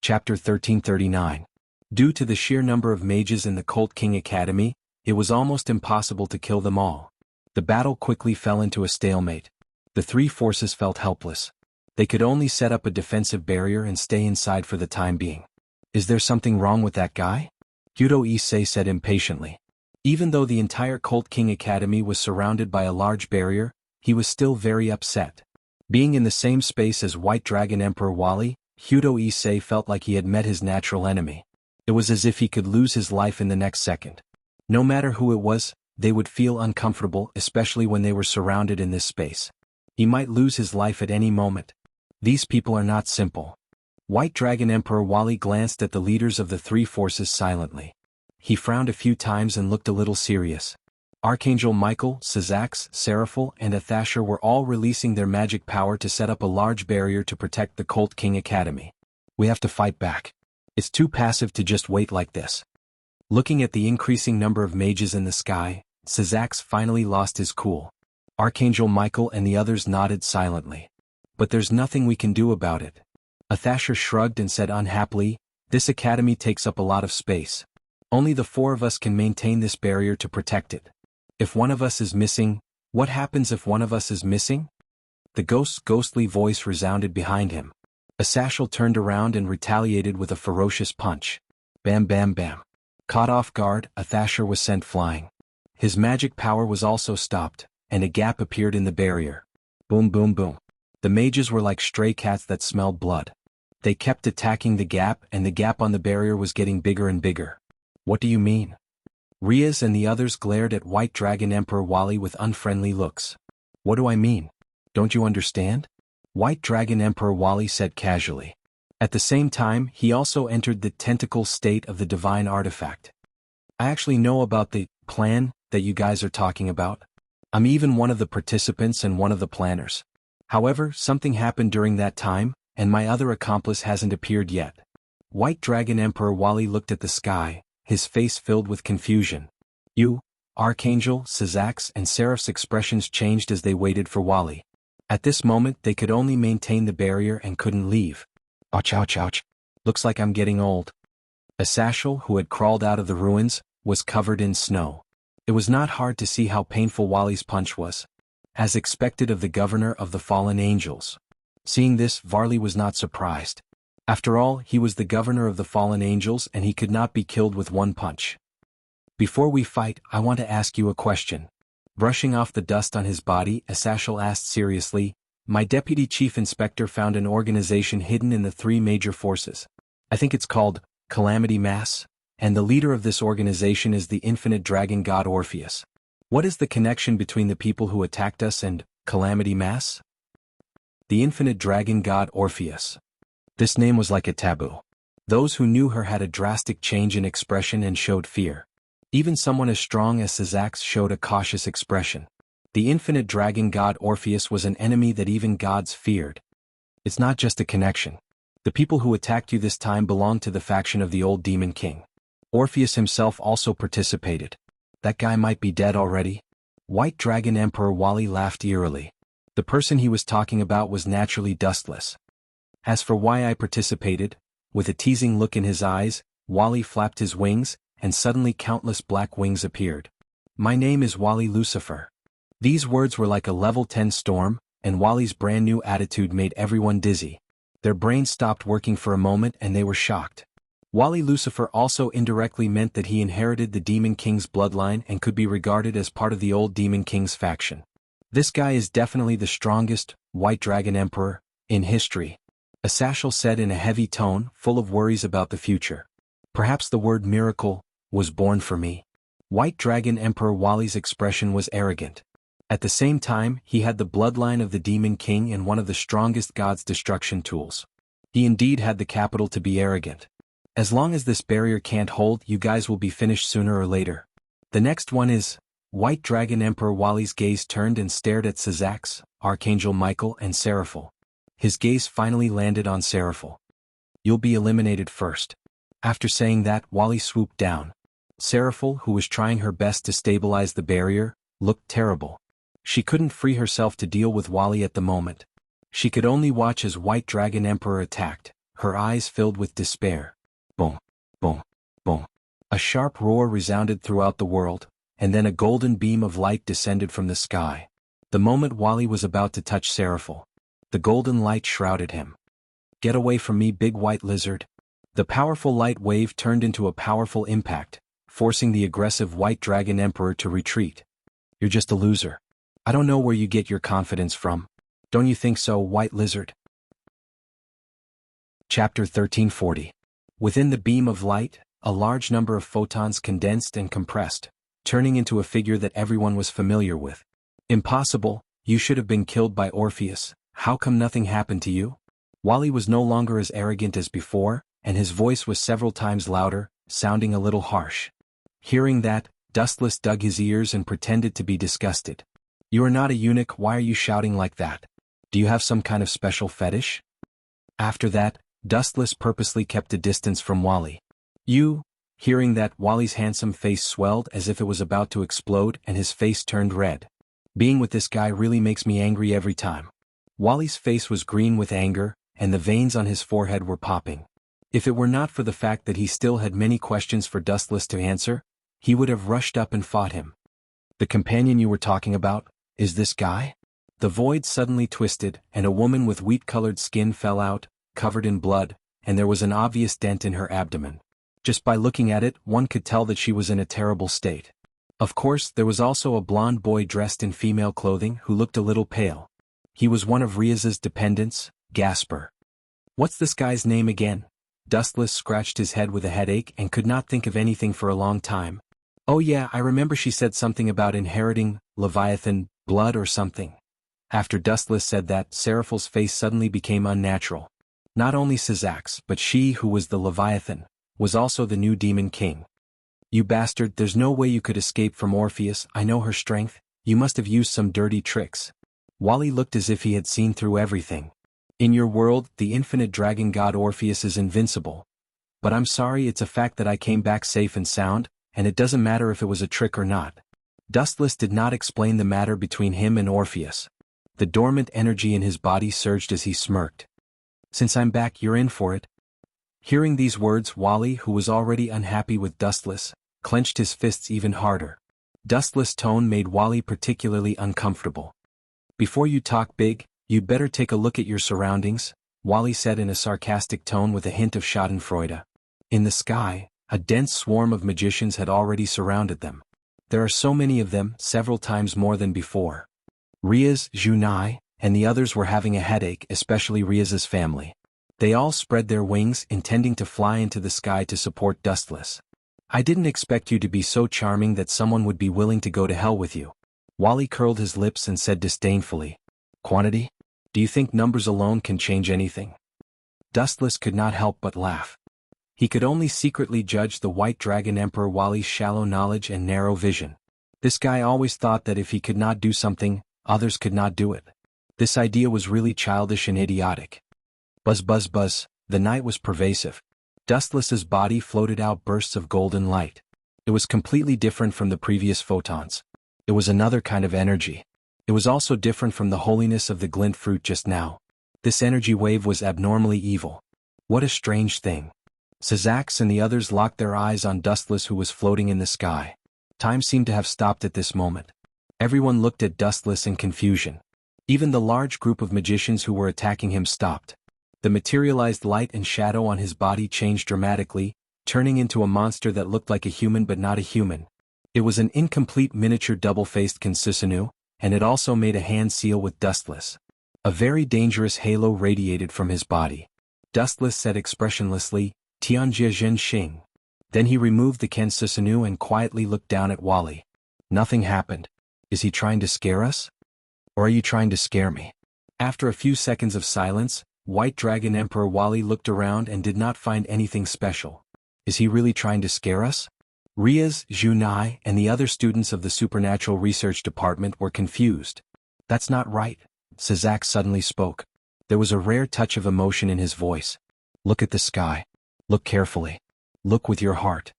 Chapter 1339. Due to the sheer number of mages in the Cult King Academy, it was almost impossible to kill them all. The battle quickly fell into a stalemate. The three forces felt helpless. They could only set up a defensive barrier and stay inside for the time being. Is there something wrong with that guy? Xianxia said impatiently. Even though the entire Cult King Academy was surrounded by a large barrier, he was still very upset. Being in the same space as White Dragon Emperor Wally, Xianxia felt like he had met his natural enemy. It was as if he could lose his life in the next second. No matter who it was, they would feel uncomfortable, especially when they were surrounded in this space. He might lose his life at any moment. These people are not simple. White Dragon Emperor Wally glanced at the leaders of the three forces silently. He frowned a few times and looked a little serious. Archangel Michael, Xianxia, Seraphil, and Athasher were all releasing their magic power to set up a large barrier to protect the Cult King Academy. We have to fight back. It's too passive to just wait like this. Looking at the increasing number of mages in the sky, Xianxia finally lost his cool. Archangel Michael and the others nodded silently. But there's nothing we can do about it. Athasher shrugged and said unhappily, "This academy takes up a lot of space. Only the four of us can maintain this barrier to protect it. If one of us is missing, what happens if one of us is missing?" The ghost's ghostly voice resounded behind him. Athasher turned around and retaliated with a ferocious punch. Bam bam bam. Caught off guard, Athasher was sent flying. His magic power was also stopped, and a gap appeared in the barrier. Boom boom boom. The mages were like stray cats that smelled blood. They kept attacking the gap, and the gap on the barrier was getting bigger and bigger. What do you mean? Riaz and the others glared at White Dragon Emperor Wally with unfriendly looks. What do I mean? Don't you understand? White Dragon Emperor Wally said casually. At the same time, he also entered the tentacle state of the divine artifact. I actually know about the plan that you guys are talking about. I'm even one of the participants and one of the planners. However, something happened during that time, and my other accomplice hasn't appeared yet. White Dragon Emperor Wally looked at the sky, his face filled with confusion. You, Archangel, Xianxia, and Seraph's expressions changed as they waited for Wally. At this moment they could only maintain the barrier and couldn't leave. Ouch ouch ouch. Looks like I'm getting old. Athasher, who had crawled out of the ruins, was covered in snow. It was not hard to see how painful Wally's punch was. As expected of the governor of the fallen angels. Seeing this, Varley was not surprised. After all, he was the governor of the fallen angels and he could not be killed with one punch. Before we fight, I want to ask you a question. Brushing off the dust on his body, Athasher asked seriously, my deputy chief inspector found an organization hidden in the three major forces. I think it's called Calamity Mass, and the leader of this organization is the infinite dragon god Orpheus. What is the connection between the people who attacked us and Calamity Mass? The infinite dragon god Orpheus. This name was like a taboo. Those who knew her had a drastic change in expression and showed fear. Even someone as strong as Xianxia showed a cautious expression. The infinite dragon god Orpheus was an enemy that even gods feared. It's not just a connection. The people who attacked you this time belonged to the faction of the old demon king. Orpheus himself also participated. That guy might be dead already. White Dragon Emperor Wally laughed eerily. The person he was talking about was naturally dustless. As for why I participated, with a teasing look in his eyes, Wally flapped his wings, and suddenly countless black wings appeared. My name is Wally Lucifer. These words were like a level 10 storm, and Wally's brand new attitude made everyone dizzy. Their brains stopped working for a moment and they were shocked. Wally Lucifer also indirectly meant that he inherited the Demon King's bloodline and could be regarded as part of the old Demon King's faction. This guy is definitely the strongest White Dragon Emperor in history. Athasher said in a heavy tone, full of worries about the future. Perhaps the word miracle was born for me. White Dragon Emperor Wally's expression was arrogant. At the same time, he had the bloodline of the Demon King and one of the strongest God's destruction tools. He indeed had the capital to be arrogant. As long as this barrier can't hold, you guys will be finished sooner or later. The next one is... White Dragon Emperor Wally's gaze turned and stared at Xianxia, Archangel Michael, and Seraphil. His gaze finally landed on Seraphil. You'll be eliminated first. After saying that, Wally swooped down. Seraphil, who was trying her best to stabilize the barrier, looked terrible. She couldn't free herself to deal with Wally at the moment. She could only watch as White Dragon Emperor attacked, her eyes filled with despair. Boom, boom, boom. A sharp roar resounded throughout the world, and then a golden beam of light descended from the sky. The moment Wally was about to touch Seraphil, the golden light shrouded him. "Get away from me, big white lizard." The powerful light wave turned into a powerful impact, forcing the aggressive white dragon emperor to retreat. "You're just a loser. I don't know where you get your confidence from. Don't you think so, white lizard?" Chapter 1340. Within the beam of light, a large number of photons condensed and compressed, turning into a figure that everyone was familiar with. "Impossible, you should have been killed by Orpheus. How come nothing happened to you?" Wally was no longer as arrogant as before, and his voice was several times louder, sounding a little harsh. Hearing that, Dustless dug his ears and pretended to be disgusted. "You are not a eunuch, why are you shouting like that? Do you have some kind of special fetish?" After that, Dustless purposely kept a distance from Wally. "You..." Hearing that, Wally's handsome face swelled as if it was about to explode and his face turned red. "Being with this guy really makes me angry every time." Wally's face was green with anger, and the veins on his forehead were popping. If it were not for the fact that he still had many questions for Dustless to answer, he would have rushed up and fought him. "The companion you were talking about, is this guy?" The void suddenly twisted, and a woman with wheat-colored skin fell out, covered in blood, and there was an obvious dent in her abdomen. Just by looking at it, one could tell that she was in a terrible state. Of course, there was also a blonde boy dressed in female clothing who looked a little pale. He was one of Riaz's dependents, Gasper. "What's this guy's name again?" Dustless scratched his head with a headache and could not think of anything for a long time. "Oh yeah, I remember she said something about inheriting Leviathan blood or something." After Dustless said that, Seraphil's face suddenly became unnatural. Not only Xianxia, but she who was the Leviathan, was also the new demon king. "You bastard, there's no way you could escape from Orpheus, I know her strength, you must have used some dirty tricks." Wally looked as if he had seen through everything. "In your world, the infinite dragon god Orpheus is invincible. But I'm sorry, it's a fact that I came back safe and sound, and it doesn't matter if it was a trick or not." Dustless did not explain the matter between him and Orpheus. The dormant energy in his body surged as he smirked. "Since I'm back, you're in for it." Hearing these words, Wally, who was already unhappy with Dustless, clenched his fists even harder. Dustless' tone made Wally particularly uncomfortable. "Before you talk big, you'd better take a look at your surroundings," Wally said in a sarcastic tone with a hint of schadenfreude. In the sky, a dense swarm of magicians had already surrounded them. There are so many of them, several times more than before. Riaz, Junai, and the others were having a headache, especially Riaz's family. They all spread their wings, intending to fly into the sky to support Dustless. "I didn't expect you to be so charming that someone would be willing to go to hell with you." Wally curled his lips and said disdainfully, "Quantity? Do you think numbers alone can change anything?" Dustless could not help but laugh. He could only secretly judge the White Dragon Emperor Wally's shallow knowledge and narrow vision. This guy always thought that if he could not do something, others could not do it. This idea was really childish and idiotic. Buzz buzz buzz, the night was pervasive. Dustless's body floated out bursts of golden light. It was completely different from the previous photons. It was another kind of energy. It was also different from the holiness of the glint fruit just now. This energy wave was abnormally evil. What a strange thing. Xianxia and the others locked their eyes on Dustless, who was floating in the sky. Time seemed to have stopped at this moment. Everyone looked at Dustless in confusion. Even the large group of magicians who were attacking him stopped. The materialized light and shadow on his body changed dramatically, turning into a monster that looked like a human but not a human. It was an incomplete miniature double-faced Xuanhuan, and it also made a hand seal with Dustless. A very dangerous halo radiated from his body. Dustless said expressionlessly, "Tianjia Zhen Xing." Then he removed the Xuanhuan and quietly looked down at Wally. Nothing happened. Is he trying to scare us? Or are you trying to scare me? After a few seconds of silence, White Dragon Emperor Wally looked around and did not find anything special. Is he really trying to scare us? Riaz, Junai, and the other students of the Supernatural Research Department were confused. That's not right, Xianxia suddenly spoke. There was a rare touch of emotion in his voice. Look at the sky. Look carefully. Look with your heart.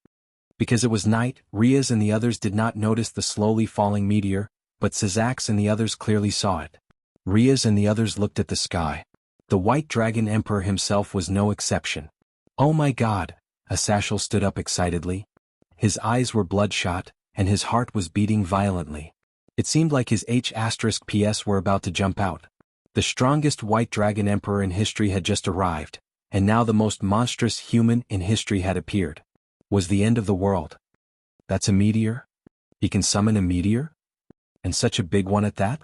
Because it was night, Riaz and the others did not notice the slowly falling meteor, but Xianxia and the others clearly saw it. Riaz and the others looked at the sky. The White Dragon Emperor himself was no exception. "Oh my god," Asashel stood up excitedly. His eyes were bloodshot, and his heart was beating violently. It seemed like his H*PS were about to jump out. The strongest White Dragon Emperor in history had just arrived, and now the most monstrous human in history had appeared. Was the end of the world? That's a meteor? He can summon a meteor? And such a big one at that?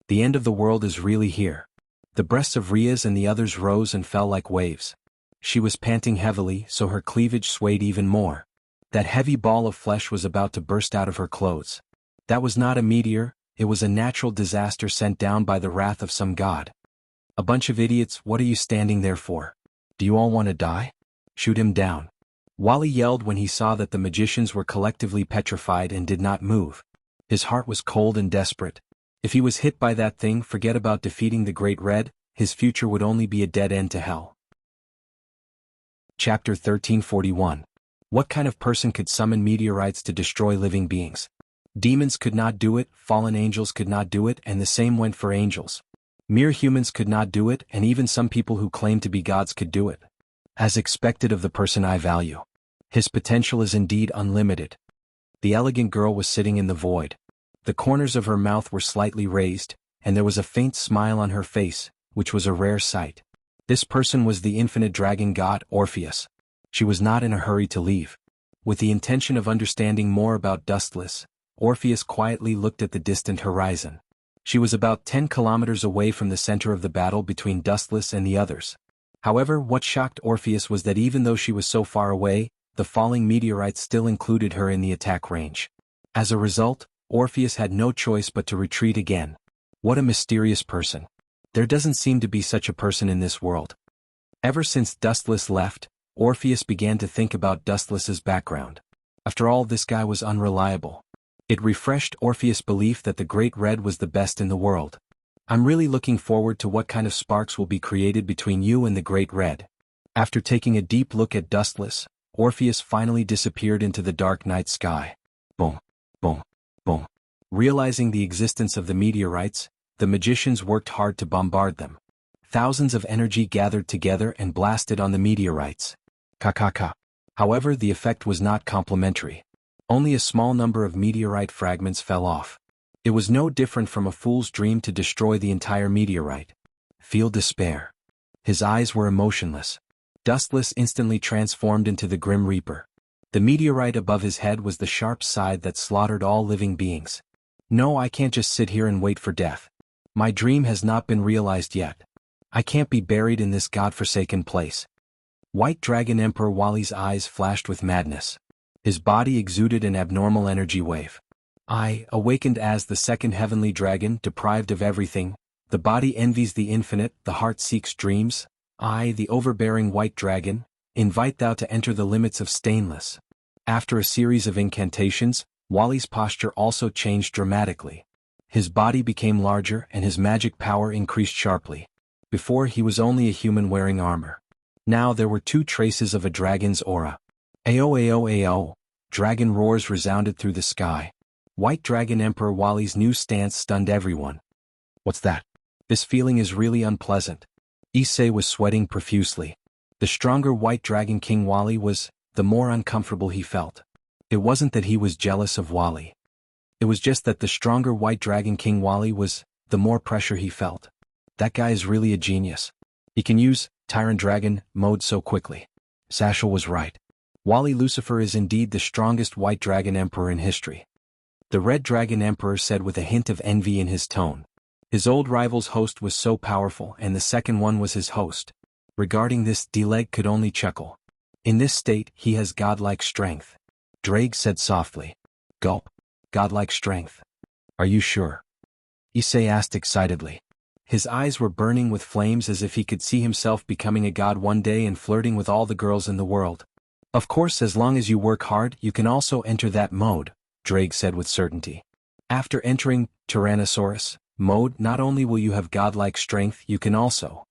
The end of the world is really here. The breasts of Riaz and the others rose and fell like waves. She was panting heavily, so her cleavage swayed even more. That heavy ball of flesh was about to burst out of her clothes. That was not a meteor, it was a natural disaster sent down by the wrath of some god. "A bunch of idiots, what are you standing there for? Do you all want to die? Shoot him down." Wally yelled when he saw that the magicians were collectively petrified and did not move. His heart was cold and desperate. If he was hit by that thing, forget about defeating the Great Red, his future would only be a dead end to hell. Chapter 1341. What kind of person could summon meteorites to destroy living beings? Demons could not do it, fallen angels could not do it, and the same went for angels. Mere humans could not do it, and even some people who claimed to be gods could do it. As expected of the person I value. His potential is indeed unlimited. The elegant girl was sitting in the void. The corners of her mouth were slightly raised, and there was a faint smile on her face, which was a rare sight. This person was the infinite dragon god Orpheus. She was not in a hurry to leave. With the intention of understanding more about Dustless, Orpheus quietly looked at the distant horizon. She was about 10 kilometers away from the center of the battle between Dustless and the others. However, what shocked Orpheus was that even though she was so far away, the falling meteorites still included her in the attack range. As a result, Orpheus had no choice but to retreat again. What a mysterious person. There doesn't seem to be such a person in this world. Ever since Dustless left, Orpheus began to think about Dustless's background. After all, this guy was unreliable. It refreshed Orpheus' belief that the Great Red was the best in the world. "I'm really looking forward to what kind of sparks will be created between you and the Great Red." After taking a deep look at Dustless, Orpheus finally disappeared into the dark night sky. Boom, boom, boom. Realizing the existence of the meteorites, the magicians worked hard to bombard them. Thousands of energy gathered together and blasted on the meteorites. Ka. However, the effect was not complementary. Only a small number of meteorite fragments fell off. It was no different from a fool's dream to destroy the entire meteorite. Feel despair. His eyes were emotionless. Dustless instantly transformed into the Grim Reaper. The meteorite above his head was the sharp side that slaughtered all living beings. "No, I can't just sit here and wait for death. My dream has not been realized yet. I can't be buried in this godforsaken place." White Dragon Emperor Wally's eyes flashed with madness. His body exuded an abnormal energy wave. I, awakened as the second heavenly dragon, deprived of everything, the body envies the infinite, the heart seeks dreams. I, the overbearing white dragon, invite thou to enter the limits of stainless. After a series of incantations, Wally's posture also changed dramatically. His body became larger and his magic power increased sharply. Before, he was only a human wearing armor. Now there were 2 traces of a dragon's aura. Ao. Dragon roars resounded through the sky. White Dragon Emperor Wally's new stance stunned everyone. "What's that? This feeling is really unpleasant." Issei was sweating profusely. The stronger White Dragon King Wally was, the more uncomfortable he felt. It wasn't that he was jealous of Wally. It was just that the stronger White Dragon King Wally was, the more pressure he felt. That guy is really a genius. He can use Tyrant Dragon mode so quickly. Sashel was right. Wally Lucifer is indeed the strongest White Dragon Emperor in history. The Red Dragon Emperor said with a hint of envy in his tone. His old rival's host was so powerful and the second one was his host. Regarding this, D-Leg could only chuckle. In this state, he has godlike strength. Drake said softly. Gulp. Godlike strength. Are you sure? Issei asked excitedly. His eyes were burning with flames as if he could see himself becoming a god one day and flirting with all the girls in the world. Of course, as long as you work hard, you can also enter that mode, Drake said with certainty. After entering Tyrannosaurus mode, not only will you have godlike strength, you can also.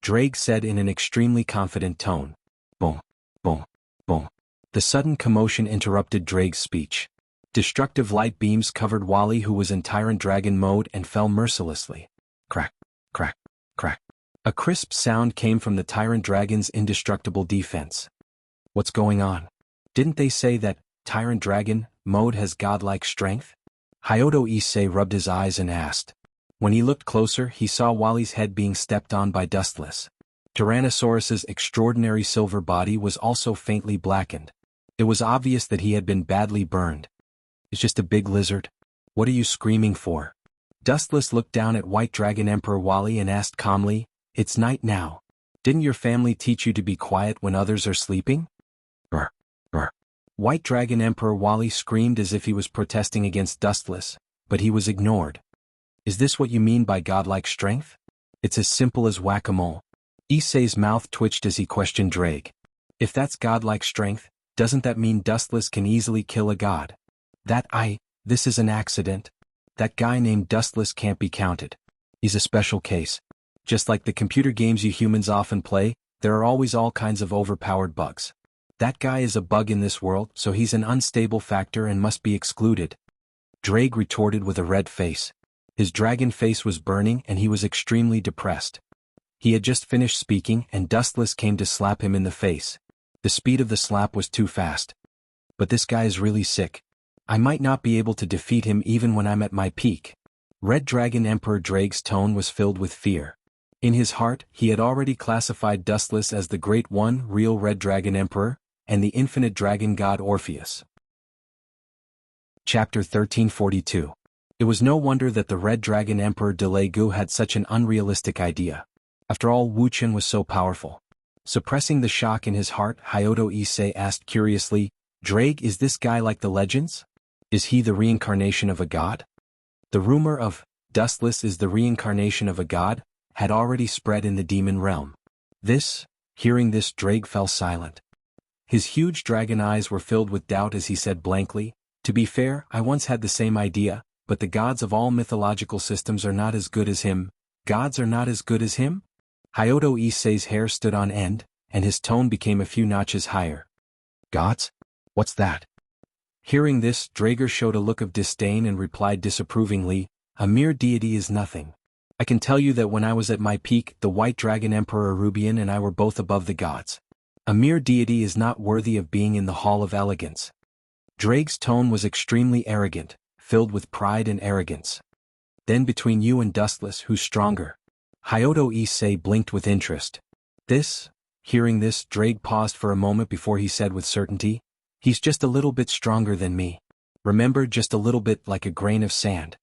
Drake said in an extremely confident tone. Boom, boom, boom. The sudden commotion interrupted Drake's speech. Destructive light beams covered Wally, who was in Tyrant Dragon mode, and fell mercilessly. Crack, crack, crack. A crisp sound came from the tyrant dragon's indestructible defense. What's going on? Didn't they say that tyrant dragon mode has godlike strength? Hyodo Issei rubbed his eyes and asked. When he looked closer, he saw Wally's head being stepped on by Dustless. Tyrannosaurus's extraordinary silver body was also faintly blackened. It was obvious that he had been badly burned. It's just a big lizard. What are you screaming for? Dustless looked down at White Dragon Emperor Wally and asked calmly, It's night now. Didn't your family teach you to be quiet when others are sleeping? Brr, brr. White Dragon Emperor Wally screamed as if he was protesting against Dustless, but he was ignored. Is this what you mean by godlike strength? It's as simple as whack-a-mole. Issei's mouth twitched as he questioned Drake. If that's godlike strength, doesn't that mean Dustless can easily kill a god? This is an accident. That guy named Dustless can't be counted. He's a special case. Just like the computer games you humans often play, there are always all kinds of overpowered bugs. That guy is a bug in this world, so he's an unstable factor and must be excluded. Drake retorted with a red face. His dragon face was burning and he was extremely depressed. He had just finished speaking and Dustless came to slap him in the face. The speed of the slap was too fast. But this guy is really sick. I might not be able to defeat him even when I'm at my peak. Red Dragon Emperor Drake's tone was filled with fear. In his heart, he had already classified Dustless as the Great One, real Red Dragon Emperor, and the infinite dragon god Orpheus. Chapter 1342. It was no wonder that the Red Dragon Emperor Delegu had such an unrealistic idea. After all, Wuxian was so powerful. Suppressing the shock in his heart, Hyodo Issei asked curiously, Drake, is this guy like the legends? Is he the reincarnation of a god? The rumor of Dustless is the reincarnation of a god had already spread in the demon realm. Hearing this, Drake fell silent. His huge dragon eyes were filled with doubt as he said blankly, To be fair, I once had the same idea, but the gods of all mythological systems are not as good as him. Gods are not as good as him? Hyodo Issei's hair stood on end, and his tone became a few notches higher. Gods? What's that? Hearing this, Drager showed a look of disdain and replied disapprovingly, A mere deity is nothing. I can tell you that when I was at my peak, the White Dragon Emperor Rubian and I were both above the gods. A mere deity is not worthy of being in the Hall of Elegance. Drake's tone was extremely arrogant, filled with pride and arrogance. Then between you and Dustless, who's stronger? Hyodo Issei blinked with interest. Hearing this, Drake paused for a moment before he said with certainty, He's just a little bit stronger than me. Remember, just a little bit, like a grain of sand.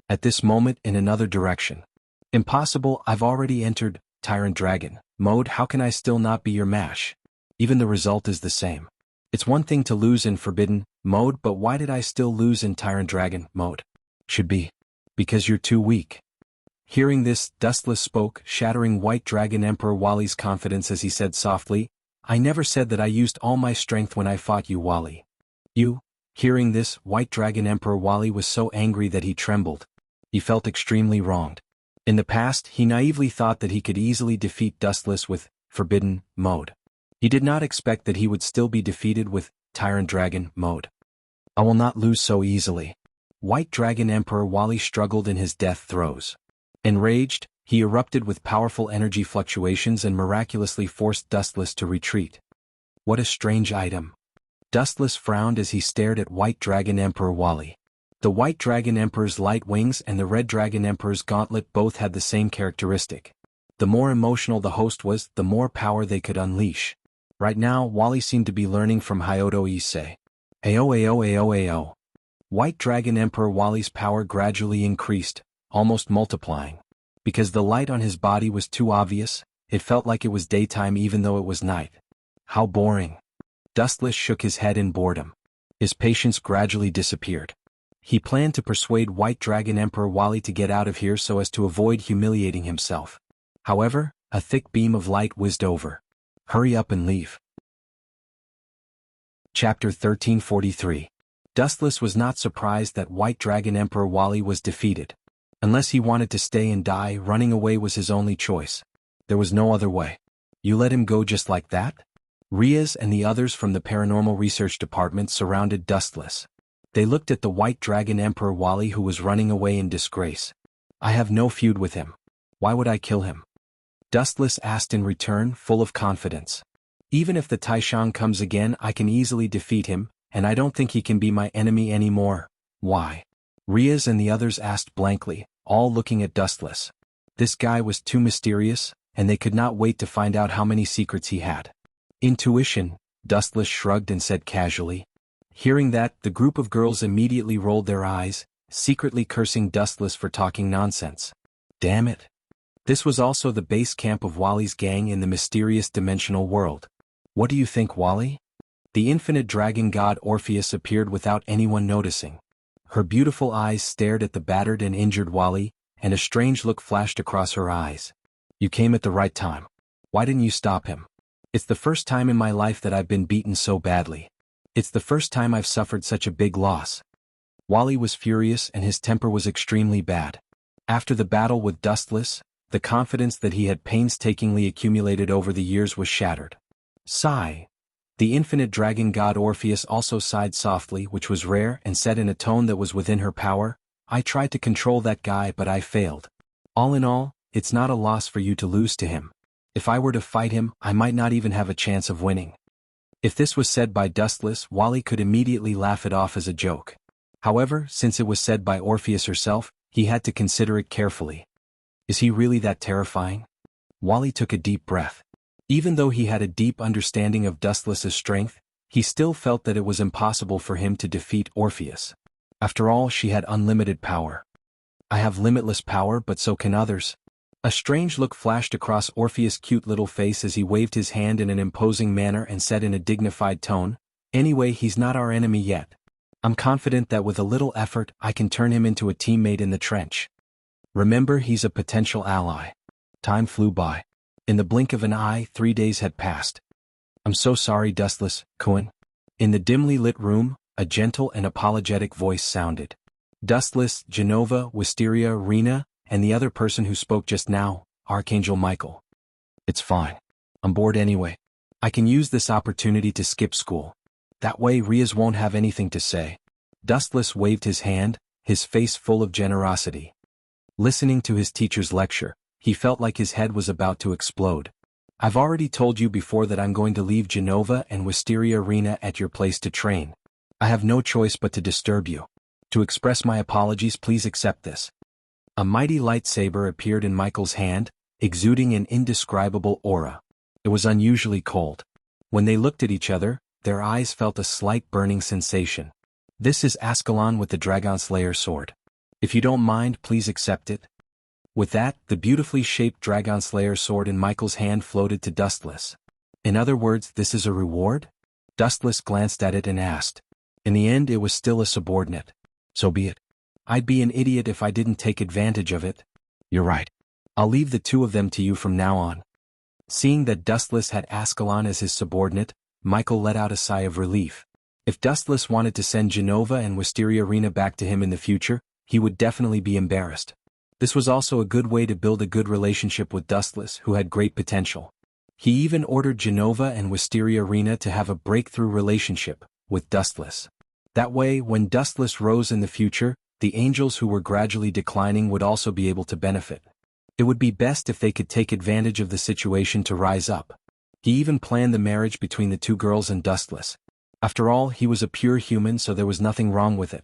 At this moment, in another direction. Impossible, I've already entered Tyrant Dragon mode, how can I still not be your mash? Even the result is the same. It's one thing to lose in Forbidden mode, but why did I still lose in Tyrant Dragon mode? Should be. Because you're too weak. Hearing this, Dustless spoke, shattering White Dragon Emperor Wally's confidence as he said softly, I never said that I used all my strength when I fought you, Wally. You? Hearing this, White Dragon Emperor Wally was so angry that he trembled. He felt extremely wronged. In the past, he naively thought that he could easily defeat Dustless with Forbidden mode. He did not expect that he would still be defeated with Tyrant Dragon mode. I will not lose so easily. White Dragon Emperor Wally struggled in his death throes. Enraged, he erupted with powerful energy fluctuations and miraculously forced Dustless to retreat. What a strange item. Dustless frowned as he stared at White Dragon Emperor Wally. The White Dragon Emperor's light wings and the Red Dragon Emperor's gauntlet both had the same characteristic. The more emotional the host was, the more power they could unleash. Right now, Wally seemed to be learning from Hyodo Issei. Ao. White Dragon Emperor Wally's power gradually increased, almost multiplying. Because the light on his body was too obvious, it felt like it was daytime even though it was night. How boring. Dustless shook his head in boredom. His patience gradually disappeared. He planned to persuade White Dragon Emperor Wally to get out of here so as to avoid humiliating himself. However, a thick beam of light whizzed over. Hurry up and leave. Chapter 1343. Dustless was not surprised that White Dragon Emperor Wally was defeated. Unless he wanted to stay and die, running away was his only choice. There was no other way. You let him go just like that? Riaz and the others from the Paranormal Research Department surrounded Dustless. They looked at the White Dragon Emperor Wally who was running away in disgrace. I have no feud with him. Why would I kill him? Dustless asked in return, full of confidence. Even if the Taishan comes again, I can easily defeat him, and I don't think he can be my enemy anymore. Why? Riaz and the others asked blankly, all looking at Dustless. This guy was too mysterious, and they could not wait to find out how many secrets he had. Intuition, Dustless shrugged and said casually. Hearing that, the group of girls immediately rolled their eyes, secretly cursing Dustless for talking nonsense. Damn it. This was also the base camp of Wally's gang in the mysterious dimensional world. What do you think, Wally? The infinite dragon god Orpheus appeared without anyone noticing. Her beautiful eyes stared at the battered and injured Wally, and a strange look flashed across her eyes. You came at the right time. Why didn't you stop him? It's the first time in my life that I've been beaten so badly. It's the first time I've suffered such a big loss. Wally was furious and his temper was extremely bad. After the battle with Dustless, the confidence that he had painstakingly accumulated over the years was shattered. Sigh. The infinite dragon god Orpheus also sighed softly, which was rare, and said in a tone that was within her power, I tried to control that guy but I failed. All in all, it's not a loss for you to lose to him. If I were to fight him, I might not even have a chance of winning. If this was said by Dustless, Wally could immediately laugh it off as a joke. However, since it was said by Orpheus herself, he had to consider it carefully. Is he really that terrifying? Wally took a deep breath. Even though he had a deep understanding of Dustless's strength, he still felt that it was impossible for him to defeat Orpheus. After all, she had unlimited power. I have limitless power, but so can others. A strange look flashed across Orpheus' cute little face as he waved his hand in an imposing manner and said in a dignified tone, Anyway, he's not our enemy yet. I'm confident that with a little effort, I can turn him into a teammate in the trench. Remember, he's a potential ally. Time flew by. In the blink of an eye, 3 days had passed. I'm so sorry, Dustless, Xuan. In the dimly lit room, a gentle and apologetic voice sounded. Dustless, Genova, Wisteria, Rena, and the other person who spoke just now, Archangel Michael. It's fine. I'm bored anyway. I can use this opportunity to skip school. That way Riaz won't have anything to say. Dustless waved his hand, his face full of generosity. Listening to his teacher's lecture, he felt like his head was about to explode. I've already told you before that I'm going to leave Genova and Wisteria Arena at your place to train. I have no choice but to disturb you. To express my apologies, please accept this. A mighty lightsaber appeared in Michael's hand, exuding an indescribable aura. It was unusually cold. When they looked at each other, their eyes felt a slight burning sensation. This is Ascalon with the Dragon Slayer sword. If you don't mind, please accept it. With that, the beautifully shaped Dragon Slayer sword in Michael's hand floated to Dustless. In other words, this is a reward? Dustless glanced at it and asked. In the end, it was still a subordinate. So be it. I'd be an idiot if I didn't take advantage of it. You're right. I'll leave the two of them to you from now on. Seeing that Dustless had Ascalon as his subordinate, Michael let out a sigh of relief. If Dustless wanted to send Genova and Wisteria Arena back to him in the future, he would definitely be embarrassed. This was also a good way to build a good relationship with Dustless, who had great potential. He even ordered Genova and Wisteria Arena to have a breakthrough relationship with Dustless. That way, when Dustless rose in the future, the angels who were gradually declining would also be able to benefit. It would be best if they could take advantage of the situation to rise up. He even planned the marriage between the two girls and Dustless. After all, he was a pure human, so there was nothing wrong with it.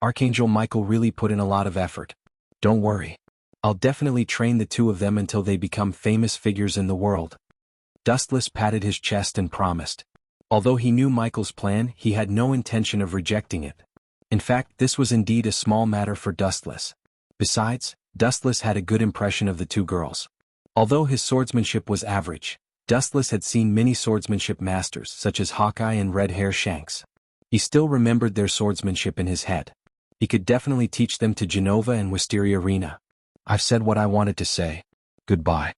Archangel Michael really put in a lot of effort. Don't worry. I'll definitely train the two of them until they become famous figures in the world. Dustless patted his chest and promised. Although he knew Michael's plan, he had no intention of rejecting it. In fact, this was indeed a small matter for Dustless. Besides, Dustless had a good impression of the two girls. Although his swordsmanship was average, Dustless had seen many swordsmanship masters such as Hawkeye and Red Hair Shanks. He still remembered their swordsmanship in his head. He could definitely teach them to Genova and Wisteria Arena. I've said what I wanted to say. Goodbye.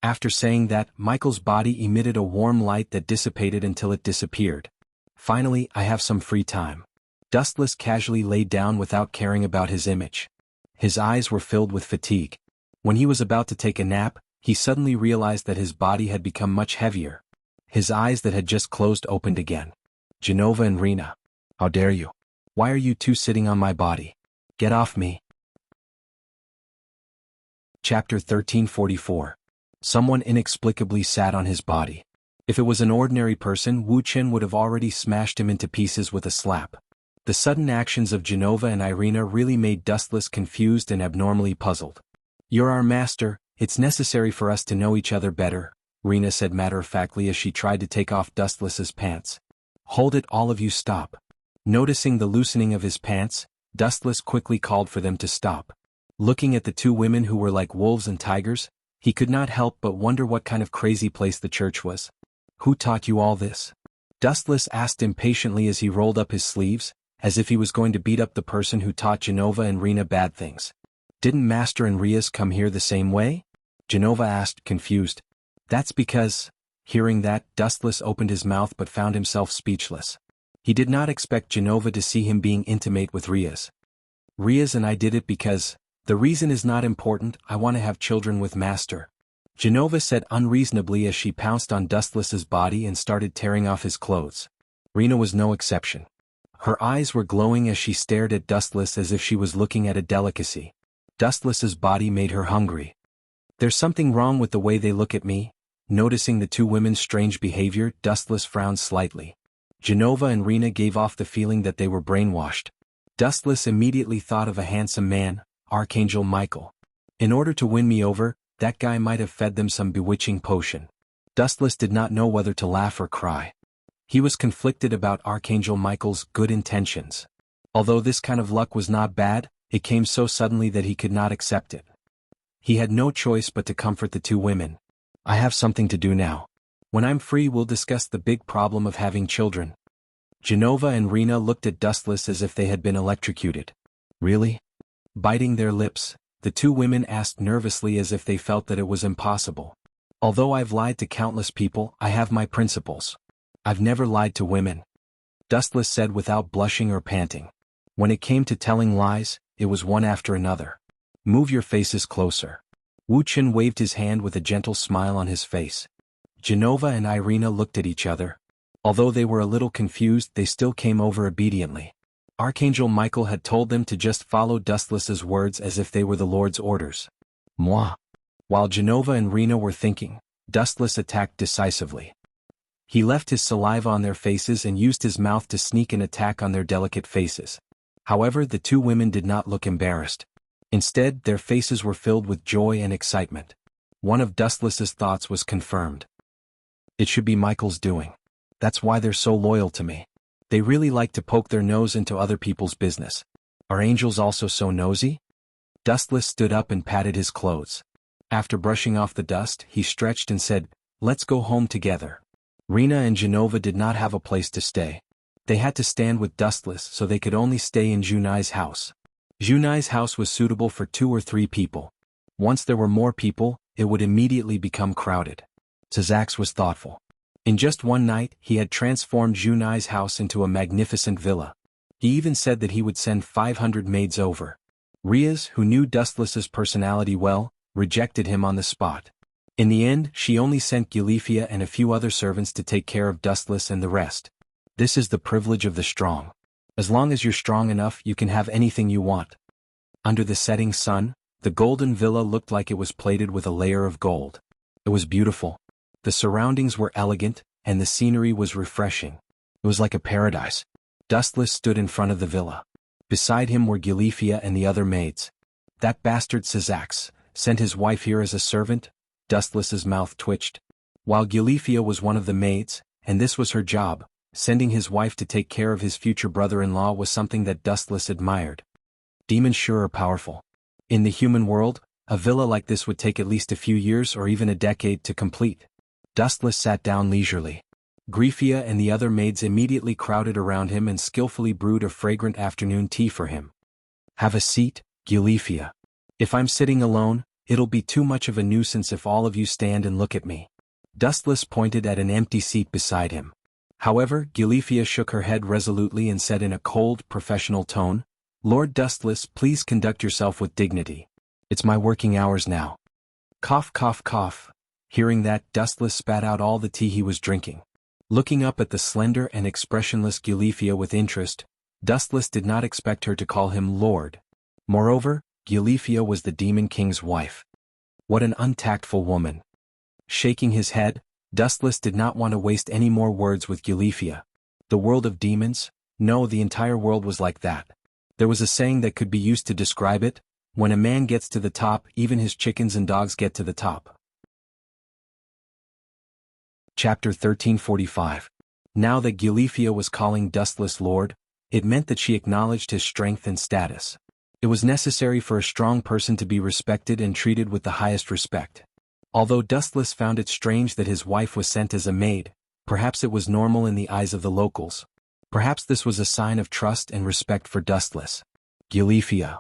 After saying that, Michael's body emitted a warm light that dissipated until it disappeared. Finally, I have some free time. Dustless casually laid down without caring about his image. His eyes were filled with fatigue. When he was about to take a nap, he suddenly realized that his body had become much heavier. His eyes that had just closed opened again. Genova and Rena. How dare you? Why are you two sitting on my body? Get off me. Chapter 1344. Someone inexplicably sat on his body. If it was an ordinary person, Wu Chen would have already smashed him into pieces with a slap. The sudden actions of Genova and Irina really made Dustless confused and abnormally puzzled. "You're our master, it's necessary for us to know each other better," Rena said matter-of-factly as she tried to take off Dustless's pants. "Hold it, all of you, stop." Noticing the loosening of his pants, Dustless quickly called for them to stop. Looking at the two women who were like wolves and tigers, he could not help but wonder what kind of crazy place the church was. "Who taught you all this?" Dustless asked impatiently as he rolled up his sleeves, as if he was going to beat up the person who taught Genova and Rena bad things. "Didn't Master and Rias come here the same way?" Genova asked, confused. "That's because..." Hearing that, Dustless opened his mouth but found himself speechless. He did not expect Genova to see him being intimate with Rias. "Rias and I did it because... The reason is not important, I want to have children with Master," Genova said unreasonably as she pounced on Dustless's body and started tearing off his clothes. Rena was no exception. Her eyes were glowing as she stared at Dustless as if she was looking at a delicacy. Dustless's body made her hungry. "There's something wrong with the way they look at me." Noticing the two women's strange behavior, Dustless frowned slightly. Genova and Rena gave off the feeling that they were brainwashed. Dustless immediately thought of a handsome man, Archangel Michael. In order to win me over, that guy might have fed them some bewitching potion. Dustless did not know whether to laugh or cry. He was conflicted about Archangel Michael's good intentions. Although this kind of luck was not bad, it came so suddenly that he could not accept it. He had no choice but to comfort the two women. "I have something to do now. When I'm free we'll discuss the big problem of having children." Genova and Rena looked at Dustless as if they had been electrocuted. "Really?" Biting their lips, the two women asked nervously as if they felt that it was impossible. "Although I've lied to countless people, I have my principles. I've never lied to women," Dustless said without blushing or panting. When it came to telling lies, it was one after another. "Move your faces closer." Wu Chen waved his hand with a gentle smile on his face. Genova and Irina looked at each other. Although they were a little confused, they still came over obediently. Archangel Michael had told them to just follow Dustless's words as if they were the Lord's orders. Moi. While Genova and Rena were thinking, Dustless attacked decisively. He left his saliva on their faces and used his mouth to sneak an attack on their delicate faces. However, the two women did not look embarrassed. Instead, their faces were filled with joy and excitement. One of Dustless's thoughts was confirmed. "It should be Michael's doing. That's why they're so loyal to me. They really like to poke their nose into other people's business. Are angels also so nosy?" Dustless stood up and patted his clothes. After brushing off the dust, he stretched and said, "Let's go home together." Rena and Genova did not have a place to stay. They had to stand with Dustless, so they could only stay in Junai's house. Junai's house was suitable for 2 or 3 people. Once there were more people, it would immediately become crowded. Xianxia was thoughtful. In just one night, he had transformed Junai's house into a magnificent villa. He even said that he would send 500 maids over. Rias, who knew Dustless's personality well, rejected him on the spot. In the end, she only sent Gilifia and a few other servants to take care of Dustless and the rest. This is the privilege of the strong. As long as you're strong enough, you can have anything you want. Under the setting sun, the golden villa looked like it was plated with a layer of gold. It was beautiful. The surroundings were elegant, and the scenery was refreshing. It was like a paradise. Dustless stood in front of the villa. Beside him were Gilifia and the other maids. That bastard Xianxia sent his wife here as a servant? Dustless's mouth twitched. While Gilifia was one of the maids, and this was her job, sending his wife to take care of his future brother-in-law was something that Dustless admired. Demons sure are powerful. In the human world, a villa like this would take at least a few years or even a decade to complete. Dustless sat down leisurely. Grifia and the other maids immediately crowded around him and skillfully brewed a fragrant afternoon tea for him. "Have a seat, Gilifia. If I'm sitting alone, it'll be too much of a nuisance if all of you stand and look at me." Dustless pointed at an empty seat beside him. However, Gilifia shook her head resolutely and said in a cold, professional tone, "Lord Dustless, please conduct yourself with dignity. It's my working hours now." Cough, cough, cough. Hearing that, Dustless spat out all the tea he was drinking. Looking up at the slender and expressionless Gilifia with interest, Dustless did not expect her to call him Lord. Moreover, Gilifia was the Demon King's wife. What an untactful woman. Shaking his head, Dustless did not want to waste any more words with Gulifia. The world of demons? No, the entire world was like that. There was a saying that could be used to describe it: when a man gets to the top, even his chickens and dogs get to the top. Chapter 1345. Now that Gulifia was calling Dustless Lord, it meant that she acknowledged his strength and status. It was necessary for a strong person to be respected and treated with the highest respect. Although Dustless found it strange that his wife was sent as a maid, perhaps it was normal in the eyes of the locals. Perhaps this was a sign of trust and respect for Dustless. Gulifia.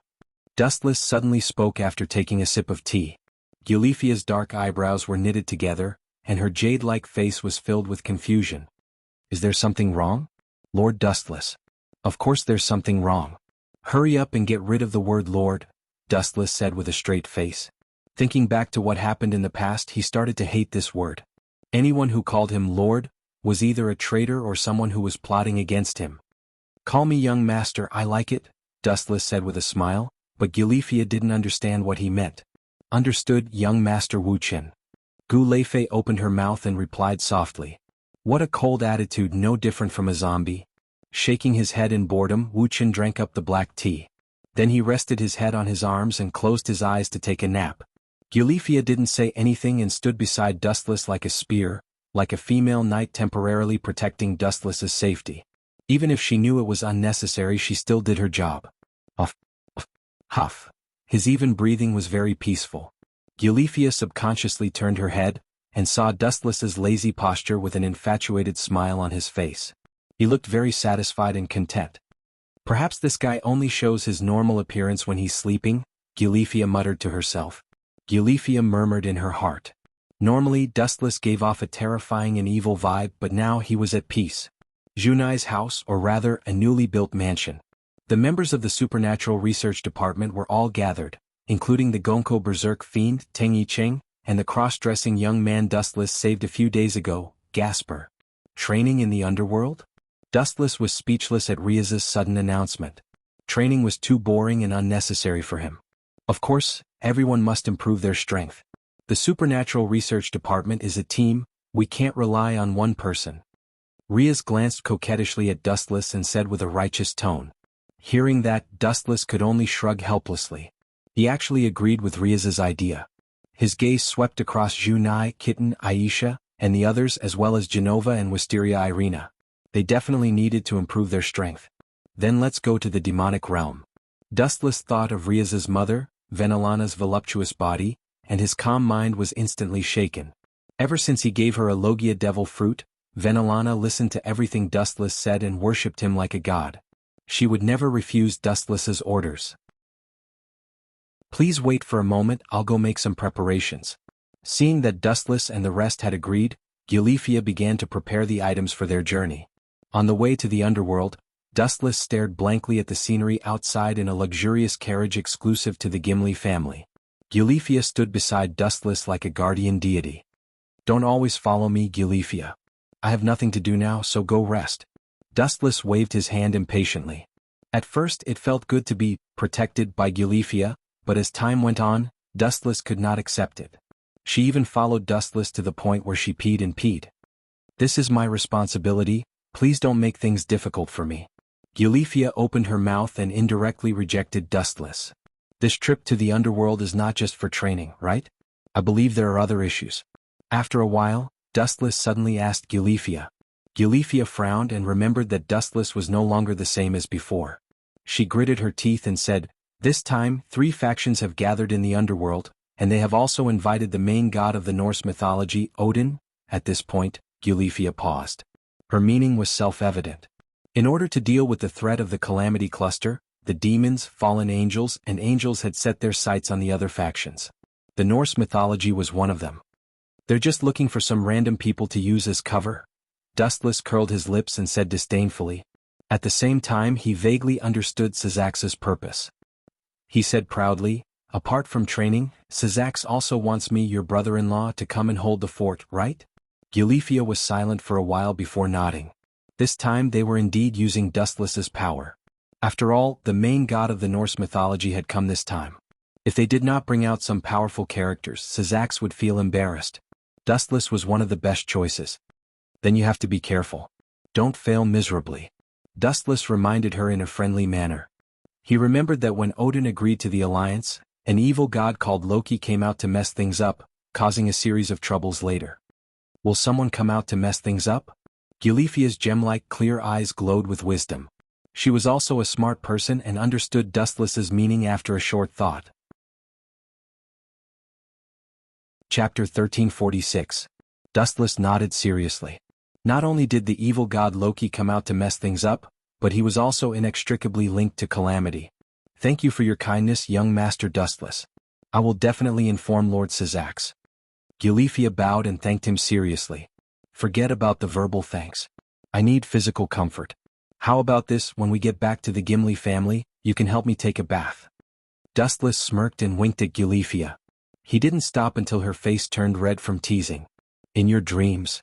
Dustless suddenly spoke after taking a sip of tea. Gulifia's dark eyebrows were knitted together, and her jade-like face was filled with confusion. Is there something wrong? Lord Dustless. Of course there's something wrong. Hurry up and get rid of the word Lord, Dustless said with a straight face. Thinking back to what happened in the past, he started to hate this word. Anyone who called him Lord was either a traitor or someone who was plotting against him. Call me young master, I like it, Dustless said with a smile, but Gulifia didn't understand what he meant. Understood, young master Wuxian. Gulifia opened her mouth and replied softly. What a cold attitude, no different from a zombie. Shaking his head in boredom, Wuxian drank up the black tea. Then he rested his head on his arms and closed his eyes to take a nap. Gulifia didn't say anything and stood beside Dustless like a spear, like a female knight temporarily protecting Dustless's safety. Even if she knew it was unnecessary, she still did her job. Huff. Huff. His even breathing was very peaceful. Gulifia subconsciously turned her head, and saw Dustless's lazy posture with an infatuated smile on his face. He looked very satisfied and content. Perhaps this guy only shows his normal appearance when he's sleeping, Gulifia muttered to herself. Gulifia murmured in her heart. Normally Dustless gave off a terrifying and evil vibe, but now he was at peace. Junai's house, or rather a newly built mansion. The members of the Supernatural Research Department were all gathered, including the Gonko Berserk fiend, Teng Yicheng, and the cross-dressing young man Dustless saved a few days ago, Gasper. Training in the underworld? Dustless was speechless at Riaz's sudden announcement. Training was too boring and unnecessary for him. Of course, everyone must improve their strength. The Supernatural Research Department is a team, we can't rely on one person. Riaz glanced coquettishly at Dustless and said with a righteous tone. Hearing that, Dustless could only shrug helplessly. He actually agreed with Riaz's idea. His gaze swept across Junai, Kitten, Aisha, and the others, as well as Genova and Wisteria Irina. They definitely needed to improve their strength. Then let's go to the demonic realm. Dustless thought of Riaz's mother, Venelana's voluptuous body, and his calm mind was instantly shaken. Ever since he gave her a Logia devil fruit, Venelana listened to everything Dustless said and worshipped him like a god. She would never refuse Dustless's orders. Please wait for a moment, I'll go make some preparations. Seeing that Dustless and the rest had agreed, Gulifia began to prepare the items for their journey. On the way to the underworld, Dustless stared blankly at the scenery outside in a luxurious carriage exclusive to the Gimli family. Gulifia stood beside Dustless like a guardian deity. Don't always follow me, Gulifia. I have nothing to do now, so go rest. Dustless waved his hand impatiently. At first it felt good to be protected by Gulifia, but as time went on, Dustless could not accept it. She even followed Dustless to the point where she peed and peed. This is my responsibility, please don't make things difficult for me. Gulifia opened her mouth and indirectly rejected Dustless. This trip to the underworld is not just for training, right? I believe there are other issues. After a while, Dustless suddenly asked Gulifia. Gulifia frowned and remembered that Dustless was no longer the same as before. She gritted her teeth and said, This time, 3 factions have gathered in the underworld, and they have also invited the main god of the Norse mythology, Odin. At this point, Gulifia paused. Her meaning was self-evident. In order to deal with the threat of the Calamity Cluster, the demons, fallen angels, and angels had set their sights on the other factions. The Norse mythology was one of them. They're just looking for some random people to use as cover. Dustless curled his lips and said disdainfully. At the same time he vaguely understood Sizax's purpose. He said proudly, apart from training, Sizax also wants me, your brother-in-law, to come and hold the fort, right? Gulifia was silent for a while before nodding. This time they were indeed using Dustless's power. After all, the main god of the Norse mythology had come this time. If they did not bring out some powerful characters, Sizax would feel embarrassed. Dustless was one of the best choices. Then you have to be careful. Don't fail miserably. Dustless reminded her in a friendly manner. He remembered that when Odin agreed to the alliance, an evil god called Loki came out to mess things up, causing a series of troubles later. Will someone come out to mess things up? Gilefia's gem-like clear eyes glowed with wisdom. She was also a smart person and understood Dustless's meaning after a short thought. Chapter 1346. Dustless nodded seriously. Not only did the evil god Loki come out to mess things up, but he was also inextricably linked to Calamity. Thank you for your kindness, young Master Dustless. I will definitely inform Lord Syzax. Gilefia bowed and thanked him seriously. Forget about the verbal thanks. I need physical comfort. How about this, when we get back to the Gimli family, you can help me take a bath. Dustless smirked and winked at Gilefia. He didn't stop until her face turned red from teasing. In your dreams?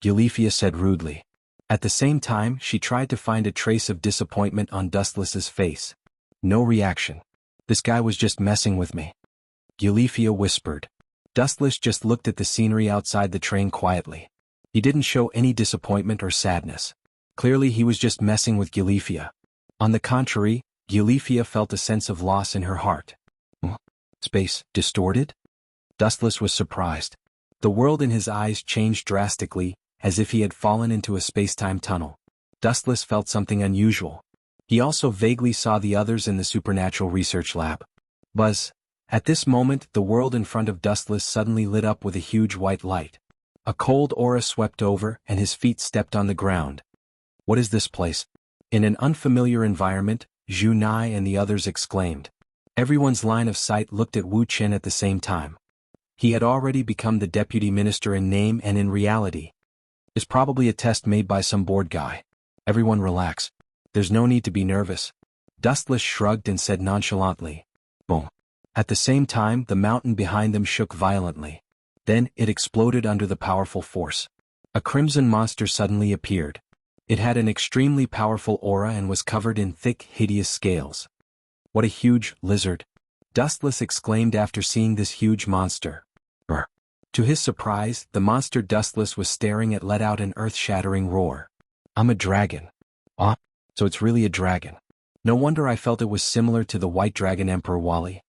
Gilefia said rudely. At the same time, she tried to find a trace of disappointment on Dustless's face. No reaction. This guy was just messing with me. Gilefia whispered. Dustless just looked at the scenery outside the train quietly. He didn't show any disappointment or sadness. Clearly he was just messing with Gilefia. On the contrary, Gilefia felt a sense of loss in her heart. Space distorted? Dustless was surprised. The world in his eyes changed drastically, as if he had fallen into a space-time tunnel. Dustless felt something unusual. He also vaguely saw the others in the supernatural research lab. Buzz. At this moment, the world in front of Dustless suddenly lit up with a huge white light. A cold aura swept over, and his feet stepped on the ground. What is this place? In an unfamiliar environment, Zhu Nai and the others exclaimed. Everyone's line of sight looked at Wu Qin at the same time. He had already become the deputy minister in name and in reality. It's probably a test made by some bored guy. Everyone relax. There's no need to be nervous. Dustless shrugged and said nonchalantly. Boom. At the same time, the mountain behind them shook violently. Then, it exploded under the powerful force. A crimson monster suddenly appeared. It had an extremely powerful aura and was covered in thick, hideous scales. What a huge lizard! Dustless exclaimed after seeing this huge monster. Brr. To his surprise, the monster Dustless was staring at let out an earth-shattering roar. I'm a dragon. Ah, so it's really a dragon. No wonder I felt it was similar to the white dragon Emperor Wally.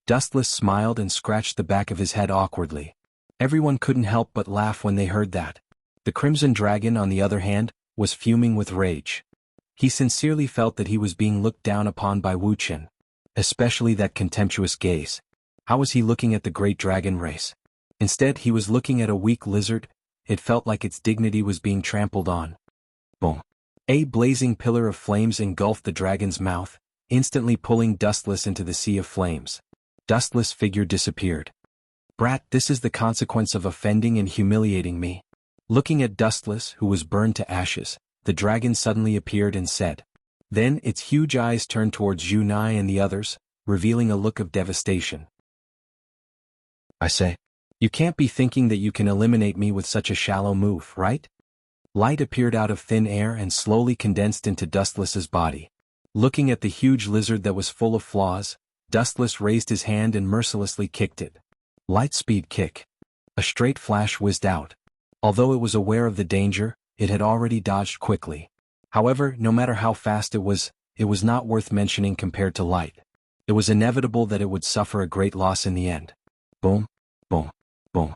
Dustless smiled and scratched the back of his head awkwardly. Everyone couldn't help but laugh when they heard that. The crimson dragon, on the other hand, was fuming with rage. He sincerely felt that he was being looked down upon by Wu Qin. Especially that contemptuous gaze. How was he looking at the great dragon race? Instead, he was looking at a weak lizard. It felt like its dignity was being trampled on. Boom. A blazing pillar of flames engulfed the dragon's mouth, instantly pulling Dustless into the sea of flames. Dustless' figure disappeared. Brat, this is the consequence of offending and humiliating me. Looking at Dustless, who was burned to ashes, the dragon suddenly appeared and said. Then its huge eyes turned towards Zhu Nai and the others, revealing a look of devastation. I say, you can't be thinking that you can eliminate me with such a shallow move, right? Light appeared out of thin air and slowly condensed into Dustless's body. Looking at the huge lizard that was full of flaws, Dustless raised his hand and mercilessly kicked it. Lightspeed kick. A straight flash whizzed out. Although it was aware of the danger, it had already dodged quickly. However, no matter how fast it was not worth mentioning compared to light. It was inevitable that it would suffer a great loss in the end. Boom, boom, boom.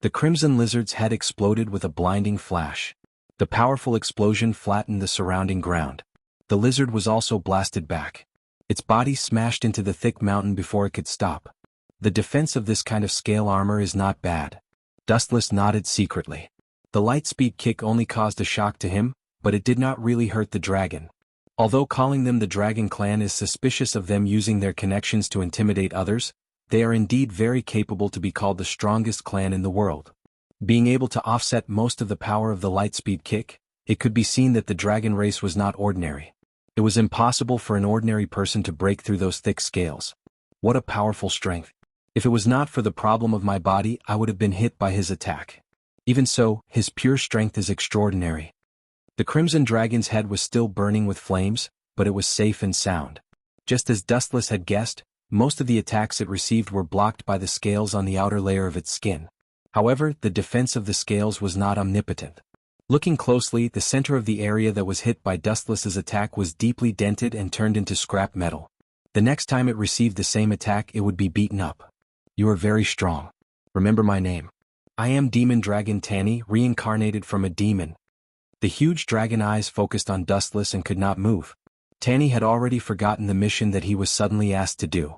The crimson lizard's head exploded with a blinding flash. The powerful explosion flattened the surrounding ground. The lizard was also blasted back. Its body smashed into the thick mountain before it could stop. The defense of this kind of scale armor is not bad. Dustless nodded secretly. The lightspeed kick only caused a shock to him, but it did not really hurt the dragon. Although calling them the Dragon Clan is suspicious of them using their connections to intimidate others, they are indeed very capable to be called the strongest clan in the world. Being able to offset most of the power of the lightspeed kick, it could be seen that the dragon race was not ordinary. It was impossible for an ordinary person to break through those thick scales. What a powerful strength. If it was not for the problem of my body, I would have been hit by his attack. Even so, his pure strength is extraordinary. The crimson dragon's head was still burning with flames, but it was safe and sound. Just as Dustless had guessed, most of the attacks it received were blocked by the scales on the outer layer of its skin. However, the defense of the scales was not omnipotent. Looking closely, the center of the area that was hit by Dustless's attack was deeply dented and turned into scrap metal. The next time it received the same attack, it would be beaten up. You are very strong. Remember my name. I am Demon Dragon Tanny, reincarnated from a demon. The huge dragon eyes focused on Dustless and could not move. Tanny had already forgotten the mission that he was suddenly asked to do.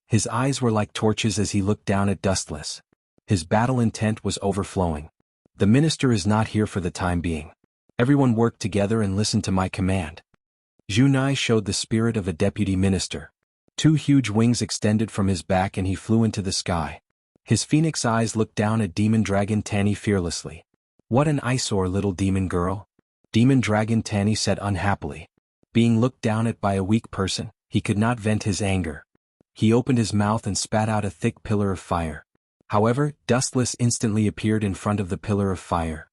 His eyes were like torches as he looked down at Dustless. His battle intent was overflowing. The minister is not here for the time being. Everyone work together and listen to my command. Xuanhuan showed the spirit of a deputy minister. 2 huge wings extended from his back and he flew into the sky. His phoenix eyes looked down at Demon Dragon Tanny fearlessly. What an eyesore, little demon girl. Demon Dragon Tanny said unhappily. Being looked down at by a weak person, he could not vent his anger. He opened his mouth and spat out a thick pillar of fire. However, Dustless instantly appeared in front of the pillar of fire.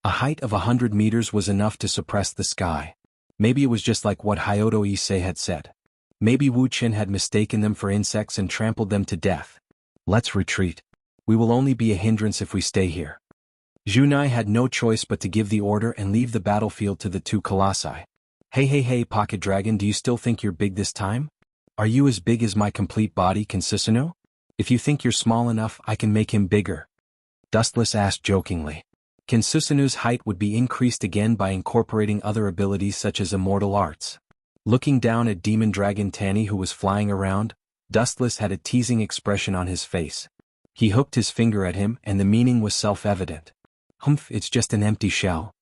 A height of 100 meters was enough to suppress the sky. Maybe it was just like what Hyodo Issei had said. Maybe Wu Qin had mistaken them for insects and trampled them to death. Let's retreat. We will only be a hindrance if we stay here. Xuanhuan had no choice but to give the order and leave the battlefield to the 2 colossi. Hey, Pocket Dragon, do you still think you're big this time? Are you as big as my complete body, Kinsusuno? If you think you're small enough, I can make him bigger. Dustless asked jokingly. Kinsusuno's height would be increased again by incorporating other abilities such as immortal arts. Looking down at Demon Dragon Tanny who was flying around, Dustless had a teasing expression on his face. He hooked his finger at him and the meaning was self-evident. Humph, it's just an empty shell.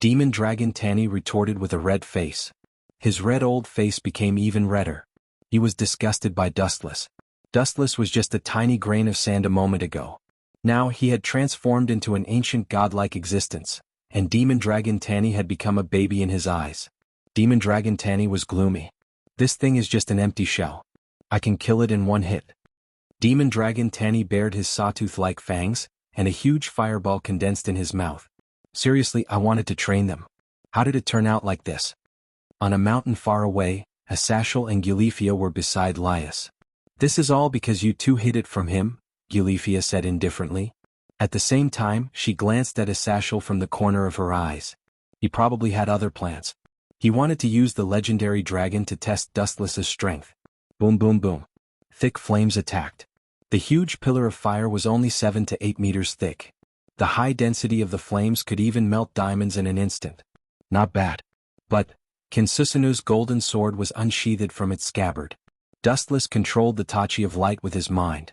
Demon Dragon Tanny retorted with a red face. His red old face became even redder. He was disgusted by Dustless. Dustless was just a tiny grain of sand a moment ago. Now he had transformed into an ancient godlike existence, and Demon Dragon Tanny had become a baby in his eyes. Demon Dragon Tanny was gloomy. This thing is just an empty shell. I can kill it in one hit. Demon Dragon Tanny bared his sawtooth-like fangs, and a huge fireball condensed in his mouth. Seriously, I wanted to train them. How did it turn out like this? On a mountain far away, Asashel and Gulifia were beside Laius. This is all because you 2 hid it from him, Gulifia said indifferently. At the same time, she glanced at Asashel from the corner of her eyes. He probably had other plans. He wanted to use the legendary dragon to test Dustless's strength. Boom boom boom. Thick flames attacked. The huge pillar of fire was only 7 to 8 meters thick. The high density of the flames could even melt diamonds in an instant. Not bad. But Kinsusuno's golden sword was unsheathed from its scabbard. Dustless controlled the Tachi of light with his mind.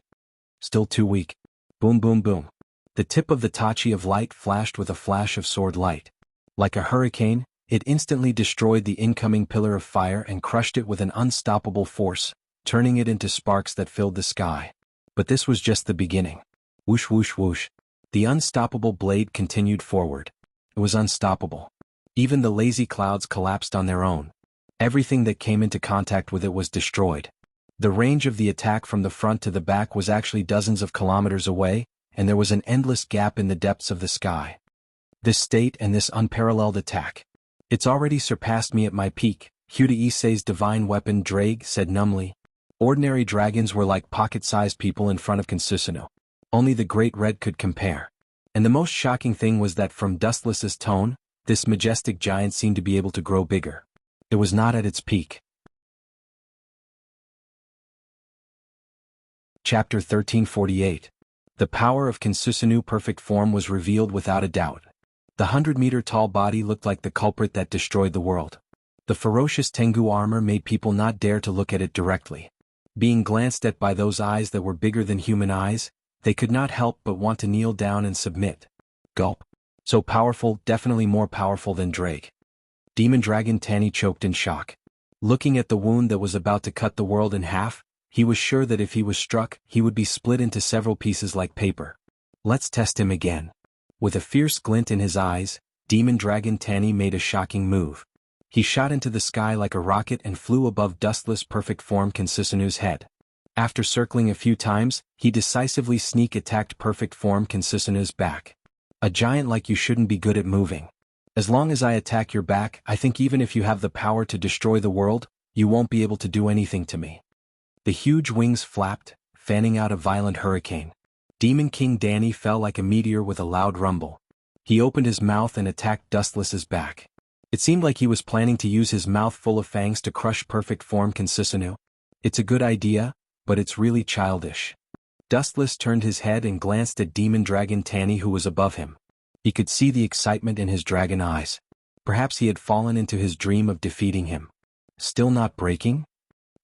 Still too weak. Boom boom boom. The tip of the Tachi of light flashed with a flash of sword light. Like a hurricane, it instantly destroyed the incoming pillar of fire and crushed it with an unstoppable force, turning it into sparks that filled the sky. But this was just the beginning. Whoosh whoosh whoosh. The unstoppable blade continued forward. It was unstoppable. Even the lazy clouds collapsed on their own. Everything that came into contact with it was destroyed. The range of the attack from the front to the back was actually dozens of kilometers away, and there was an endless gap in the depths of the sky. This state and this unparalleled attack. It's already surpassed me at my peak, Hyodo Issei's divine weapon Drake said numbly. Ordinary dragons were like pocket-sized people in front of Kinsusuno. Only the Great Red could compare. And the most shocking thing was that from Dustless's tone, this majestic giant seemed to be able to grow bigger. It was not at its peak. Chapter 1348. The power of Kinsusuno's perfect form was revealed without a doubt. The 100-meter-tall body looked like the culprit that destroyed the world. The ferocious Tengu armor made people not dare to look at it directly. Being glanced at by those eyes that were bigger than human eyes, they could not help but want to kneel down and submit. Gulp. So powerful, definitely more powerful than Drake. Demon Dragon Tanny choked in shock. Looking at the wound that was about to cut the world in half, he was sure that if he was struck, he would be split into several pieces like paper. Let's test him again. With a fierce glint in his eyes, Demon Dragon Tanny made a shocking move. He shot into the sky like a rocket and flew above Dustless perfect form Kinsusuno's head. After circling a few times, he decisively sneak-attacked perfect form Kinsusuno's back. A giant like you shouldn't be good at moving. As long as I attack your back, I think even if you have the power to destroy the world, you won't be able to do anything to me. The huge wings flapped, fanning out a violent hurricane. Demon King Danny fell like a meteor with a loud rumble. He opened his mouth and attacked Dustless's back. It seemed like he was planning to use his mouth full of fangs to crush perfect form Consisinu. It's a good idea, but it's really childish. Dustless turned his head and glanced at Demon Dragon Tanny, who was above him. He could see the excitement in his dragon eyes. Perhaps he had fallen into his dream of defeating him. Still not breaking?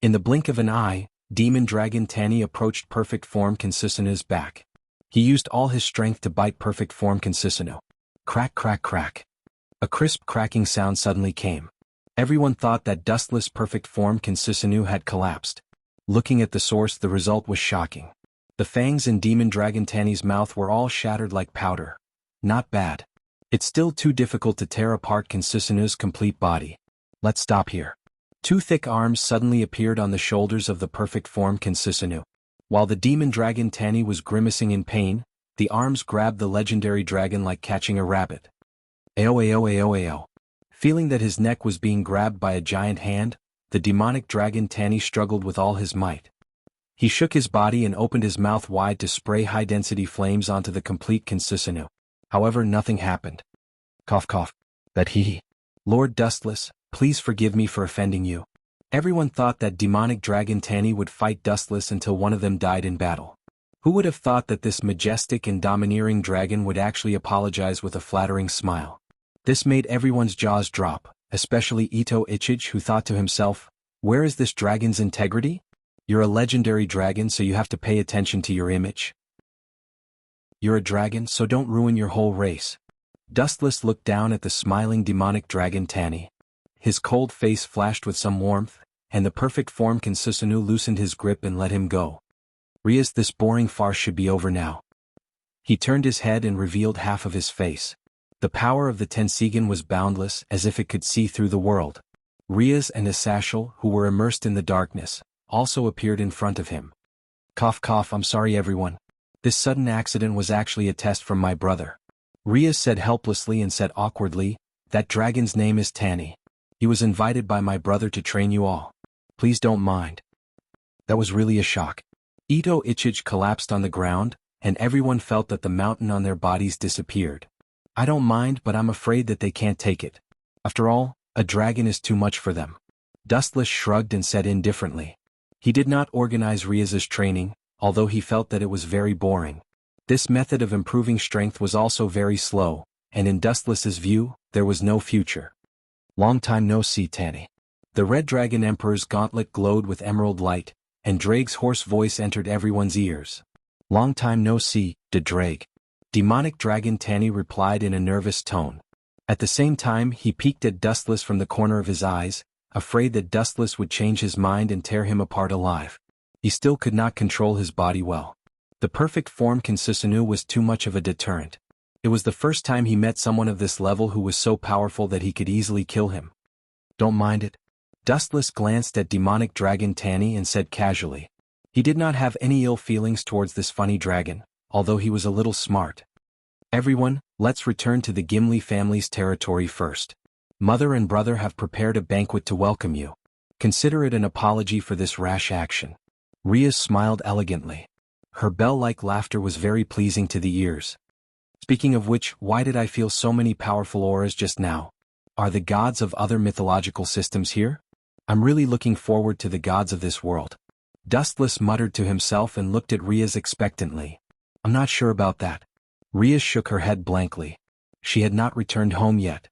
In the blink of an eye, Demon Dragon Tanny approached perfect form Consisinu's back. He used all his strength to bite perfect form Consisinu. Crack, crack, crack. A crisp cracking sound suddenly came. Everyone thought that Dustless perfect form Consisinu had collapsed. Looking at the source, the result was shocking. The fangs in Demon Dragon Tanny's mouth were all shattered like powder. Not bad. It's still too difficult to tear apart Consisinu's complete body. Let's stop here. Two thick arms suddenly appeared on the shoulders of the perfect form Consisinu. While the Demon Dragon Tanny was grimacing in pain, the arms grabbed the legendary dragon like catching a rabbit. Ao ao ao ao. Feeling that his neck was being grabbed by a giant hand, the demonic dragon Tanny struggled with all his might. He shook his body and opened his mouth wide to spray high-density flames onto the complete Consisinu. However, nothing happened. Cough cough. That he. Lord Dustless, please forgive me for offending you. Everyone thought that demonic dragon Tanny would fight Dustless until one of them died in battle. Who would have thought that this majestic and domineering dragon would actually apologize with a flattering smile? This made everyone's jaws drop, especially Ito Ichij, who thought to himself, where is this dragon's integrity? You're a legendary dragon, so you have to pay attention to your image. You're a dragon, so don't ruin your whole race. Dustless looked down at the smiling demonic dragon Tanny. His cold face flashed with some warmth, and the perfect form Consisinu loosened his grip and let him go. Rias, this boring farce should be over now. He turned his head and revealed half of his face. The power of the Tensigan was boundless, as if it could see through the world. Rias and Asashal, who were immersed in the darkness, also appeared in front of him. Cough cough, I'm sorry everyone. This sudden accident was actually a test from my brother. Rias said helplessly and said awkwardly, that dragon's name is Tanny. He was invited by my brother to train you all. Please don't mind. That was really a shock. Ito Ichij collapsed on the ground, and everyone felt that the mountain on their bodies disappeared. I don't mind, but I'm afraid that they can't take it. After all, a dragon is too much for them. Dustless shrugged and said indifferently. He did not organize Rias's training, although he felt that it was very boring. This method of improving strength was also very slow, and in Dustless's view, there was no future. Long time no see, Tanny. The Red Dragon Emperor's gauntlet glowed with emerald light, and Drake's hoarse voice entered everyone's ears. Long time no see, de Drake. Demonic Dragon Tanny replied in a nervous tone. At the same time, he peeked at Dustless from the corner of his eyes, afraid that Dustless would change his mind and tear him apart alive. He still could not control his body well. The perfect form Consisinu was too much of a deterrent. It was the first time he met someone of this level who was so powerful that he could easily kill him. Don't mind it. Dustless glanced at demonic dragon Tanny and said casually. He did not have any ill feelings towards this funny dragon, although he was a little smart. Everyone, let's return to the Gimli family's territory first. Mother and brother have prepared a banquet to welcome you. Consider it an apology for this rash action. Rias smiled elegantly. Her bell-like laughter was very pleasing to the ears. Speaking of which, why did I feel so many powerful auras just now? Are the gods of other mythological systems here? I'm really looking forward to the gods of this world. Dustless muttered to himself and looked at Rias expectantly. I'm not sure about that. Rias shook her head blankly. She had not returned home yet.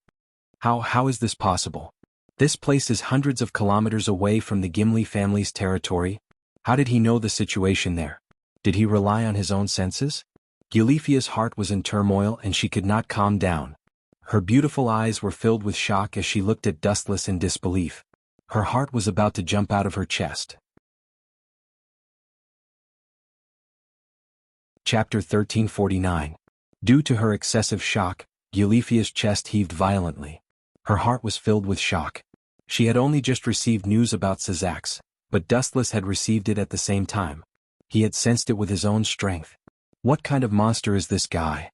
How is this possible? This place is hundreds of kilometers away from the Gimli family's territory. How did he know the situation there? Did he rely on his own senses? Gilifia's heart was in turmoil and she could not calm down. Her beautiful eyes were filled with shock as she looked at Dustless in disbelief. Her heart was about to jump out of her chest. Chapter 1349. Due to her excessive shock, Gilifia's chest heaved violently. Her heart was filled with shock. She had only just received news about Sazax, but Dustless had received it at the same time. He had sensed it with his own strength. What kind of monster is this guy?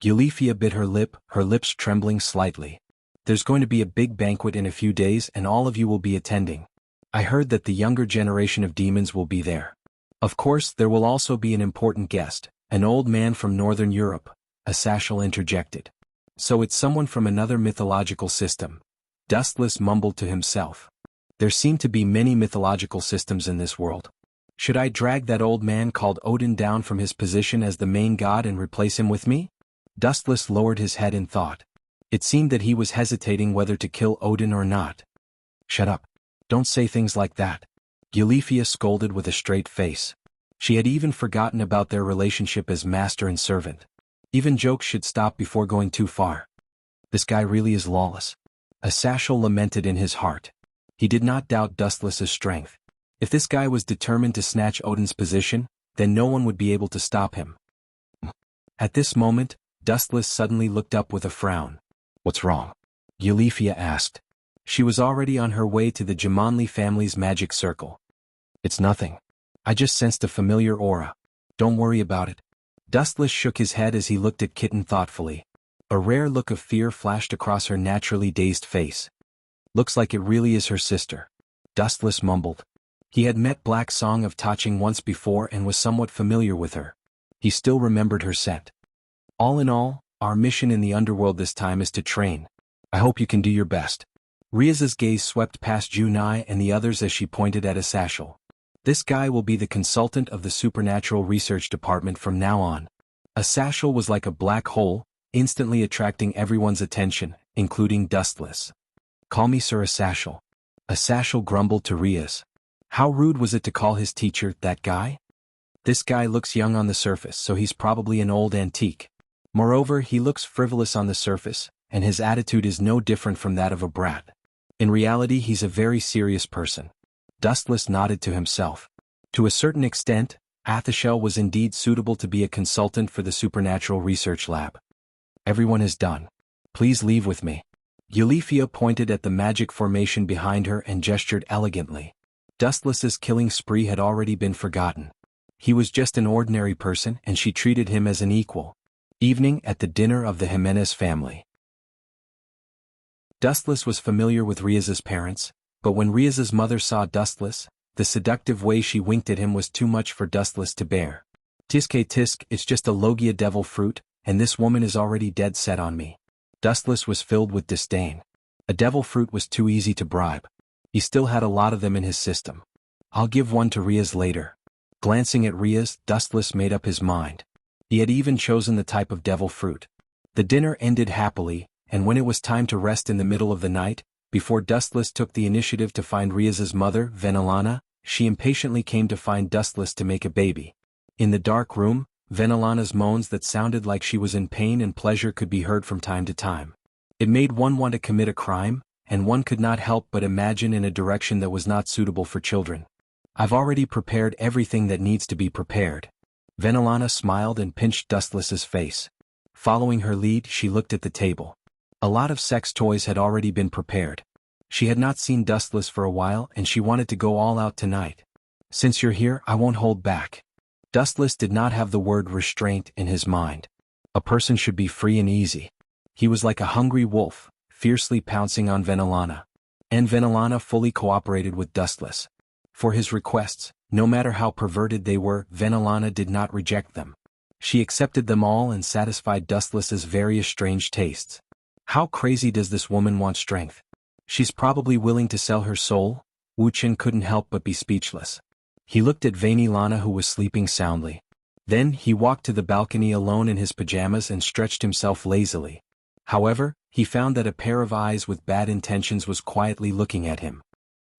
Gilifia bit her lip, her lips trembling slightly. There's going to be a big banquet in a few days and all of you will be attending. I heard that the younger generation of demons will be there. Of course, there will also be an important guest, an old man from Northern Europe, Asashel interjected. So it's someone from another mythological system. Dustless mumbled to himself. There seem to be many mythological systems in this world. Should I drag that old man called Odin down from his position as the main god and replace him with me? Dustless lowered his head in thought. It seemed that he was hesitating whether to kill Odin or not. Shut up. Don't say things like that. Xianxia scolded with a straight face. She had even forgotten about their relationship as master and servant. Even jokes should stop before going too far. This guy really is lawless. Asashel lamented in his heart. He did not doubt Dustless's strength. If this guy was determined to snatch Odin's position, then no one would be able to stop him. At this moment, Dustless suddenly looked up with a frown. What's wrong? Xianxia asked. She was already on her way to the Jianghu family's magic circle. It's nothing. I just sensed a familiar aura. Don't worry about it. Dustless shook his head as he looked at Kitten thoughtfully. A rare look of fear flashed across her naturally dazed face. Looks like it really is her sister. Dustless mumbled. He had met Black Song of Taching once before and was somewhat familiar with her. He still remembered her scent. All in all, our mission in the underworld this time is to train. I hope you can do your best. Ria's gaze swept past Junai and the others as she pointed at Asashel. This guy will be the consultant of the Supernatural Research Department from now on. Asashel was like a black hole, instantly attracting everyone's attention, including Dustless. Call me Sir Asashel. Asashel grumbled to Rias. How rude was it to call his teacher that guy? This guy looks young on the surface, so he's probably an old antique. Moreover, he looks frivolous on the surface, and his attitude is no different from that of a brat. In reality, he's a very serious person. Dustless nodded to himself. To a certain extent, Asashel was indeed suitable to be a consultant for the Supernatural Research Lab. Everyone is done. Please leave with me. Xianxia pointed at the magic formation behind her and gestured elegantly. Dustless's killing spree had already been forgotten. He was just an ordinary person and she treated him as an equal. Evening at the dinner of the Jimenez family. Dustless was familiar with Ria's parents, but when Ria's mother saw Dustless, the seductive way she winked at him was too much for Dustless to bear. Tisk, it's just a logia devil fruit, and this woman is already dead set on me. Dustless was filled with disdain. A devil fruit was too easy to bribe. He still had a lot of them in his system. I'll give one to Ria's later. Glancing at Ria's, Dustless made up his mind. He had even chosen the type of devil fruit. The dinner ended happily, and when it was time to rest in the middle of the night, before Dustless took the initiative to find Ria's mother, Venelana, she impatiently came to find Dustless to make a baby. In the dark room, Venelana's moans that sounded like she was in pain and pleasure could be heard from time to time. It made one want to commit a crime, and one could not help but imagine in a direction that was not suitable for children. I've already prepared everything that needs to be prepared. Venelana smiled and pinched Dustless's face. Following her lead, she looked at the table. A lot of sex toys had already been prepared. She had not seen Dustless for a while and she wanted to go all out tonight. Since you're here, I won't hold back. Dustless did not have the word restraint in his mind. A person should be free and easy. He was like a hungry wolf, fiercely pouncing on Venelana. And Venelana fully cooperated with Dustless. For his requests, no matter how perverted they were, Venelana did not reject them. She accepted them all and satisfied Dustless's various strange tastes. How crazy does this woman want strength? She's probably willing to sell her soul? Wuxian couldn't help but be speechless. He looked at Venelana who was sleeping soundly. Then he walked to the balcony alone in his pajamas and stretched himself lazily. However, he found that a pair of eyes with bad intentions was quietly looking at him.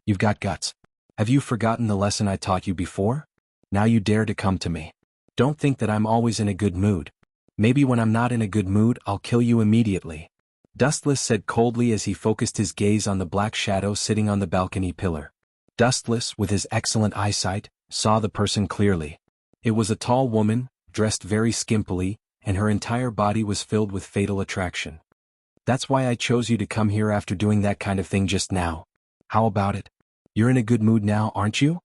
You've got guts. Have you forgotten the lesson I taught you before? Now you dare to come to me. Don't think that I'm always in a good mood. Maybe when I'm not in a good mood, I'll kill you immediately. Dustless said coldly as he focused his gaze on the black shadow sitting on the balcony pillar. Dustless, with his excellent eyesight, saw the person clearly. It was a tall woman, dressed very skimpily, and her entire body was filled with fatal attraction. That's why I chose you to come here after doing that kind of thing just now. How about it? You're in a good mood now, aren't you?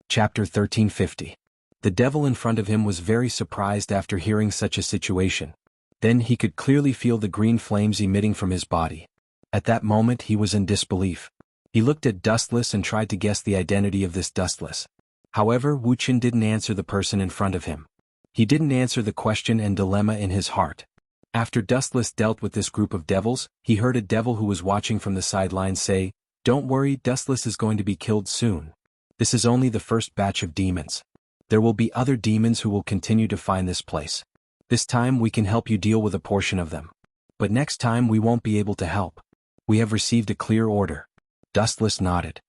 Chapter 1350. The devil in front of him was very surprised after hearing such a situation. Then he could clearly feel the green flames emitting from his body. At that moment he was in disbelief. He looked at Dustless and tried to guess the identity of this Dustless. However, Wuxian didn't answer the person in front of him. He didn't answer the question and dilemma in his heart. After Dustless dealt with this group of devils, he heard a devil who was watching from the sidelines say, "Don't worry, Dustless is going to be killed soon. This is only the first batch of demons. There will be other demons who will continue to find this place. This time we can help you deal with a portion of them. But next time we won't be able to help. We have received a clear order." Dustless nodded.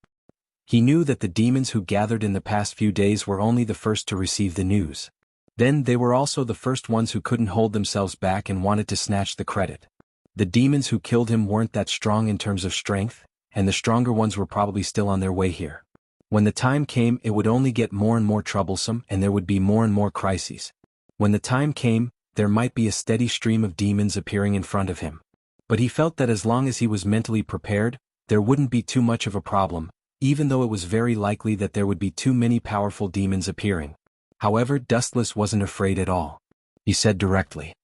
He knew that the demons who gathered in the past few days were only the first to receive the news. Then they were also the first ones who couldn't hold themselves back and wanted to snatch the credit. The demons who killed him weren't that strong in terms of strength, and the stronger ones were probably still on their way here. When the time came, it would only get more and more troublesome and there would be more and more crises. When the time came, there might be a steady stream of demons appearing in front of him. But he felt that as long as he was mentally prepared, there wouldn't be too much of a problem, even though it was very likely that there would be too many powerful demons appearing. However, Dustless wasn't afraid at all. He said directly,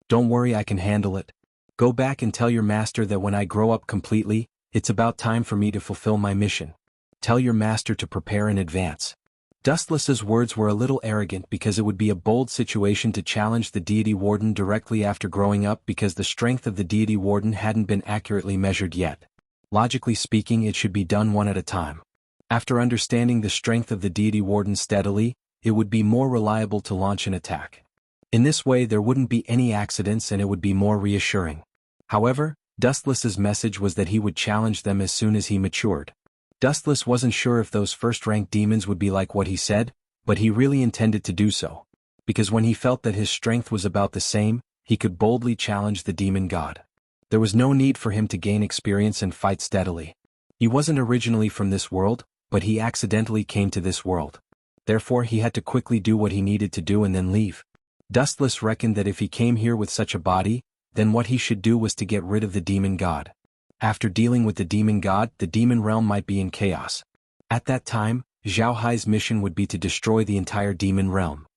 "Don't worry, I can handle it. Go back and tell your master that when I grow up completely, it's about time for me to fulfill my mission. Tell your master to prepare in advance." Dustless's words were a little arrogant because it would be a bold situation to challenge the deity warden directly after growing up because the strength of the deity warden hadn't been accurately measured yet. Logically speaking, it should be done one at a time. After understanding the strength of the deity warden steadily, it would be more reliable to launch an attack. In this way there wouldn't be any accidents and it would be more reassuring. However, Dustless's message was that he would challenge them as soon as he matured. Dustless wasn't sure if those first-rank demons would be like what he said, but he really intended to do so. Because when he felt that his strength was about the same, he could boldly challenge the demon god. There was no need for him to gain experience and fight steadily. He wasn't originally from this world, but he accidentally came to this world. Therefore he had to quickly do what he needed to do and then leave. Dustless reckoned that if he came here with such a body, then what he should do was to get rid of the demon god. After dealing with the demon god, the demon realm might be in chaos. At that time, Zhao Hai's mission would be to destroy the entire demon realm.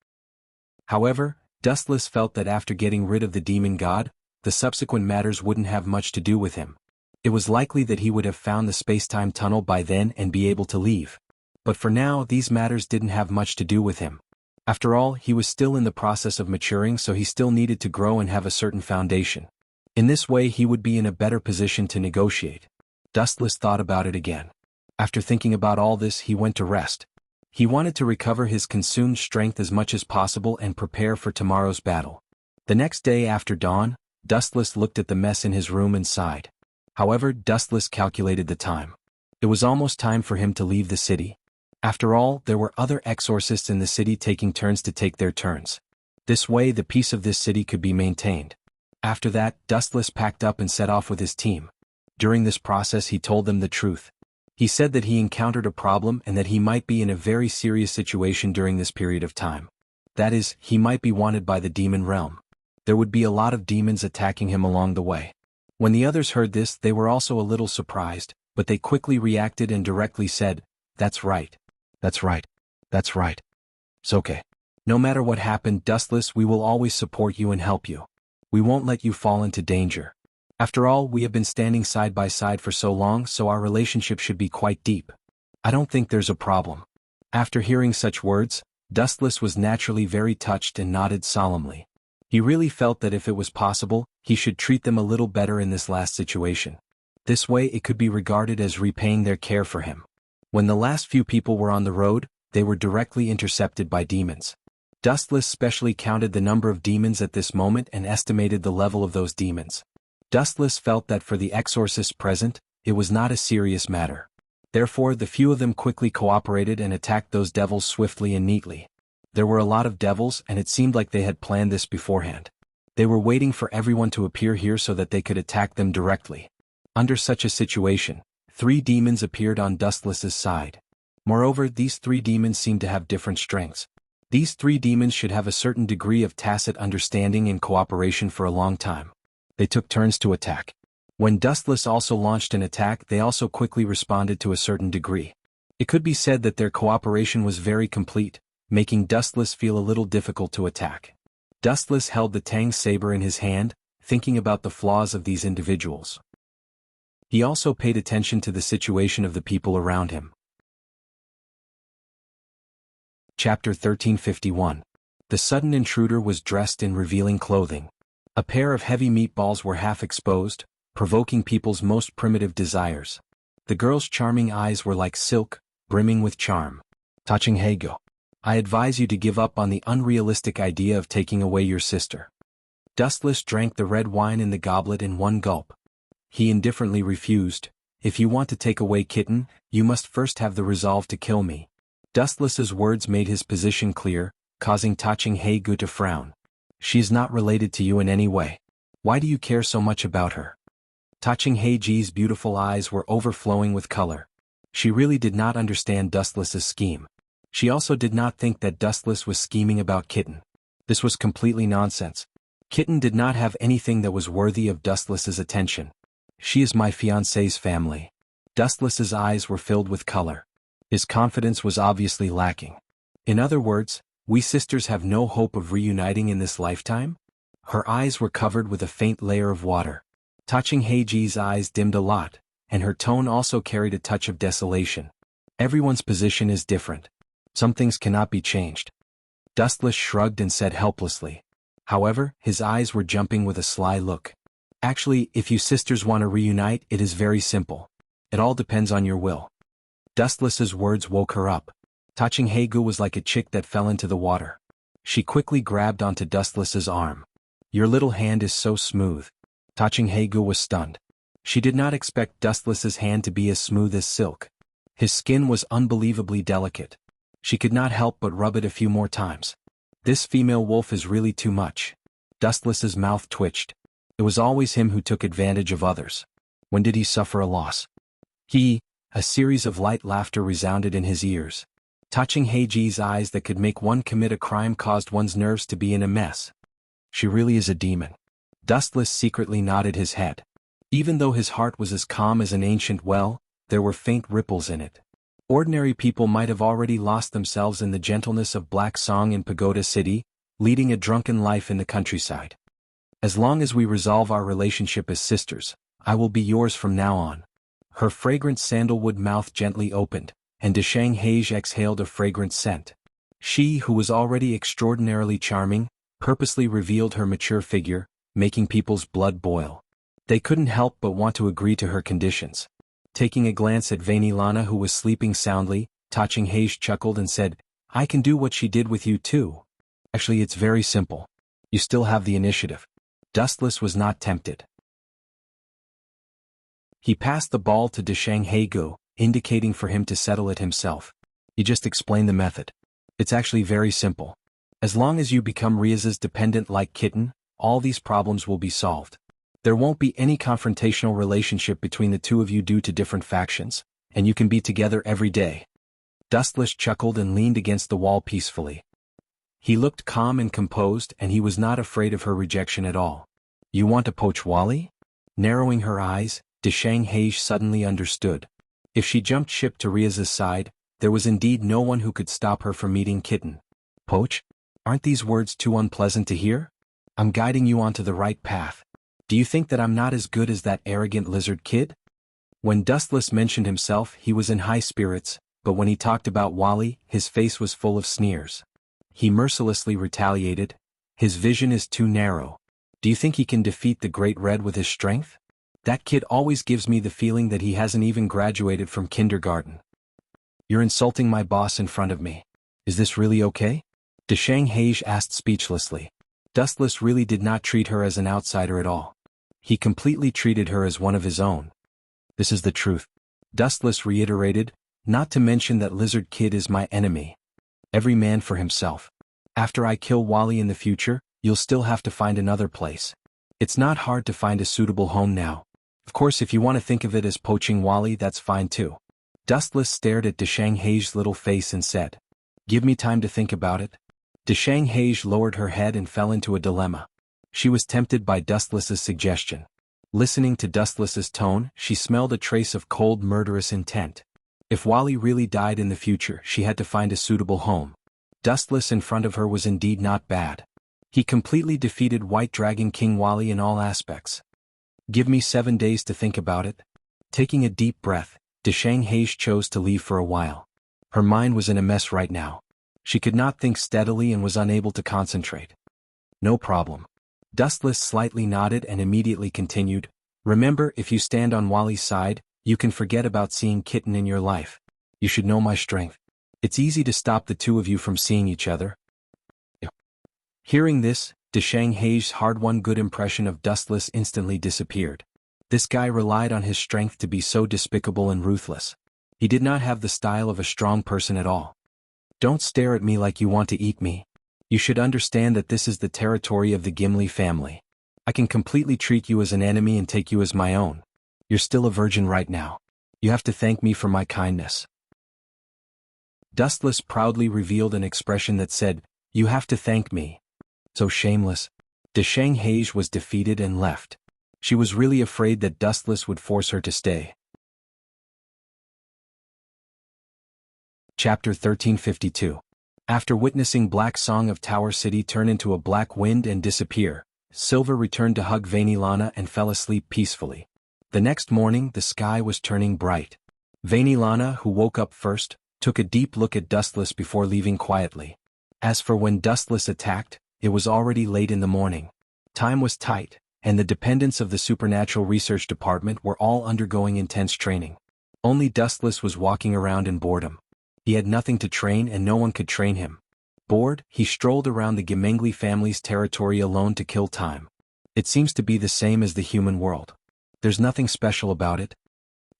However, Dustless felt that after getting rid of the demon god, the subsequent matters wouldn't have much to do with him. It was likely that he would have found the space-time tunnel by then and be able to leave. But for now, these matters didn't have much to do with him. After all, he was still in the process of maturing, so he still needed to grow and have a certain foundation. In this way he would be in a better position to negotiate. Dustless thought about it again. After thinking about all this, he went to rest. He wanted to recover his consumed strength as much as possible and prepare for tomorrow's battle. The next day after dawn, Dustless looked at the mess in his room and sighed. However, Dustless calculated the time. It was almost time for him to leave the city. After all, there were other exorcists in the city taking turns to take their turns. This way the peace of this city could be maintained. After that, Dustless packed up and set off with his team. During this process he told them the truth. He said that he encountered a problem and that he might be in a very serious situation during this period of time. That is, he might be wanted by the demon realm. There would be a lot of demons attacking him along the way. When the others heard this, they were also a little surprised, but they quickly reacted and directly said, "That's right. That's right. That's right. It's okay. No matter what happened, Dustless, we will always support you and help you. We won't let you fall into danger. After all, we have been standing side by side for so long, so our relationship should be quite deep. I don't think there's a problem." After hearing such words, Dustless was naturally very touched and nodded solemnly. He really felt that if it was possible, he should treat them a little better in this last situation. This way it could be regarded as repaying their care for him. When the last few people were on the road, they were directly intercepted by demons. Dustless specially counted the number of demons at this moment and estimated the level of those demons. Dustless felt that for the exorcists present, it was not a serious matter. Therefore the few of them quickly cooperated and attacked those devils swiftly and neatly. There were a lot of devils and it seemed like they had planned this beforehand. They were waiting for everyone to appear here so that they could attack them directly. Under such a situation, 3 demons appeared on Dustless's side. Moreover, these 3 demons seemed to have different strengths. These 3 demons should have a certain degree of tacit understanding and cooperation for a long time. They took turns to attack. When Dustless also launched an attack, they also quickly responded to a certain degree. It could be said that their cooperation was very complete, making Dustless feel a little difficult to attack. Dustless held the Tang saber in his hand, thinking about the flaws of these individuals. He also paid attention to the situation of the people around him. Chapter 1351. The sudden intruder was dressed in revealing clothing. A pair of heavy meatballs were half exposed, provoking people's most primitive desires. The girl's charming eyes were like silk, brimming with charm. Touching Hago. I advise you to give up on the unrealistic idea of taking away your sister. Dustless drank the red wine in the goblet in one gulp. He indifferently refused. If you want to take away Kitten, you must first have the resolve to kill me. Dustless's words made his position clear, causing Taching Hago to frown. She is not related to you in any way. Why do you care so much about her? Taching Hago's beautiful eyes were overflowing with color. She really did not understand Dustless's scheme. She also did not think that Dustless was scheming about Kitten. This was completely nonsense. Kitten did not have anything that was worthy of Dustless's attention. She is my fiancé's family. Dustless's eyes were filled with color. His confidence was obviously lacking. In other words, we sisters have no hope of reuniting in this lifetime? Her eyes were covered with a faint layer of water. Taching Hago's eyes dimmed a lot, and her tone also carried a touch of desolation. Everyone's position is different. Some things cannot be changed. Dustless shrugged and said helplessly. However, his eyes were jumping with a sly look. Actually, if you sisters want to reunite, it is very simple. It all depends on your will. Dustless's words woke her up. Taching Hago was like a chick that fell into the water. She quickly grabbed onto Dustless's arm. Your little hand is so smooth. Taching Hago was stunned. She did not expect Dustless's hand to be as smooth as silk. His skin was unbelievably delicate. She could not help but rub it a few more times. This female wolf is really too much. Dustless's mouth twitched. It was always him who took advantage of others. When did he suffer a loss? A series of light laughter resounded in his ears. Taching Hago's eyes that could make one commit a crime caused one's nerves to be in a mess. She really is a demon. Dustless secretly nodded his head. Even though his heart was as calm as an ancient well, there were faint ripples in it. Ordinary people might have already lost themselves in the gentleness of Black Song in Pagoda City, leading a drunken life in the countryside. As long as we resolve our relationship as sisters, I will be yours from now on. Her fragrant sandalwood mouth gently opened, and Deshang Hage exhaled a fragrant scent. She, who was already extraordinarily charming, purposely revealed her mature figure, making people's blood boil. They couldn't help but want to agree to her conditions. Taking a glance at Vainilana, who was sleeping soundly, Taching Hage chuckled and said, I can do what she did with you too. Actually, it's very simple. You still have the initiative. Dustless was not tempted. He passed the ball to Deshang Hago, indicating for him to settle it himself. He just explained the method. It's actually very simple. As long as you become Riaz's dependent like Kitten, all these problems will be solved. There won't be any confrontational relationship between the two of you due to different factions, and you can be together every day. Dustless chuckled and leaned against the wall peacefully. He looked calm and composed, and he was not afraid of her rejection at all. You want to poach Wally? Narrowing her eyes, Deshang Hage suddenly understood. If she jumped ship to Riaz's side, there was indeed no one who could stop her from meeting Kitten. Poach? Aren't these words too unpleasant to hear? I'm guiding you onto the right path. Do you think that I'm not as good as that arrogant lizard kid? When Dustless mentioned himself, he was in high spirits, but when he talked about Wally, his face was full of sneers. He mercilessly retaliated. His vision is too narrow. Do you think he can defeat the Great Red with his strength? That kid always gives me the feeling that he hasn't even graduated from kindergarten. You're insulting my boss in front of me. Is this really okay? Deshang Hage asked speechlessly. Dustless really did not treat her as an outsider at all. He completely treated her as one of his own. This is the truth. Dustless reiterated, not to mention that Lizard Kid is my enemy. Every man for himself. After I kill Wally in the future, you'll still have to find another place. It's not hard to find a suitable home now. Of course, if you want to think of it as poaching Wally, that's fine too. Dustless stared at Deshang Hage's little face and said, Give me time to think about it. Deshang Hage lowered her head and fell into a dilemma. She was tempted by Dustless's suggestion. Listening to Dustless's tone, she smelled a trace of cold, murderous intent. If Wally really died in the future, she had to find a suitable home. Dustless in front of her was indeed not bad. He completely defeated White Dragon King Wally in all aspects. Give me 7 days to think about it. Taking a deep breath, xianxia chose to leave for a while. Her mind was in a mess right now. She could not think steadily and was unable to concentrate. No problem. Dustless slightly nodded and immediately continued, remember, if you stand on Wally's side, you can forget about seeing Kitten in your life. You should know my strength. It's easy to stop the two of you from seeing each other. Hearing this, xianxia's hard-won good impression of Dustless instantly disappeared. This guy relied on his strength to be so despicable and ruthless. He did not have the style of a strong person at all. Don't stare at me like you want to eat me. You should understand that this is the territory of the Gimli family. I can completely treat you as an enemy and take you as my own. You're still a virgin right now. You have to thank me for my kindness. Dustless proudly revealed an expression that said, you have to thank me. So shameless. xianxia was defeated and left. She was really afraid that Dustless would force her to stay. Chapter 1352. After witnessing Black Song of Tower City turn into a black wind and disappear, Silver returned to hug Vainilana and fell asleep peacefully. The next morning the sky was turning bright. Vainilana, who woke up first, took a deep look at Dustless before leaving quietly. As for when Dustless attacked, it was already late in the morning. Time was tight, and the dependents of the Supernatural Research Department were all undergoing intense training. Only Dustless was walking around in boredom. He had nothing to train and no one could train him. Bored, he strolled around the Gemengli family's territory alone to kill time. It seems to be the same as the human world. There's nothing special about it.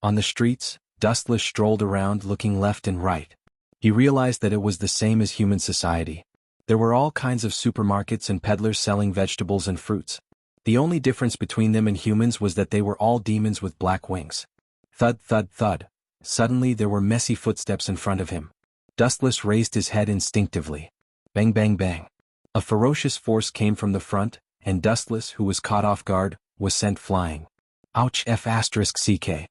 On the streets, Dustless strolled around looking left and right. He realized that it was the same as human society. There were all kinds of supermarkets and peddlers selling vegetables and fruits. The only difference between them and humans was that they were all demons with black wings. Thud, thud, thud. Suddenly there were messy footsteps in front of him. Dustless raised his head instinctively. Bang, bang, bang. A ferocious force came from the front, and Dustless, who was caught off guard, was sent flying. Ouch! F***ck.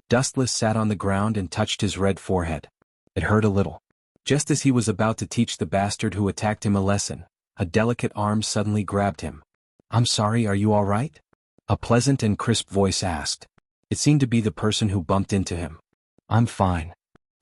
Dustless sat on the ground and touched his red forehead. It hurt a little. Just as he was about to teach the bastard who attacked him a lesson, a delicate arm suddenly grabbed him. I'm sorry, are you all right? A pleasant and crisp voice asked. It seemed to be the person who bumped into him. I'm fine.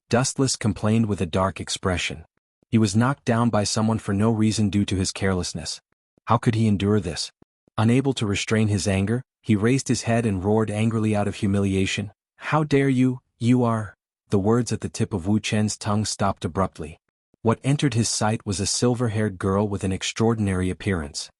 Dustless complained with a dark expression. He was knocked down by someone for no reason due to his carelessness. How could he endure this? Unable to restrain his anger, he raised his head and roared angrily out of humiliation. How dare you, you are... The words at the tip of Wu Chen's tongue stopped abruptly. What entered his sight was a silver-haired girl with an extraordinary appearance.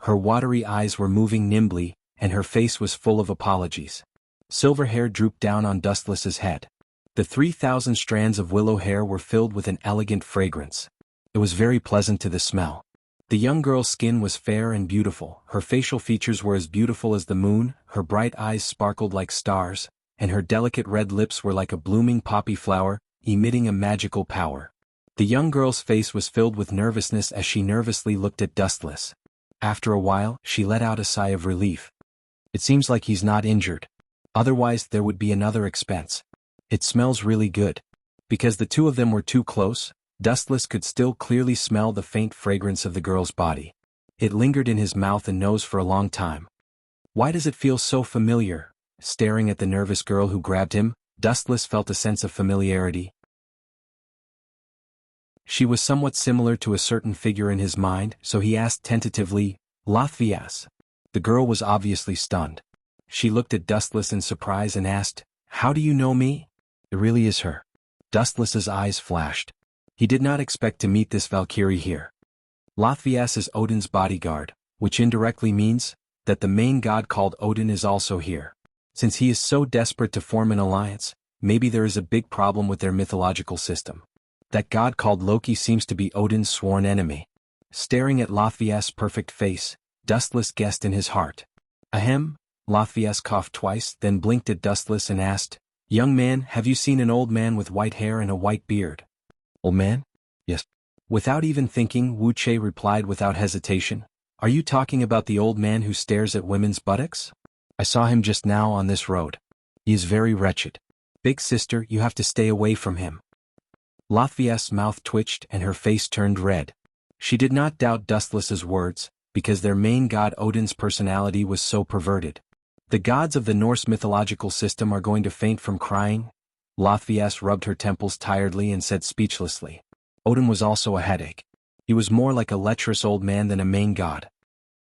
Her watery eyes were moving nimbly, and her face was full of apologies. Silver hair drooped down on Dustless's head. The 3,000 strands of willow hair were filled with an elegant fragrance. It was very pleasant to the smell. The young girl's skin was fair and beautiful, her facial features were as beautiful as the moon, her bright eyes sparkled like stars, and her delicate red lips were like a blooming poppy flower, emitting a magical power. The young girl's face was filled with nervousness as she nervously looked at Dustless. After a while, she let out a sigh of relief. It seems like he's not injured. Otherwise there would be another expense. It smells really good. Because the two of them were too close, Dustless could still clearly smell the faint fragrance of the girl's body. It lingered in his mouth and nose for a long time. Why does it feel so familiar? Staring at the nervous girl who grabbed him, Dustless felt a sense of familiarity. She was somewhat similar to a certain figure in his mind, so he asked tentatively, Latvias. The girl was obviously stunned. She looked at Dustless in surprise and asked, How do you know me? It really is her. Dustless's eyes flashed. He did not expect to meet this Valkyrie here. Latvias is Odin's bodyguard, which indirectly means that the main god called Odin is also here. Since he is so desperate to form an alliance, maybe there is a big problem with their mythological system. That god called Loki seems to be Odin's sworn enemy. Staring at Latvias' perfect face, Dustless guessed in his heart. Ahem. Latvias coughed twice, then blinked at Dustless and asked, Young man, have you seen an old man with white hair and a white beard? Old man? Yes. Without even thinking, Wu Che replied without hesitation, Are you talking about the old man who stares at women's buttocks? I saw him just now on this road. He is very wretched. Big sister, you have to stay away from him. Latvias' mouth twitched and her face turned red. She did not doubt Dustless's words, because their main god Odin's personality was so perverted. The gods of the Norse mythological system are going to faint from crying? Lothvias rubbed her temples tiredly and said speechlessly. Odin was also a headache. He was more like a lecherous old man than a main god.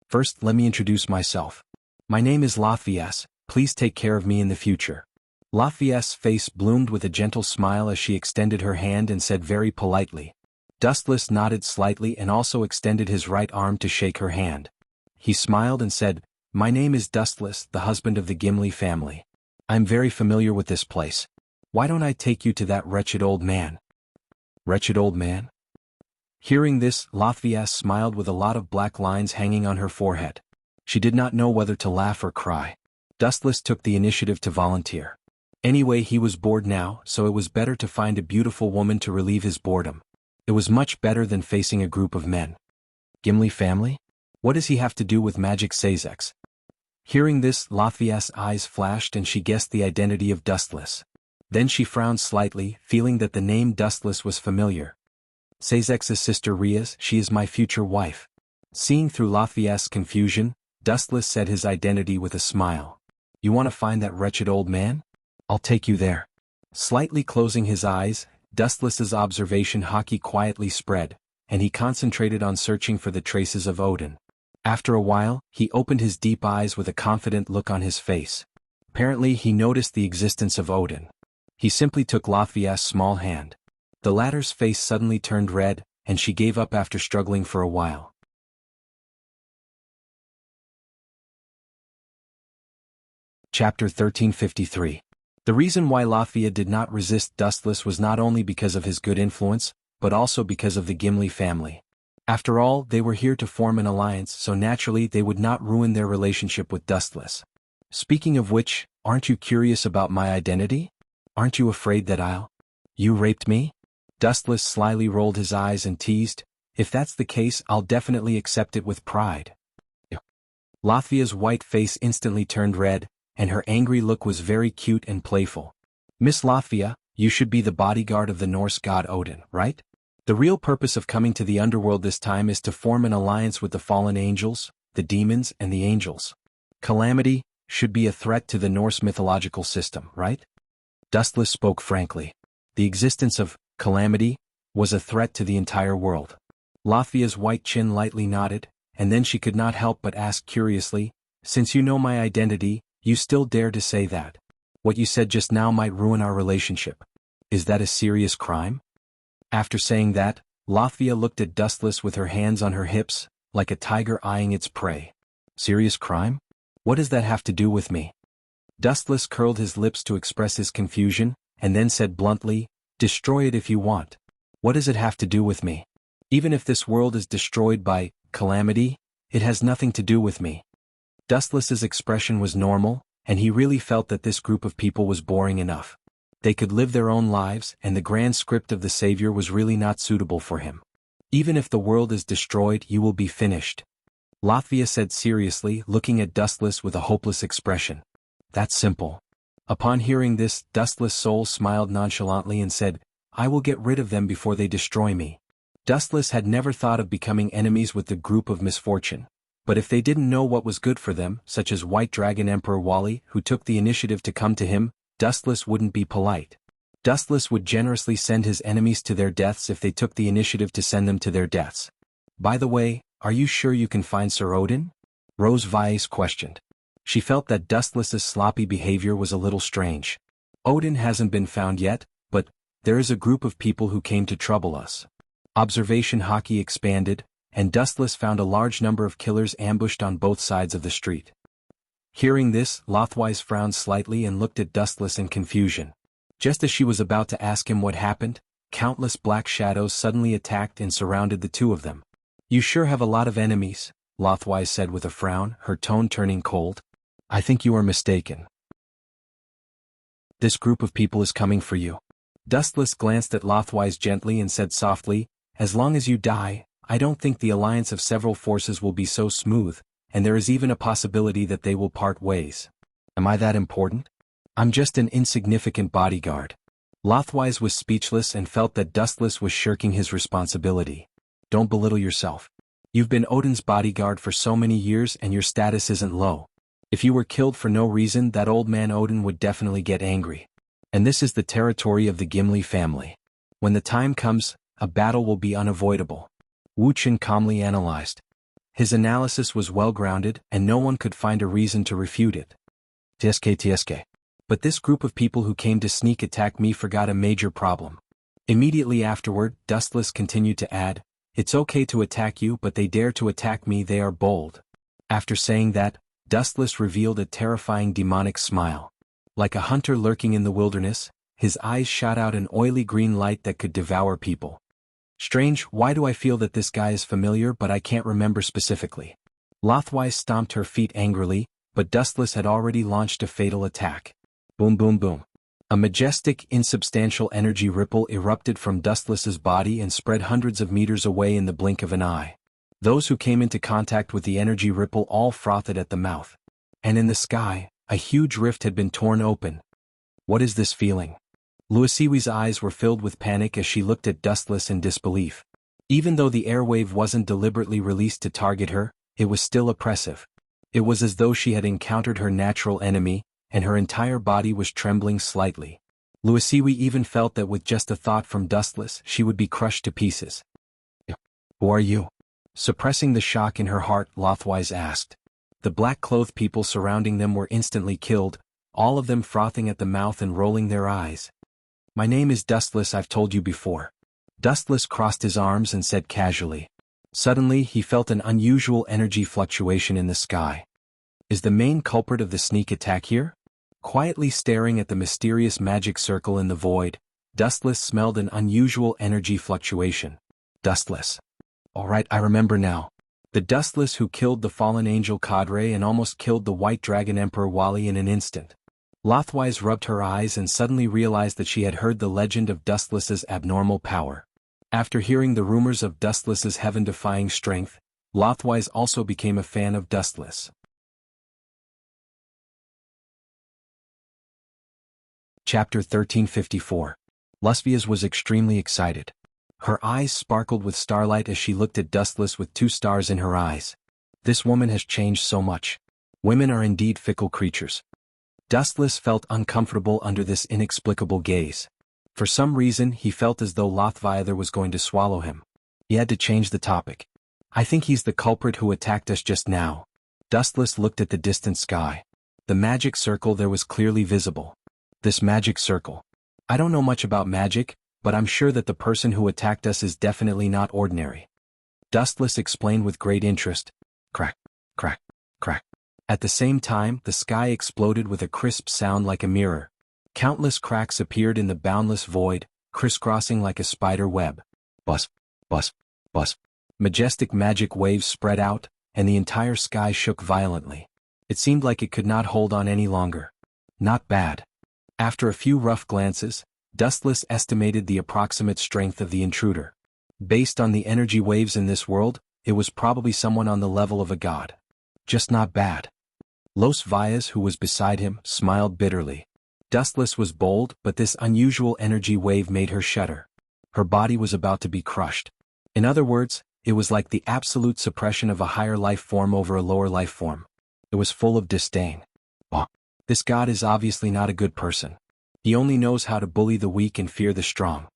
First, let me introduce myself. My name is Lothvias, please take care of me in the future. Lothvias' face bloomed with a gentle smile as she extended her hand and said very politely. Dustless nodded slightly and also extended his right arm to shake her hand. He smiled and said, My name is Dustless, the husband of the Gimli family. I'm very familiar with this place. Why don't I take you to that wretched old man? Wretched old man? Hearing this, Lothvias smiled with a lot of black lines hanging on her forehead. She did not know whether to laugh or cry. Dustless took the initiative to volunteer. Anyway, he was bored now, so it was better to find a beautiful woman to relieve his boredom. It was much better than facing a group of men. Gimli family? What does he have to do with magic Sazeks? Hearing this, Lothvias' eyes flashed and she guessed the identity of Dustless. Then she frowned slightly, feeling that the name Dustless was familiar. Sazeks' sister Rias, she is my future wife. Seeing through Lothvias' confusion, Dustless said his identity with a smile. You want to find that wretched old man? I'll take you there. Slightly closing his eyes, Dustless's observation hockey quietly spread, and he concentrated on searching for the traces of Odin. After a while, he opened his deep eyes with a confident look on his face. Apparently he noticed the existence of Odin. He simply took Lothvias' small hand. The latter's face suddenly turned red, and she gave up after struggling for a while. Chapter 1353. The reason why Lothvia did not resist Dustless was not only because of his good influence, but also because of the Gimli family. After all, they were here to form an alliance, so naturally they would not ruin their relationship with Dustless. Speaking of which, aren't you curious about my identity? Aren't you afraid that You raped me? Dustless slyly rolled his eyes and teased, If that's the case, I'll definitely accept it with pride. Lothvia's white face instantly turned red, and her angry look was very cute and playful. Miss Lothvia, you should be the bodyguard of the Norse god Odin, right? The real purpose of coming to the underworld this time is to form an alliance with the fallen angels, the demons and the angels. Calamity should be a threat to the Norse mythological system, right? Dustless spoke frankly. The existence of Calamity was a threat to the entire world. Lothvia's white chin lightly nodded, and then she could not help but ask curiously, Since you know my identity, you still dare to say that? What you said just now might ruin our relationship. Is that a serious crime? After saying that, Lothvia looked at Dustless with her hands on her hips, like a tiger eyeing its prey. Serious crime? What does that have to do with me? Dustless curled his lips to express his confusion, and then said bluntly, Destroy it if you want. What does it have to do with me? Even if this world is destroyed by Calamity, it has nothing to do with me. Dustless's expression was normal, and he really felt that this group of people was boring enough. They could live their own lives, and the grand script of the Savior was really not suitable for him. Even if the world is destroyed, you will be finished. Lothvia said seriously, looking at Dustless with a hopeless expression. That's simple. Upon hearing this, Dustless' soul smiled nonchalantly and said, I will get rid of them before they destroy me. Dustless had never thought of becoming enemies with the group of misfortune. But if they didn't know what was good for them, such as White Dragon Emperor Wally, who took the initiative to come to him, Dustless wouldn't be polite. Dustless would generously send his enemies to their deaths if they took the initiative to send them to their deaths. By the way, are you sure you can find Sir Odin? Rose Vyse questioned. She felt that Dustless's sloppy behavior was a little strange. Odin hasn't been found yet, but there is a group of people who came to trouble us. Observation hockey expanded, and Dustless found a large number of killers ambushed on both sides of the street. Hearing this, Lothwise frowned slightly and looked at Dustless in confusion. Just as she was about to ask him what happened, countless black shadows suddenly attacked and surrounded the two of them. You sure have a lot of enemies, Lothwise said with a frown, her tone turning cold. I think you are mistaken. This group of people is coming for you. Dustless glanced at Lothwise gently and said softly, As long as you die, I don't think the alliance of several forces will be so smooth, and there is even a possibility that they will part ways. Am I that important? I'm just an insignificant bodyguard. Lothwise was speechless and felt that Dustless was shirking his responsibility. Don't belittle yourself. You've been Odin's bodyguard for so many years and your status isn't low. If you were killed for no reason, that old man Odin would definitely get angry. And this is the territory of the Gimli family. When the time comes, a battle will be unavoidable. Wu Qin calmly analyzed. His analysis was well-grounded, and no one could find a reason to refute it. TSK. But this group of people who came to sneak attack me forgot a major problem. Immediately afterward, Dustless continued to add, "It's okay to attack you, but they dare to attack me, they are bold." After saying that, Dustless revealed a terrifying demonic smile. Like a hunter lurking in the wilderness, his eyes shot out an oily green light that could devour people. Strange, why do I feel that this guy is familiar but I can't remember specifically? Lothwise stomped her feet angrily, but Dustless had already launched a fatal attack. Boom boom boom. A majestic, insubstantial energy ripple erupted from Dustless's body and spread hundreds of meters away in the blink of an eye. Those who came into contact with the energy ripple all frothed at the mouth. And in the sky, a huge rift had been torn open. What is this feeling? Luisiwi's eyes were filled with panic as she looked at Dustless in disbelief. Even though the airwave wasn't deliberately released to target her, it was still oppressive. It was as though she had encountered her natural enemy, and her entire body was trembling slightly. Luisiwi even felt that with just a thought from Dustless, she would be crushed to pieces. "Who are you?" Suppressing the shock in her heart, Lothwise asked. The black-clothed people surrounding them were instantly killed, all of them frothing at the mouth and rolling their eyes. "My name is Dustless, I've told you before." Dustless crossed his arms and said casually. Suddenly, he felt an unusual energy fluctuation in the sky. Is the main culprit of the sneak attack here? Quietly staring at the mysterious magic circle in the void, Dustless smelled an unusual energy fluctuation. Dustless. All right, I remember now. The Dustless who killed the fallen angel Kadre and almost killed the White Dragon Emperor Wali in an instant. Lothwise rubbed her eyes and suddenly realized that she had heard the legend of Dustless's abnormal power. After hearing the rumors of Dustless's heaven-defying strength, Lothwise also became a fan of Dustless. Chapter 1354. Lusvias was extremely excited. Her eyes sparkled with starlight as she looked at Dustless with 2 stars in her eyes. This woman has changed so much. Women are indeed fickle creatures. Dustless felt uncomfortable under this inexplicable gaze. For some reason, he felt as though Lothviather was going to swallow him. He had to change the topic. "I think he's the culprit who attacked us just now." Dustless looked at the distant sky. The magic circle there was clearly visible. This magic circle. I don't know much about magic, but I'm sure that the person who attacked us is definitely not ordinary. Dustless explained with great interest. Crack, crack, crack. At the same time, the sky exploded with a crisp sound like a mirror. Countless cracks appeared in the boundless void, crisscrossing like a spider web. Buzz, buzz, buzz. Majestic magic waves spread out, and the entire sky shook violently. It seemed like it could not hold on any longer. Not bad. After a few rough glances, Dustless estimated the approximate strength of the intruder. Based on the energy waves in this world, it was probably someone on the level of a god. Just not bad. Los Vias, who was beside him, smiled bitterly. Dustless was bold, but this unusual energy wave made her shudder. Her body was about to be crushed. In other words, it was like the absolute suppression of a higher life form over a lower life form. It was full of disdain. Oh, this god is obviously not a good person. He only knows how to bully the weak and fear the strong.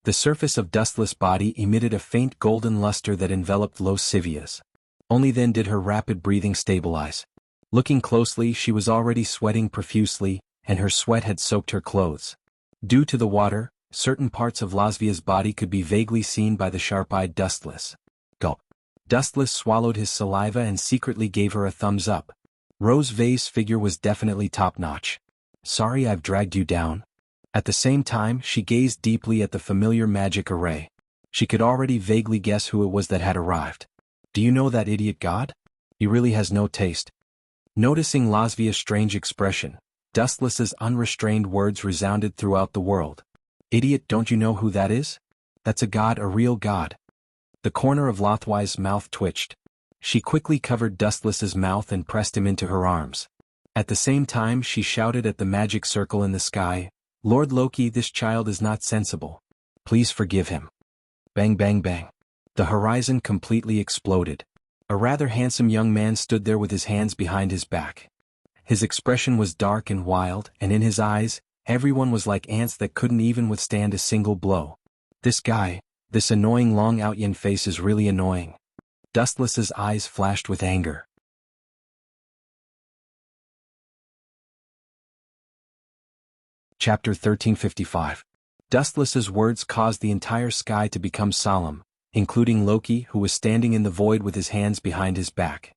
The surface of Dustless' body emitted a faint golden luster that enveloped Los Civias. Only then did her rapid breathing stabilize. Looking closely, she was already sweating profusely, and her sweat had soaked her clothes. Due to the water, certain parts of Lasvia's body could be vaguely seen by the sharp-eyed Dustless. Gulp. Dustless swallowed his saliva and secretly gave her a thumbs up. Rose Vay's figure was definitely top-notch. Sorry I've dragged you down. At the same time, she gazed deeply at the familiar magic array. She could already vaguely guess who it was that had arrived. Do you know that idiot god? He really has no taste. Noticing Lasvia's strange expression, Dustless's unrestrained words resounded throughout the world. Idiot, don't you know who that is? That's a god, a real god. The corner of Lothwise's mouth twitched. She quickly covered Dustless's mouth and pressed him into her arms. At the same time, she shouted at the magic circle in the sky, Lord Loki, this child is not sensible. Please forgive him. Bang bang bang. The horizon completely exploded. A rather handsome young man stood there with his hands behind his back. His expression was dark and wild, and in his eyes, everyone was like ants that couldn't even withstand a single blow. This guy, this annoying long outyin face is really annoying. Dustless's eyes flashed with anger. Chapter 1355. Dustless's words caused the entire sky to become solemn, including Loki, who was standing in the void with his hands behind his back.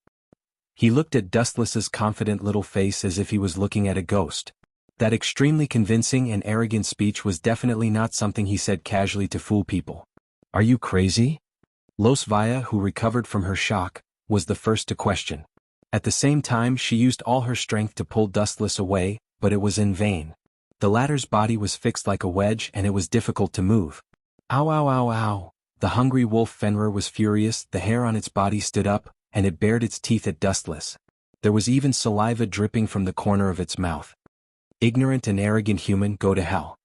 He looked at Dustless's confident little face as if he was looking at a ghost. That extremely convincing and arrogant speech was definitely not something he said casually to fool people. Are you crazy? Losvaya, who recovered from her shock, was the first to question. At the same time, she used all her strength to pull Dustless away, but it was in vain. The latter's body was fixed like a wedge and it was difficult to move. Ow ow ow ow. The hungry wolf Fenrir was furious, the hair on its body stood up, and it bared its teeth at Dustless. There was even saliva dripping from the corner of its mouth. Ignorant and arrogant human, go to hell.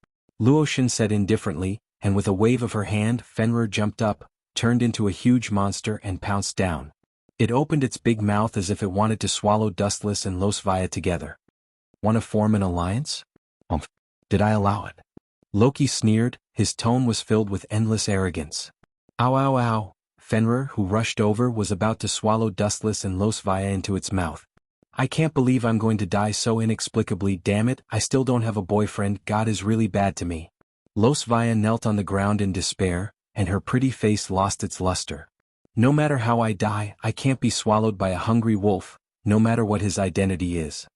Luoshin said indifferently, and with a wave of her hand, Fenrir jumped up, turned into a huge monster and pounced down. It opened its big mouth as if it wanted to swallow Dustless and Losvaya together. Want to form an alliance? Did I allow it? Loki sneered, his tone was filled with endless arrogance. Ow ow ow. Fenrir, who rushed over, was about to swallow Dustless and Losvaya into its mouth. I can't believe I'm going to die so inexplicably, damn it, I still don't have a boyfriend, God is really bad to me. Losvaya knelt on the ground in despair, and her pretty face lost its luster. No matter how I die, I can't be swallowed by a hungry wolf, no matter what his identity is.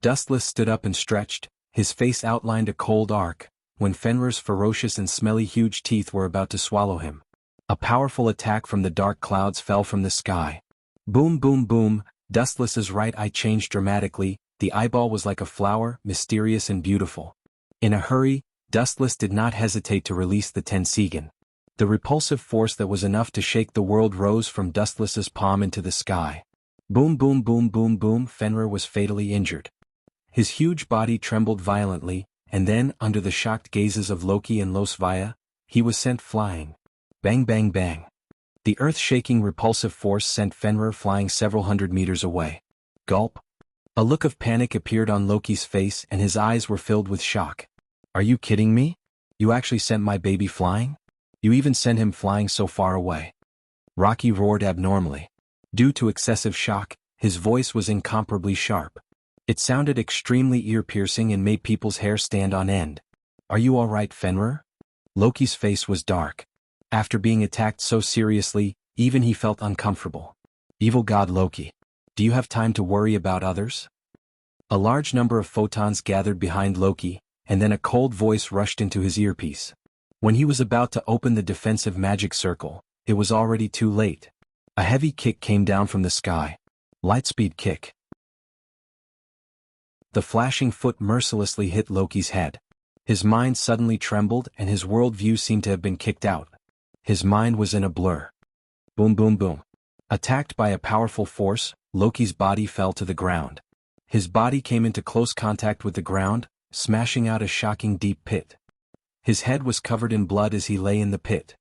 Dustless stood up and stretched, his face outlined a cold arc, when Fenrir's ferocious and smelly huge teeth were about to swallow him. A powerful attack from the dark clouds fell from the sky. Boom boom boom, Dustless's right eye changed dramatically, the eyeball was like a flower, mysterious and beautiful. In a hurry, Dustless did not hesitate to release the Tensigan. The repulsive force that was enough to shake the world rose from Dustless's palm into the sky. Boom boom boom boom boom, Fenrir was fatally injured. His huge body trembled violently, and then, under the shocked gazes of Loki and Losvaya, he was sent flying. Bang bang bang. The earth-shaking repulsive force sent Fenrir flying several hundred meters away. Gulp. A look of panic appeared on Loki's face and his eyes were filled with shock. Are you kidding me? You actually sent my baby flying? You even sent him flying so far away. Rocky roared abnormally. Due to excessive shock, his voice was incomparably sharp. It sounded extremely ear-piercing and made people's hair stand on end. Are you all right, Fenrir? Loki's face was dark. After being attacked so seriously, even he felt uncomfortable. Evil god Loki. Do you have time to worry about others? A large number of photons gathered behind Loki, and then a cold voice rushed into his earpiece. When he was about to open the defensive magic circle, it was already too late. A heavy kick came down from the sky. Lightspeed kick. The flashing foot mercilessly hit Loki's head. His mind suddenly trembled and his worldview seemed to have been kicked out. His mind was in a blur. Boom boom boom. Attacked by a powerful force, Loki's body fell to the ground. His body came into close contact with the ground, smashing out a shocking deep pit. His head was covered in blood as he lay in the pit.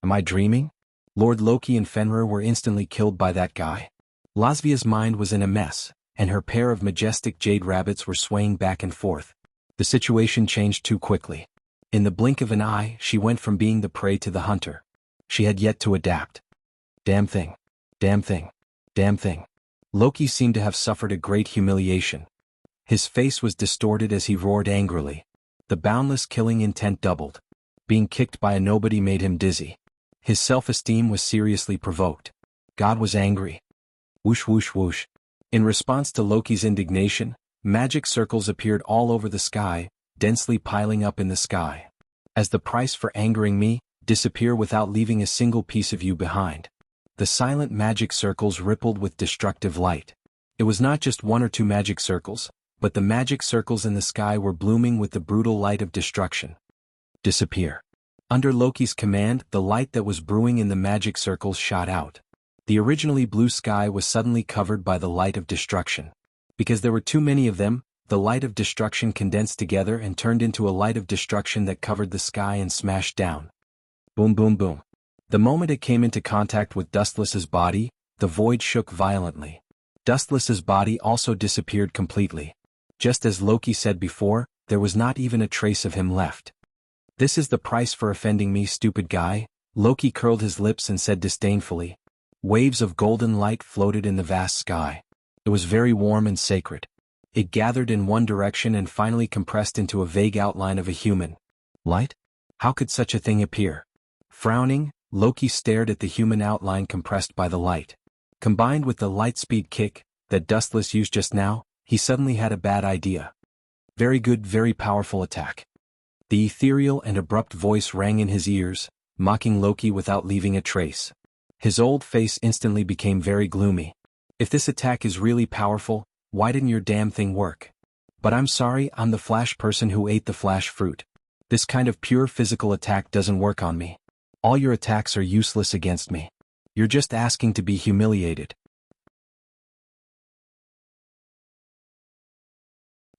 Am I dreaming? Lord Loki and Fenrir were instantly killed by that guy. Lasvia's mind was in a mess, and her pair of majestic jade rabbits were swaying back and forth. The situation changed too quickly. In the blink of an eye, she went from being the prey to the hunter. She had yet to adapt. Damn thing. Damn thing. Damn thing. Loki seemed to have suffered a great humiliation. His face was distorted as he roared angrily. The boundless killing intent doubled. Being kicked by a nobody made him dizzy. His self-esteem was seriously provoked. God was angry. Whoosh whoosh whoosh. In response to Loki's indignation, magic circles appeared all over the sky, densely piling up in the sky. As the price for angering me, disappear without leaving a single piece of you behind. The silent magic circles rippled with destructive light. It was not just one or two magic circles, but the magic circles in the sky were blooming with the brutal light of destruction. Disappear. Under Loki's command, the light that was brewing in the magic circles shot out. The originally blue sky was suddenly covered by the light of destruction. Because there were too many of them, the light of destruction condensed together and turned into a light of destruction that covered the sky and smashed down. Boom boom boom. The moment it came into contact with Dustless's body, the void shook violently. Dustless's body also disappeared completely. Just as Loki said before, there was not even a trace of him left. "This is the price for offending me, stupid guy," Loki curled his lips and said disdainfully. Waves of golden light floated in the vast sky. It was very warm and sacred. It gathered in one direction and finally compressed into a vague outline of a human. Light? How could such a thing appear? Frowning, Loki stared at the human outline compressed by the light. Combined with the lightspeed kick that Dustless used just now, he suddenly had a bad idea. Very good, very powerful attack. The ethereal and abrupt voice rang in his ears, mocking Loki without leaving a trace. His old face instantly became very gloomy. "If this attack is really powerful, why didn't your damn thing work? But I'm sorry, I'm the flash person who ate the flash fruit. This kind of pure physical attack doesn't work on me. All your attacks are useless against me. You're just asking to be humiliated."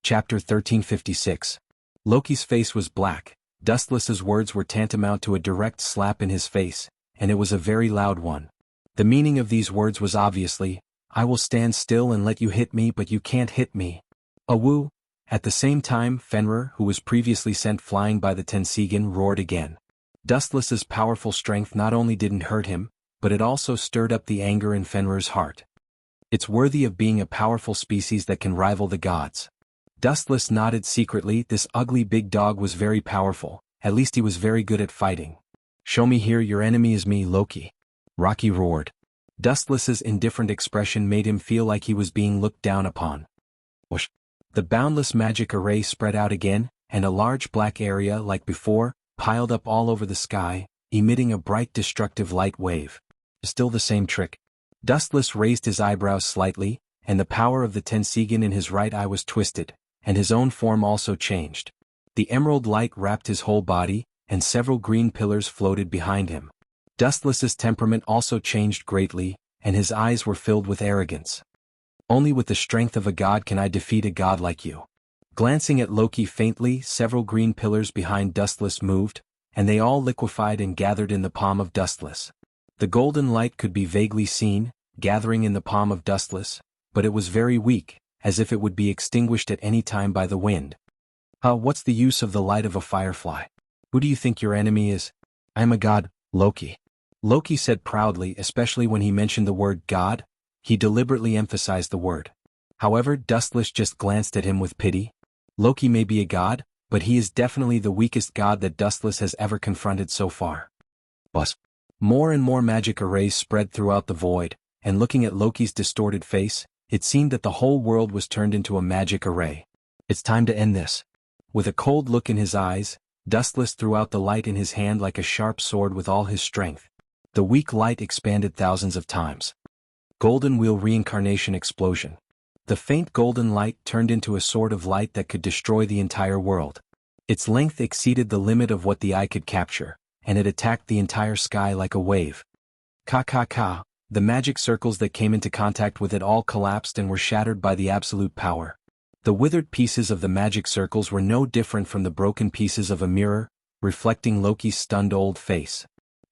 Chapter 1356. Loki's face was black. Dustless's words were tantamount to a direct slap in his face, and it was a very loud one. The meaning of these words was obviously, "I will stand still and let you hit me, but you can't hit me. Awoo." At the same time, Fenrir, who was previously sent flying by the Tensigan, roared again. Dustless's powerful strength not only didn't hurt him, but it also stirred up the anger in Fenrir's heart. "It's worthy of being a powerful species that can rival the gods." Dustless nodded secretly. This ugly big dog was very powerful, at least he was very good at fighting. "Show me here, your enemy is me, Loki." Rocky roared. Dustless's indifferent expression made him feel like he was being looked down upon. Whoosh! The boundless magic array spread out again, and a large black area like before, piled up all over the sky, emitting a bright destructive light wave. Still the same trick. Dustless raised his eyebrows slightly, and the power of the Tensigan in his right eye was twisted, and his own form also changed. The emerald light wrapped his whole body, and several green pillars floated behind him. Dustless's temperament also changed greatly, and his eyes were filled with arrogance. "Only with the strength of a god can I defeat a god like you." Glancing at Loki faintly, several green pillars behind Dustless moved, and they all liquefied and gathered in the palm of Dustless. The golden light could be vaguely seen, gathering in the palm of Dustless, but it was very weak, as if it would be extinguished at any time by the wind. What's the use of the light of a firefly? Who do you think your enemy is?" "I am a god, Loki." Loki said proudly, especially when he mentioned the word god. He deliberately emphasized the word. However, Dustless just glanced at him with pity. Loki may be a god, but he is definitely the weakest god that Dustless has ever confronted so far. Buzz. More and more magic arrays spread throughout the void, and looking at Loki's distorted face, it seemed that the whole world was turned into a magic array. "It's time to end this." With a cold look in his eyes, Dustless threw out the light in his hand like a sharp sword with all his strength. The weak light expanded thousands of times. Golden Wheel Reincarnation Explosion. The faint golden light turned into a sword of light that could destroy the entire world. Its length exceeded the limit of what the eye could capture, and it attacked the entire sky like a wave. Ka. The magic circles that came into contact with it all collapsed and were shattered by the absolute power. The withered pieces of the magic circles were no different from the broken pieces of a mirror, reflecting Loki's stunned old face.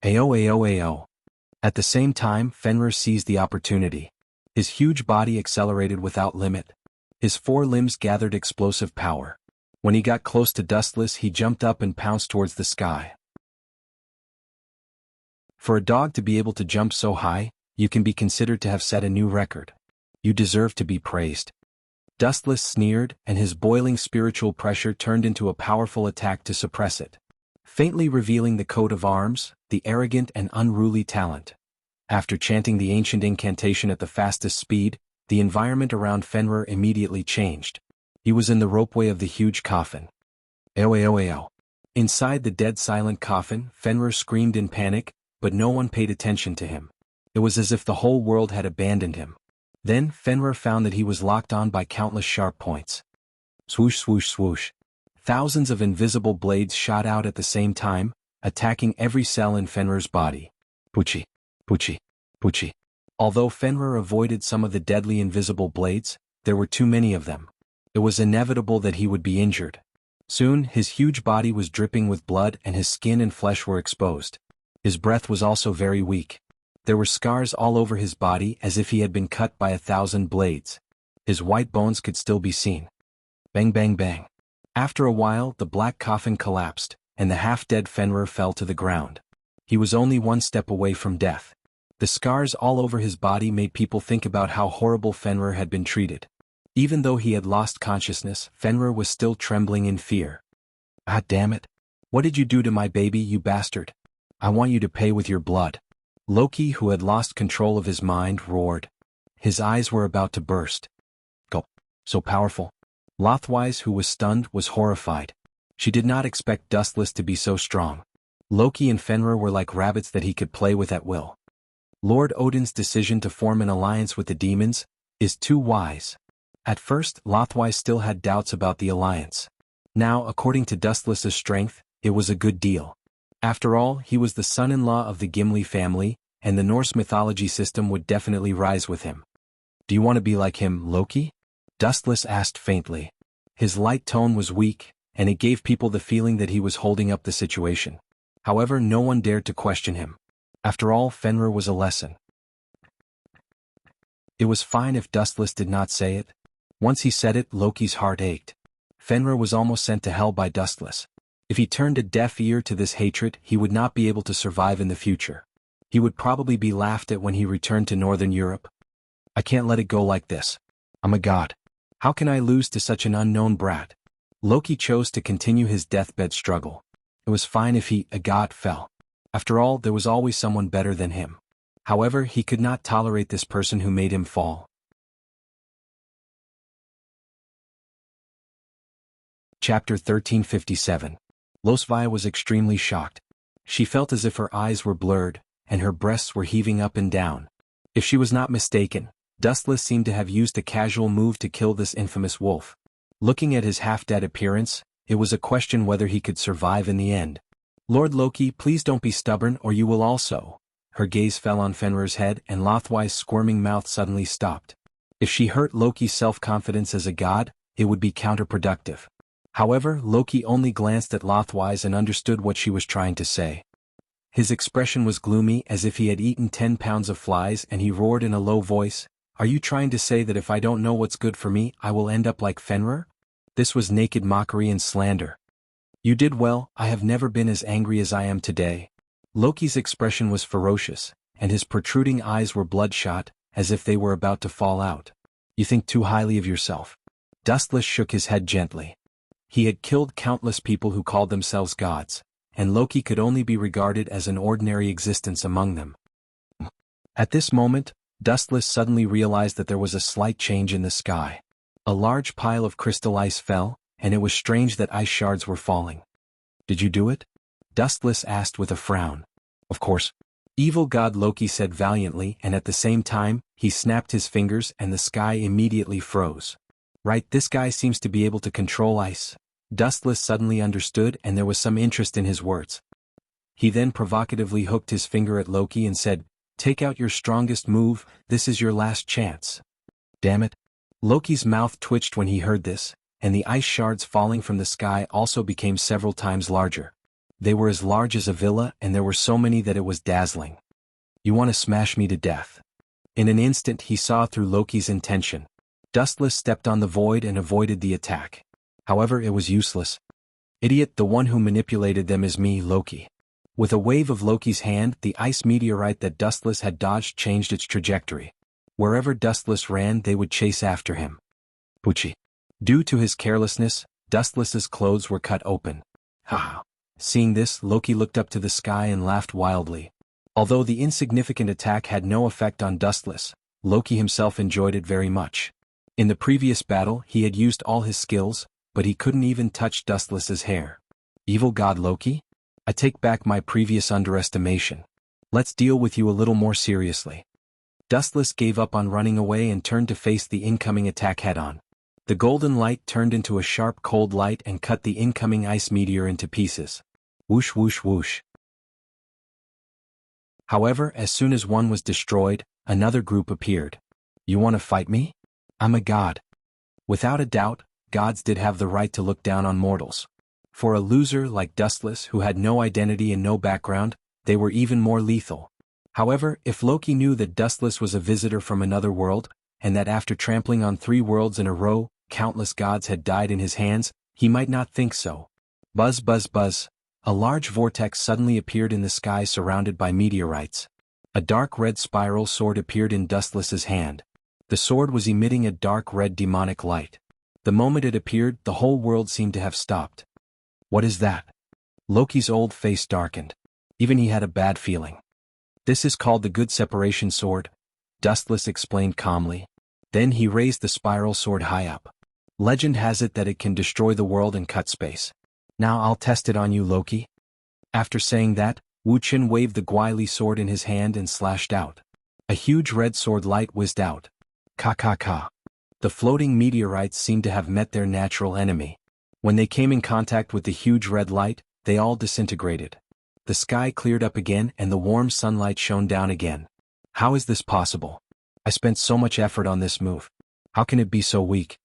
Ao. At the same time, Fenrir seized the opportunity. His huge body accelerated without limit. His four limbs gathered explosive power. When he got close to Dustless, he jumped up and pounced towards the sky. For a dog to be able to jump so high, you can be considered to have set a new record. You deserve to be praised. Dustless sneered, and his boiling spiritual pressure turned into a powerful attack to suppress it. Faintly revealing the coat of arms, the arrogant and unruly talent. After chanting the ancient incantation at the fastest speed, the environment around Fenrir immediately changed. He was in the ropeway of the huge coffin. Ao. Inside the dead silent coffin, Fenrir screamed in panic, but no one paid attention to him. It was as if the whole world had abandoned him. Then Fenrir found that he was locked on by countless sharp points. Swoosh. Thousands of invisible blades shot out at the same time, attacking every cell in Fenrir's body. Pucci. Although Fenrir avoided some of the deadly invisible blades, there were too many of them. It was inevitable that he would be injured. Soon, his huge body was dripping with blood and his skin and flesh were exposed. His breath was also very weak. There were scars all over his body as if he had been cut by 1,000 blades. His white bones could still be seen. Bang bang bang. After a while the black coffin collapsed, and the half-dead Fenrir fell to the ground. He was only one step away from death. The scars all over his body made people think about how horrible Fenrir had been treated. Even though he had lost consciousness, Fenrir was still trembling in fear. "Ah, damn it. What did you do to my baby, you bastard? I want you to pay with your blood." Loki, who had lost control of his mind, roared. His eyes were about to burst. Go. So powerful. Lothwise, who was stunned, was horrified. She did not expect Dustless to be so strong. Loki and Fenrir were like rabbits that he could play with at will. Lord Odin's decision to form an alliance with the demons is too wise. At first, Lothwise still had doubts about the alliance. Now, according to Dustless's strength, it was a good deal. After all, he was the son-in-law of the Gimli family, and the Norse mythology system would definitely rise with him. "Do you want to be like him, Loki?" Dustless asked faintly. His light tone was weak, and it gave people the feeling that he was holding up the situation. However, no one dared to question him. After all, Fenrir was a lesson. It was fine if Dustless did not say it. Once he said it, Loki's heart ached. Fenrir was almost sent to hell by Dustless. If he turned a deaf ear to this hatred, he would not be able to survive in the future. He would probably be laughed at when he returned to Northern Europe. "I can't let it go like this. I'm a god. How can I lose to such an unknown brat?" Loki chose to continue his deathbed struggle. It was fine if he, a god, fell. After all, there was always someone better than him. However, he could not tolerate this person who made him fall. Chapter 1357. Losvia was extremely shocked. She felt as if her eyes were blurred, and her breasts were heaving up and down. If she was not mistaken, Dustless seemed to have used a casual move to kill this infamous wolf. Looking at his half-dead appearance, it was a question whether he could survive in the end. "Lord Loki, please don't be stubborn or you will also." Her gaze fell on Fenrir's head and Lothwise's squirming mouth suddenly stopped. If she hurt Loki's self-confidence as a god, it would be counterproductive. However, Loki only glanced at Lothwise and understood what she was trying to say. His expression was gloomy as if he had eaten 10 pounds of flies, and he roared in a low voice, "Are you trying to say that if I don't know what's good for me, I will end up like Fenrir?" This was naked mockery and slander. "You did well, I have never been as angry as I am today." Loki's expression was ferocious, and his protruding eyes were bloodshot, as if they were about to fall out. "You think too highly of yourself." Dustless shook his head gently. He had killed countless people who called themselves gods, and Loki could only be regarded as an ordinary existence among them. At this moment, Dustless suddenly realized that there was a slight change in the sky. A large pile of crystal ice fell, and it was strange that ice shards were falling. "Did you do it?" Dustless asked with a frown. "Of course." Evil god Loki said valiantly, and at the same time, he snapped his fingers and the sky immediately froze. "Right, this guy seems to be able to control ice." Dustless suddenly understood, and there was some interest in his words. He then provocatively hooked his finger at Loki and said, "Take out your strongest move, this is your last chance." "Damn it." Loki's mouth twitched when he heard this, and the ice shards falling from the sky also became several times larger. They were as large as a villa, and there were so many that it was dazzling. "You want to smash me to death." In an instant he saw through Loki's intention. Dustless stepped on the void and avoided the attack. However, it was useless. "Idiot, the one who manipulated them is me, Loki." With a wave of Loki's hand, the ice meteorite that Dustless had dodged changed its trajectory. Wherever Dustless ran, they would chase after him. Poochie. Due to his carelessness, Dustless's clothes were cut open. Ha! Seeing this, Loki looked up to the sky and laughed wildly. Although the insignificant attack had no effect on Dustless, Loki himself enjoyed it very much. In the previous battle, he had used all his skills, but he couldn't even touch Dustless's hair. "Evil god Loki? I take back my previous underestimation. Let's deal with you a little more seriously." Dustless gave up on running away and turned to face the incoming attack head-on. The golden light turned into a sharp cold light and cut the incoming ice meteor into pieces. Whoosh whoosh whoosh. However, as soon as one was destroyed, another group appeared. "You want to fight me? I'm a god." Without a doubt, gods did have the right to look down on mortals. For a loser like Dustless who had no identity and no background, they were even more lethal. However, if Loki knew that Dustless was a visitor from another world, and that after trampling on 3 worlds in a row, countless gods had died in his hands, he might not think so. Buzz buzz buzz. A large vortex suddenly appeared in the sky surrounded by meteorites. A dark red spiral sword appeared in Dustless's hand. The sword was emitting a dark red demonic light. The moment it appeared, the whole world seemed to have stopped. What is that? Loki's old face darkened. Even he had a bad feeling. This is called the Good Separation Sword, Dustless explained calmly. Then he raised the spiral sword high up. Legend has it that it can destroy the world and cut space. Now I'll test it on you, Loki. After saying that, Wuxian waved the Guili sword in his hand and slashed out. A huge red sword light whizzed out. Ka ka ka. The floating meteorites seemed to have met their natural enemy. When they came in contact with the huge red light, they all disintegrated. The sky cleared up again and the warm sunlight shone down again. How is this possible? I spent so much effort on this move. How can it be so weak?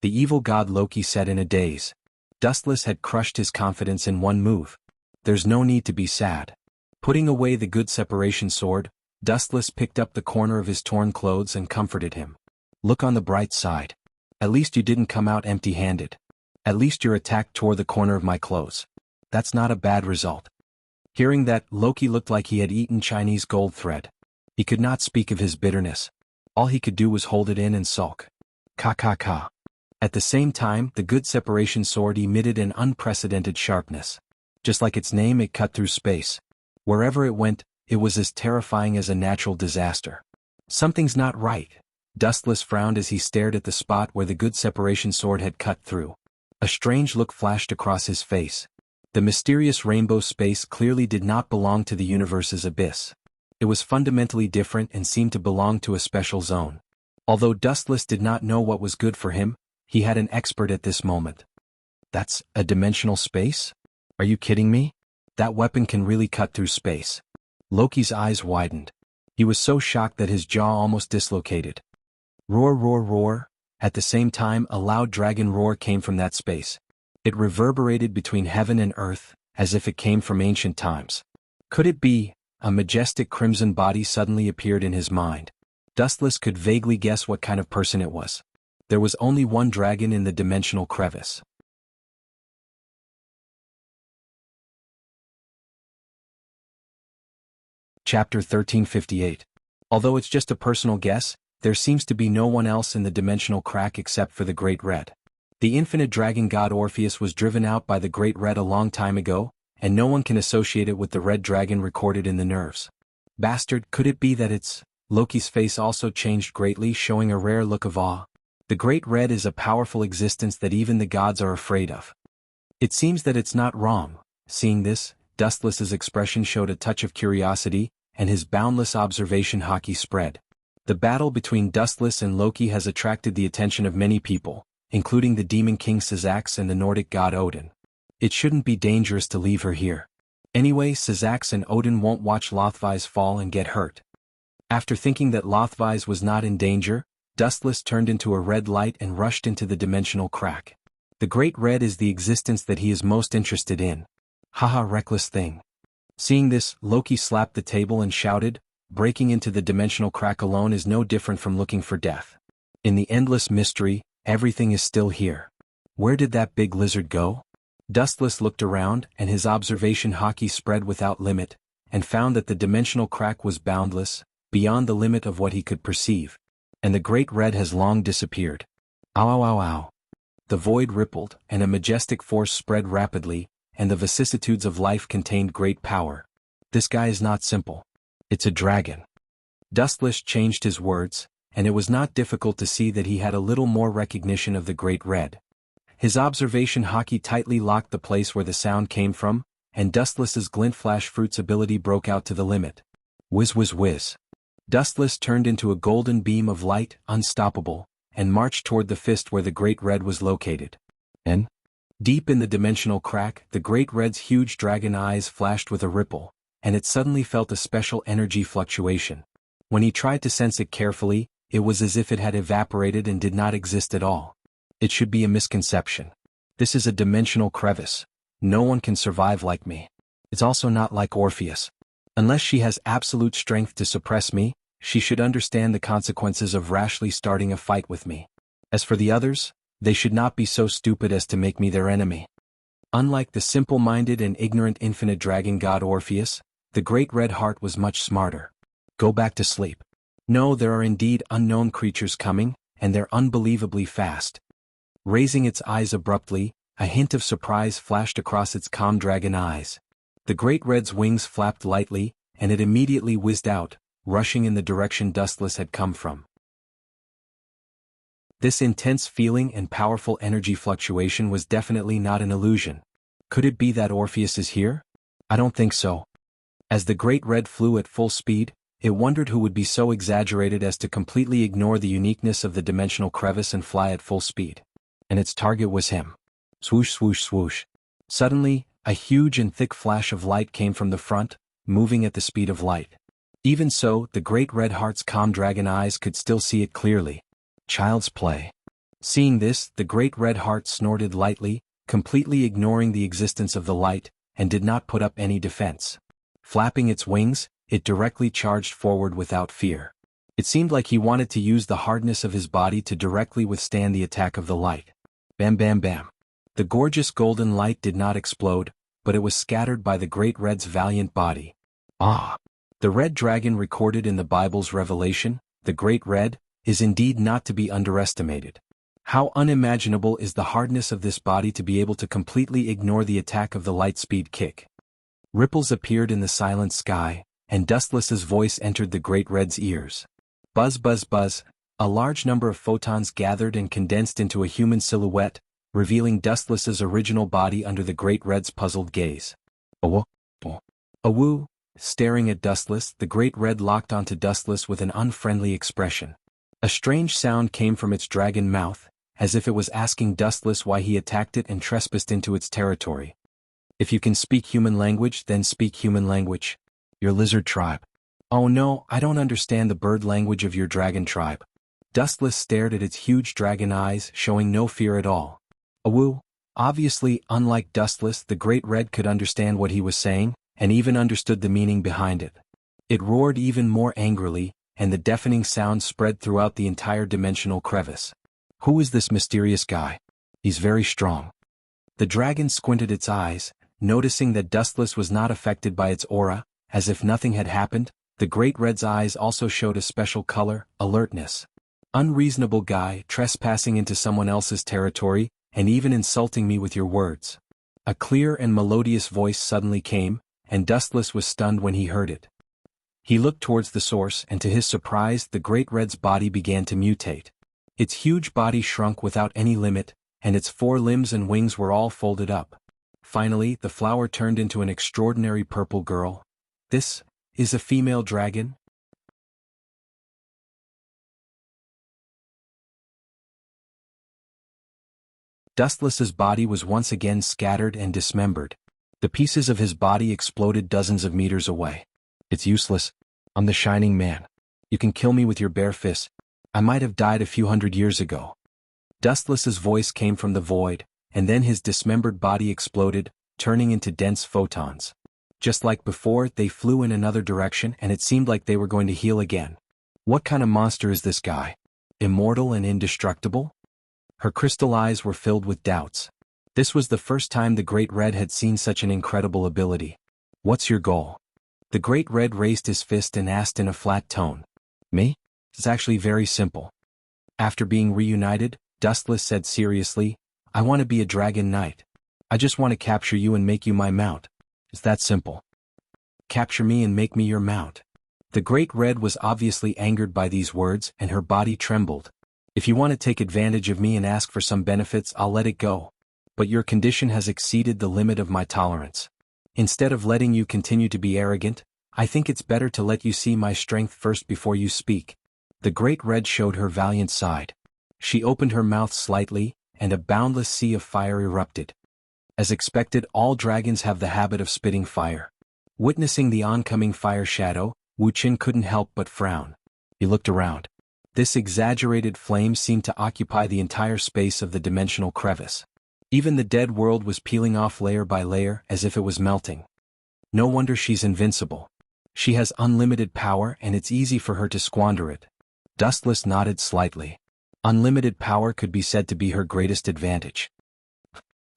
The evil god Loki said in a daze. Dustless had crushed his confidence in one move. There's no need to be sad. Putting away the Good Separation Sword, Dustless picked up the corner of his torn clothes and comforted him. Look on the bright side. At least you didn't come out empty-handed. At least your attack tore the corner of my clothes. That's not a bad result. Hearing that, Loki looked like he had eaten Chinese gold thread. He could not speak of his bitterness. All he could do was hold it in and sulk. Ka ka ka. At the same time, the Good Separation Sword emitted an unprecedented sharpness. Just like its name, it cut through space. Wherever it went, it was as terrifying as a natural disaster. Something's not right. Dustless frowned as he stared at the spot where the Good Separation Sword had cut through. A strange look flashed across his face. The mysterious rainbow space clearly did not belong to the universe's abyss. It was fundamentally different and seemed to belong to a special zone. Although Dustless did not know what was good for him, he had an expert at this moment. That's a dimensional space? Are you kidding me? That weapon can really cut through space. Loki's eyes widened. He was so shocked that his jaw almost dislocated. Roar roar roar. At the same time, a loud dragon roar came from that space. It reverberated between heaven and earth, as if it came from ancient times. Could it be? A majestic crimson body suddenly appeared in his mind. Dustless could vaguely guess what kind of person it was. There was only one dragon in the dimensional crevice. Chapter 1358. Although it's just a personal guess, there seems to be no one else in the dimensional crack except for the Great Red. The infinite dragon god Orpheus was driven out by the Great Red a long time ago, and no one can associate it with the red dragon recorded in the nerves. Bastard, could it be that it's... Loki's face also changed greatly, showing a rare look of awe. The Great Red is a powerful existence that even the gods are afraid of. It seems that it's not wrong. Seeing this, Dustless's expression showed a touch of curiosity, and his boundless observation hockey spread. The battle between Dustless and Loki has attracted the attention of many people, including the demon king Xianxia and the Nordic god Odin. It shouldn't be dangerous to leave her here. Anyway, Xianxia and Odin won't watch Lothvise fall and get hurt. After thinking that Lothvise was not in danger, Dustless turned into a red light and rushed into the dimensional crack. The Great Red is the existence that he is most interested in. Haha, reckless thing. Seeing this, Loki slapped the table and shouted, breaking into the dimensional crack alone is no different from looking for death. In the endless mystery, everything is still here. Where did that big lizard go? Dustless looked around, and his observation hockey spread without limit, and found that the dimensional crack was boundless, beyond the limit of what he could perceive. And the Great Red has long disappeared. Ow ow ow ow. The void rippled, and a majestic force spread rapidly, and the vicissitudes of life contained great power. This guy is not simple. It's a dragon. Dustless changed his words, and it was not difficult to see that he had a little more recognition of the Great Red. His observation hockey tightly locked the place where the sound came from, and Dustless's glint flash fruit's ability broke out to the limit. Whiz whiz whiz. Dustless turned into a golden beam of light, unstoppable, and marched toward the fist where the Great Red was located. And? Deep in the dimensional crack, the Great Red's huge dragon eyes flashed with a ripple, and it suddenly felt a special energy fluctuation. When he tried to sense it carefully, it was as if it had evaporated and did not exist at all. It should be a misconception. This is a dimensional crevice. No one can survive like me. It's also not like Orpheus. Unless she has absolute strength to suppress me, she should understand the consequences of rashly starting a fight with me. As for the others, they should not be so stupid as to make me their enemy. Unlike the simple-minded and ignorant infinite dragon god Orpheus, the great red heart was much smarter. Go back to sleep. No, there are indeed unknown creatures coming, and they're unbelievably fast. Raising its eyes abruptly, a hint of surprise flashed across its calm dragon eyes. The great red's wings flapped lightly, and it immediately whizzed out, rushing in the direction Dustless had come from. This intense feeling and powerful energy fluctuation was definitely not an illusion. Could it be that Orpheus is here? I don't think so. As the great red flew at full speed, it wondered who would be so exaggerated as to completely ignore the uniqueness of the dimensional crevice and fly at full speed. And its target was him. Swoosh, swoosh, swoosh. Suddenly, a huge and thick flash of light came from the front, moving at the speed of light. Even so, the great red heart's calm dragon eyes could still see it clearly. Child's play. Seeing this, the great red heart snorted lightly, completely ignoring the existence of the light, and did not put up any defense. Flapping its wings, it directly charged forward without fear. It seemed like he wanted to use the hardness of his body to directly withstand the attack of the light. Bam bam bam. The gorgeous golden light did not explode, but it was scattered by the great red's valiant body. Ah! The red dragon recorded in the Bible's Revelation, the great red, is indeed not to be underestimated. How unimaginable is the hardness of this body to be able to completely ignore the attack of the light-speed kick. Ripples appeared in the silent sky, and Dustless's voice entered the great red's ears. Buzz buzz buzz, a large number of photons gathered and condensed into a human silhouette, revealing Dustless's original body under the great red's puzzled gaze. Awoo! Staring at Dustless, the great red locked onto Dustless with an unfriendly expression. A strange sound came from its dragon mouth, as if it was asking Dustless why he attacked it and trespassed into its territory. If you can speak human language, then speak human language. Your lizard tribe. Oh no, I don't understand the bird language of your dragon tribe. Dustless stared at its huge dragon eyes, showing no fear at all. Awoo! Obviously, unlike Dustless, the great red could understand what he was saying, and even understood the meaning behind it. It roared even more angrily, and the deafening sound spread throughout the entire dimensional crevice. Who is this mysterious guy? He's very strong. The dragon squinted its eyes, noticing that Dustless was not affected by its aura. As if nothing had happened, the great red's eyes also showed a special color, alertness. Unreasonable guy, trespassing into someone else's territory, and even insulting me with your words. A clear and melodious voice suddenly came, and Dustless was stunned when he heard it. He looked towards the source, and to his surprise, the great red's body began to mutate. Its huge body shrunk without any limit, and its 4 limbs and wings were all folded up. Finally, the flower turned into an extraordinary purple girl. This is a female dragon? Dustless's body was once again scattered and dismembered. The pieces of his body exploded dozens of meters away. It's useless. I'm the Shining Man. You can kill me with your bare fists. I might have died a few hundred years ago. Dustless's voice came from the void, and then his dismembered body exploded, turning into dense photons. Just like before, they flew in another direction and it seemed like they were going to heal again. What kind of monster is this guy? Immortal and indestructible? Her crystal eyes were filled with doubts. This was the first time the Great Red had seen such an incredible ability. What's your goal? The Great Red raised his fist and asked in a flat tone. Me? It's actually very simple. After being reunited, Dustless said seriously, I want to be a dragon knight. I just want to capture you and make you my mount. It's that simple. Capture me and make me your mount. The Great Red was obviously angered by these words and her body trembled. If you want to take advantage of me and ask for some benefits, I'll let it go. But your condition has exceeded the limit of my tolerance. Instead of letting you continue to be arrogant, I think it's better to let you see my strength first before you speak. The Great Red showed her valiant side. She opened her mouth slightly, and a boundless sea of fire erupted. As expected, all dragons have the habit of spitting fire. Witnessing the oncoming fire shadow, Wuxian couldn't help but frown. He looked around. This exaggerated flame seemed to occupy the entire space of the dimensional crevice. Even the dead world was peeling off layer by layer as if it was melting. No wonder she's invincible. She has unlimited power and it's easy for her to squander it. Dustless nodded slightly. Unlimited power could be said to be her greatest advantage.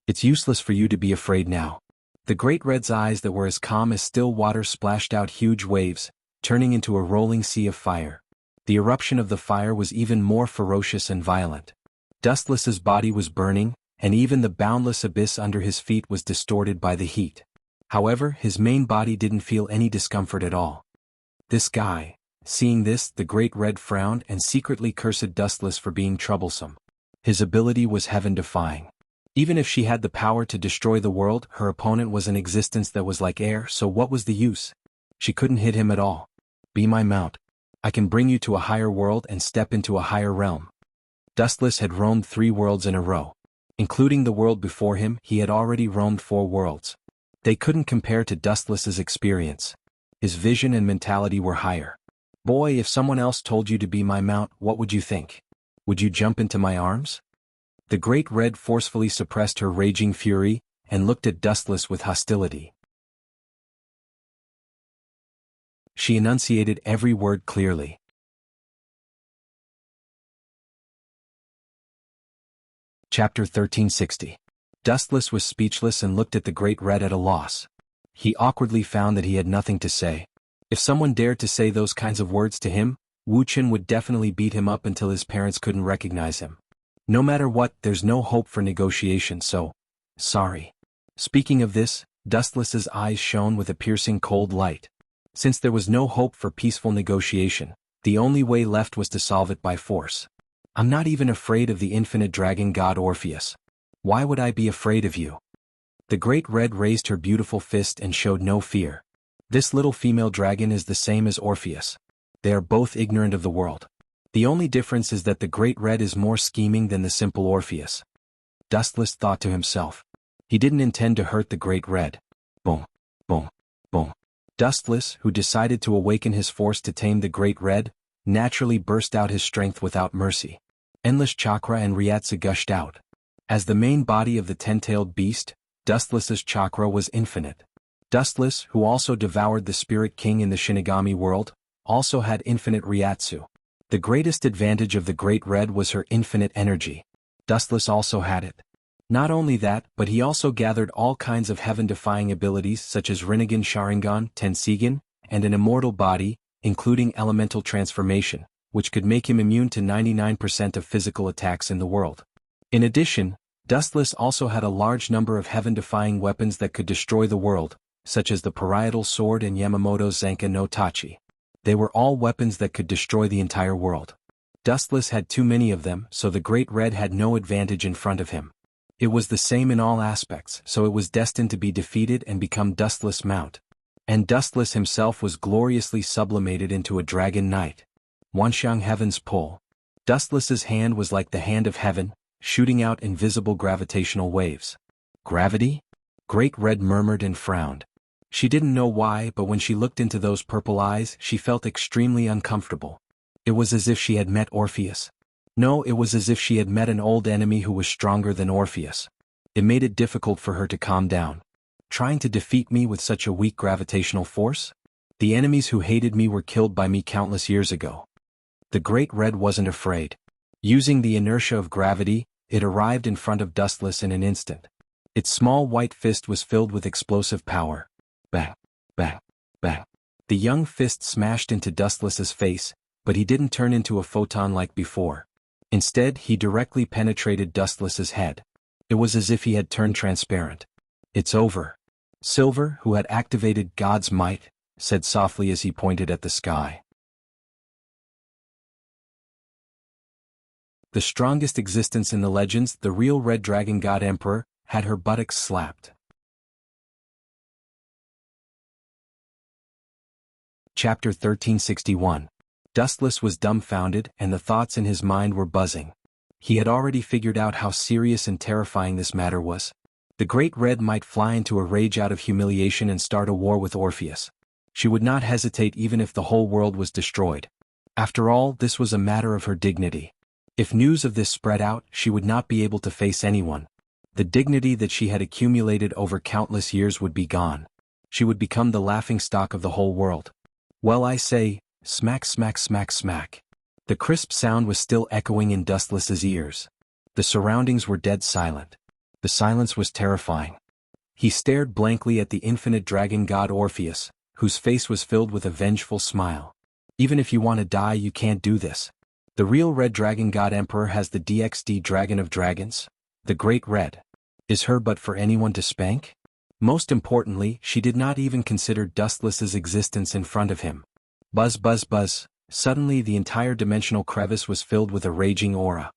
It's useless for you to be afraid now. The Great Red's eyes that were as calm as still water splashed out huge waves, turning into a rolling sea of fire. The eruption of the fire was even more ferocious and violent. Dustless's body was burning, and even the boundless abyss under his feet was distorted by the heat. However, his main body didn't feel any discomfort at all. This guy. Seeing this, the Great Red frowned and secretly cursed Dustless for being troublesome. His ability was heaven-defying. Even if she had the power to destroy the world, her opponent was an existence that was like air, so what was the use? She couldn't hit him at all. Be my mount. I can bring you to a higher world and step into a higher realm. Dustless had roamed 3 worlds in a row. Including the world before him, he had already roamed 4 worlds. They couldn't compare to Dustless's experience. His vision and mentality were higher. Boy, if someone else told you to be my mount, what would you think? Would you jump into my arms? The Great Red forcefully suppressed her raging fury, and looked at Dustless with hostility. She enunciated every word clearly. Chapter 1360. Dustless was speechless and looked at the Great Red at a loss. He awkwardly found that he had nothing to say. If someone dared to say those kinds of words to him, Wuxian would definitely beat him up until his parents couldn't recognize him. No matter what, there's no hope for negotiation, so, sorry. Speaking of this, Dustless's eyes shone with a piercing cold light. Since there was no hope for peaceful negotiation, the only way left was to solve it by force. I'm not even afraid of the infinite dragon god Orpheus. Why would I be afraid of you? The Great Red raised her beautiful fist and showed no fear. This little female dragon is the same as Orpheus. They are both ignorant of the world. The only difference is that the Great Red is more scheming than the simple Orpheus. Dustless thought to himself. He didn't intend to hurt the Great Red. Boom, boom, boom. Dustless, who decided to awaken his force to tame the Great Red, naturally burst out his strength without mercy. Endless chakra and ryatsu gushed out. As the main body of the 10-tailed beast, Dustless's chakra was infinite. Dustless, who also devoured the Spirit King in the Shinigami world, also had infinite ryatsu. The greatest advantage of the Great Red was her infinite energy. Dustless also had it. Not only that, but he also gathered all kinds of heaven-defying abilities such as Rinnegan Sharingan, Tensigan, and an immortal body, including elemental transformation, which could make him immune to 99% of physical attacks in the world. In addition, Dustless also had a large number of heaven-defying weapons that could destroy the world, such as the parietal sword and Yamamoto's Zanka no Tachi. They were all weapons that could destroy the entire world. Dustless had too many of them, so the Great Red had no advantage in front of him. It was the same in all aspects, so it was destined to be defeated and become Dustless mount. And Dustless himself was gloriously sublimated into a dragon knight. Wanxiang Heaven's pull. Dustless's hand was like the hand of heaven, shooting out invisible gravitational waves. Gravity? Great Red murmured and frowned. She didn't know why, but when she looked into those purple eyes, she felt extremely uncomfortable. It was as if she had met Orpheus. No, it was as if she had met an old enemy who was stronger than Orpheus. It made it difficult for her to calm down. Trying to defeat me with such a weak gravitational force? The enemies who hated me were killed by me countless years ago. The Great Red wasn't afraid. Using the inertia of gravity, it arrived in front of Dustless in an instant. Its small white fist was filled with explosive power. Bang, bang, bang. The young fist smashed into Dustless's face, but he didn't turn into a photon like before. Instead, he directly penetrated Dustless's head. It was as if he had turned transparent. It's over. Silver, who had activated God's might, said softly as he pointed at the sky. The strongest existence in the legends, the real Red Dragon God Emperor, had her buttocks slapped. Chapter 1361. Dustless was dumbfounded, and the thoughts in his mind were buzzing. He had already figured out how serious and terrifying this matter was. The Great Red might fly into a rage out of humiliation and start a war with Orpheus. She would not hesitate even if the whole world was destroyed. After all, this was a matter of her dignity. If news of this spread out, she would not be able to face anyone. The dignity that she had accumulated over countless years would be gone. She would become the laughingstock of the whole world. Well, I say, smack smack smack smack. The crisp sound was still echoing in Dustless's ears. The surroundings were dead silent. The silence was terrifying. He stared blankly at the infinite dragon god Orpheus, whose face was filled with a vengeful smile. Even if you want to die, you can't do this. The real red dragon god emperor has the DXD dragon of dragons, the great red. Is her but for anyone to spank? Most importantly, she did not even consider Dustless's existence in front of him. Buzz buzz buzz, suddenly the entire dimensional crevice was filled with a raging aura.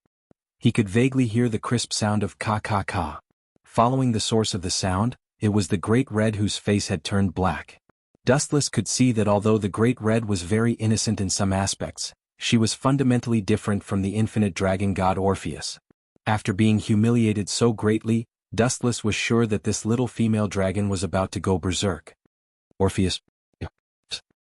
He could vaguely hear the crisp sound of ka ka ka. Following the source of the sound, it was the great red whose face had turned black. Dustless could see that although the great red was very innocent in some aspects, she was fundamentally different from the infinite dragon god Orpheus. After being humiliated so greatly, Dustless was sure that this little female dragon was about to go berserk. Orpheus.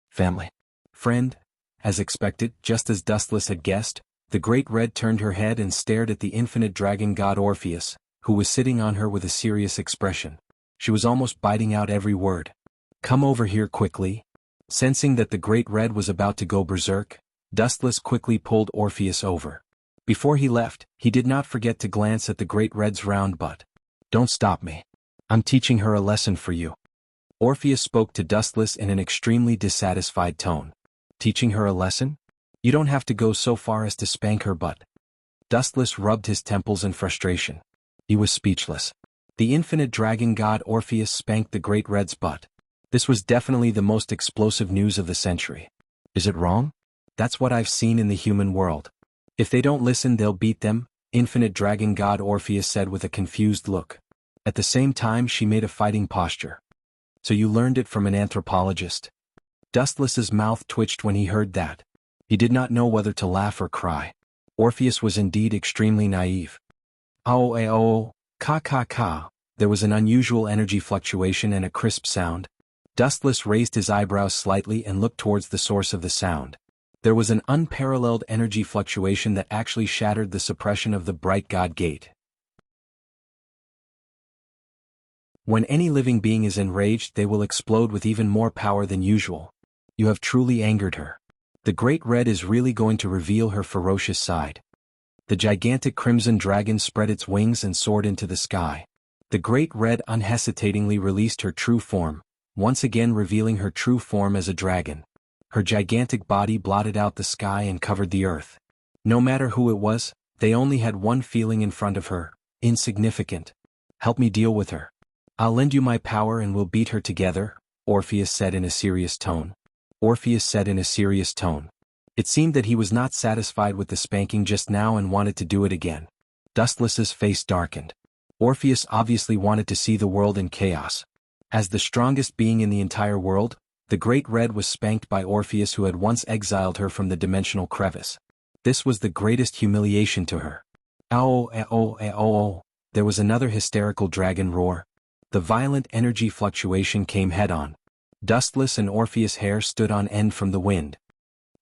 Family. Friend. As expected, just as Dustless had guessed, the great red turned her head and stared at the infinite dragon god Orpheus, who was sitting on her with a serious expression. She was almost biting out every word. Come over here quickly. Sensing that the great red was about to go berserk, Dustless quickly pulled Orpheus over. Before he left, he did not forget to glance at the great red's round butt. Don't stop me. I'm teaching her a lesson for you. Orpheus spoke to Dustless in an extremely dissatisfied tone. Teaching her a lesson? You don't have to go so far as to spank her butt. Dustless rubbed his temples in frustration. He was speechless. The infinite dragon god Orpheus spanked the great red's butt. This was definitely the most explosive news of the century. Is it wrong? That's what I've seen in the human world. If they don't listen, they'll beat them, infinite dragon god Orpheus said with a confused look. At the same time, she made a fighting posture. So you learned it from an anthropologist? Dustless's mouth twitched when he heard that. He did not know whether to laugh or cry. Orpheus was indeed extremely naive. Oh, ka ka ka. There was an unusual energy fluctuation and a crisp sound. Dustless raised his eyebrows slightly and looked towards the source of the sound. There was an unparalleled energy fluctuation that actually shattered the suppression of the bright god gate. When any living being is enraged, they will explode with even more power than usual. You have truly angered her. The great red is really going to reveal her ferocious side. The gigantic crimson dragon spread its wings and soared into the sky. The great red unhesitatingly released her true form, once again revealing her true form as a dragon. Her gigantic body blotted out the sky and covered the earth. No matter who it was, they only had one feeling in front of her: insignificant. Help me deal with her. I'll lend you my power and we'll beat her together, Orpheus said in a serious tone. Orpheus said in a serious tone. It seemed that he was not satisfied with the spanking just now and wanted to do it again. Dustless's face darkened. Orpheus obviously wanted to see the world in chaos. As the strongest being in the entire world, the great red was spanked by Orpheus, who had once exiled her from the dimensional crevice. This was the greatest humiliation to her. Ow. There was another hysterical dragon roar. The violent energy fluctuation came head-on. Dustless and Orpheus' hair stood on end from the wind.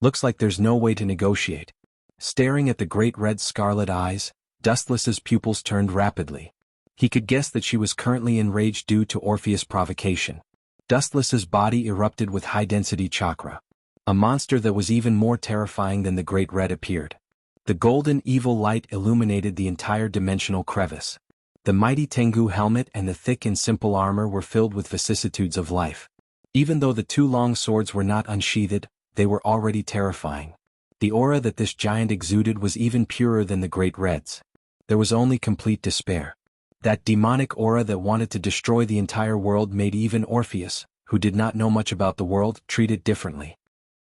Looks like there's no way to negotiate. Staring at the great red's scarlet eyes, Dustless's pupils turned rapidly. He could guess that she was currently enraged due to Orpheus' provocation. Dustless's body erupted with high-density chakra. A monster that was even more terrifying than the great red appeared. The golden evil light illuminated the entire dimensional crevice. The mighty Tengu helmet and the thick and simple armor were filled with vicissitudes of life. Even though the two long swords were not unsheathed, they were already terrifying. The aura that this giant exuded was even purer than the great red's. There was only complete despair. That demonic aura that wanted to destroy the entire world made even Orpheus, who did not know much about the world, treat it differently.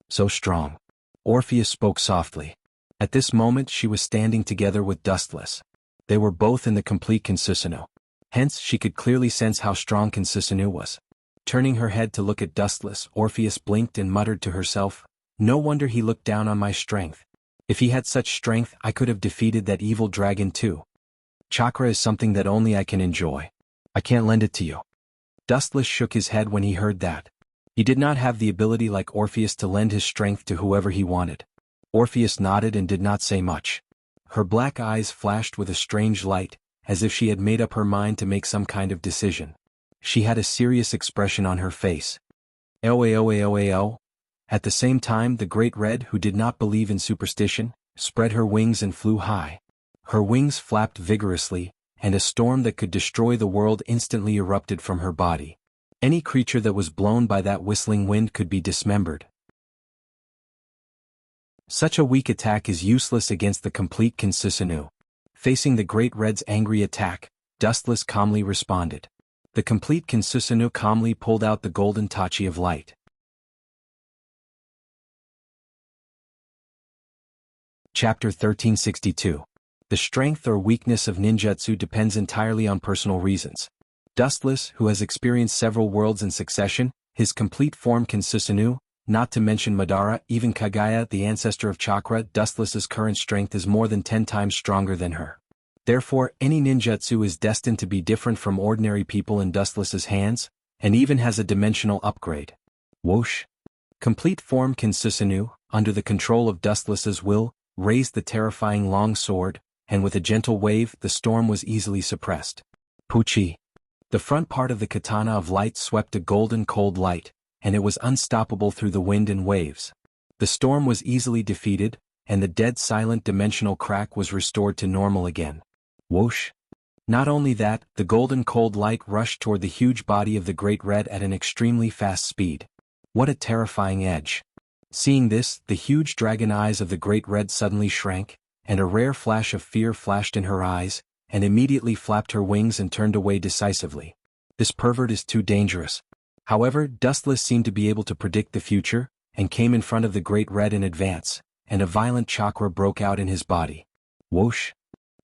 So strong. Orpheus spoke softly. At this moment she was standing together with Dustless. They were both in the complete Consusino. Hence she could clearly sense how strong Consusino was. Turning her head to look at Dustless, Orpheus blinked and muttered to herself, "No wonder he looked down on my strength. If he had such strength, I could have defeated that evil dragon too. Chakra is something that only I can enjoy. I can't lend it to you." Dustless shook his head when he heard that. He did not have the ability like Orpheus to lend his strength to whoever he wanted. Orpheus nodded and did not say much. Her black eyes flashed with a strange light, as if she had made up her mind to make some kind of decision. She had a serious expression on her face. "Oh. At the same time, the Great Red, who did not believe in superstition, spread her wings and flew high. Her wings flapped vigorously, and a storm that could destroy the world instantly erupted from her body. Any creature that was blown by that whistling wind could be dismembered. Such a weak attack is useless against the complete Kinsusanu. Facing the Great Red's angry attack, Dustless calmly responded. The complete Kinsusanu calmly pulled out the golden tachi of light. Chapter 1362. The strength or weakness of ninjutsu depends entirely on personal reasons. Dustless, who has experienced several worlds in succession, his complete form Kinsusanu, not to mention Madara, even Kagaya, the ancestor of chakra, Dustless's current strength is more than 10 times stronger than her. Therefore, any ninjutsu is destined to be different from ordinary people in Dustless's hands, and even has a dimensional upgrade. Whoosh! Complete form Kinsusanu, under the control of Dustless's will, raised the terrifying long sword, and with a gentle wave the storm was easily suppressed. Puchi! The front part of the katana of light swept a golden cold light, and it was unstoppable through the wind and waves. The storm was easily defeated, and the dead silent dimensional crack was restored to normal again. Whoosh! Not only that, the golden cold light rushed toward the huge body of the Great Red at an extremely fast speed. What a terrifying edge! Seeing this, the huge dragon eyes of the Great Red suddenly shrank, and a rare flash of fear flashed in her eyes, and immediately flapped her wings and turned away decisively. This pervert is too dangerous. However, Dustless seemed to be able to predict the future, and came in front of the Great Red in advance, and a violent chakra broke out in his body. Whoosh!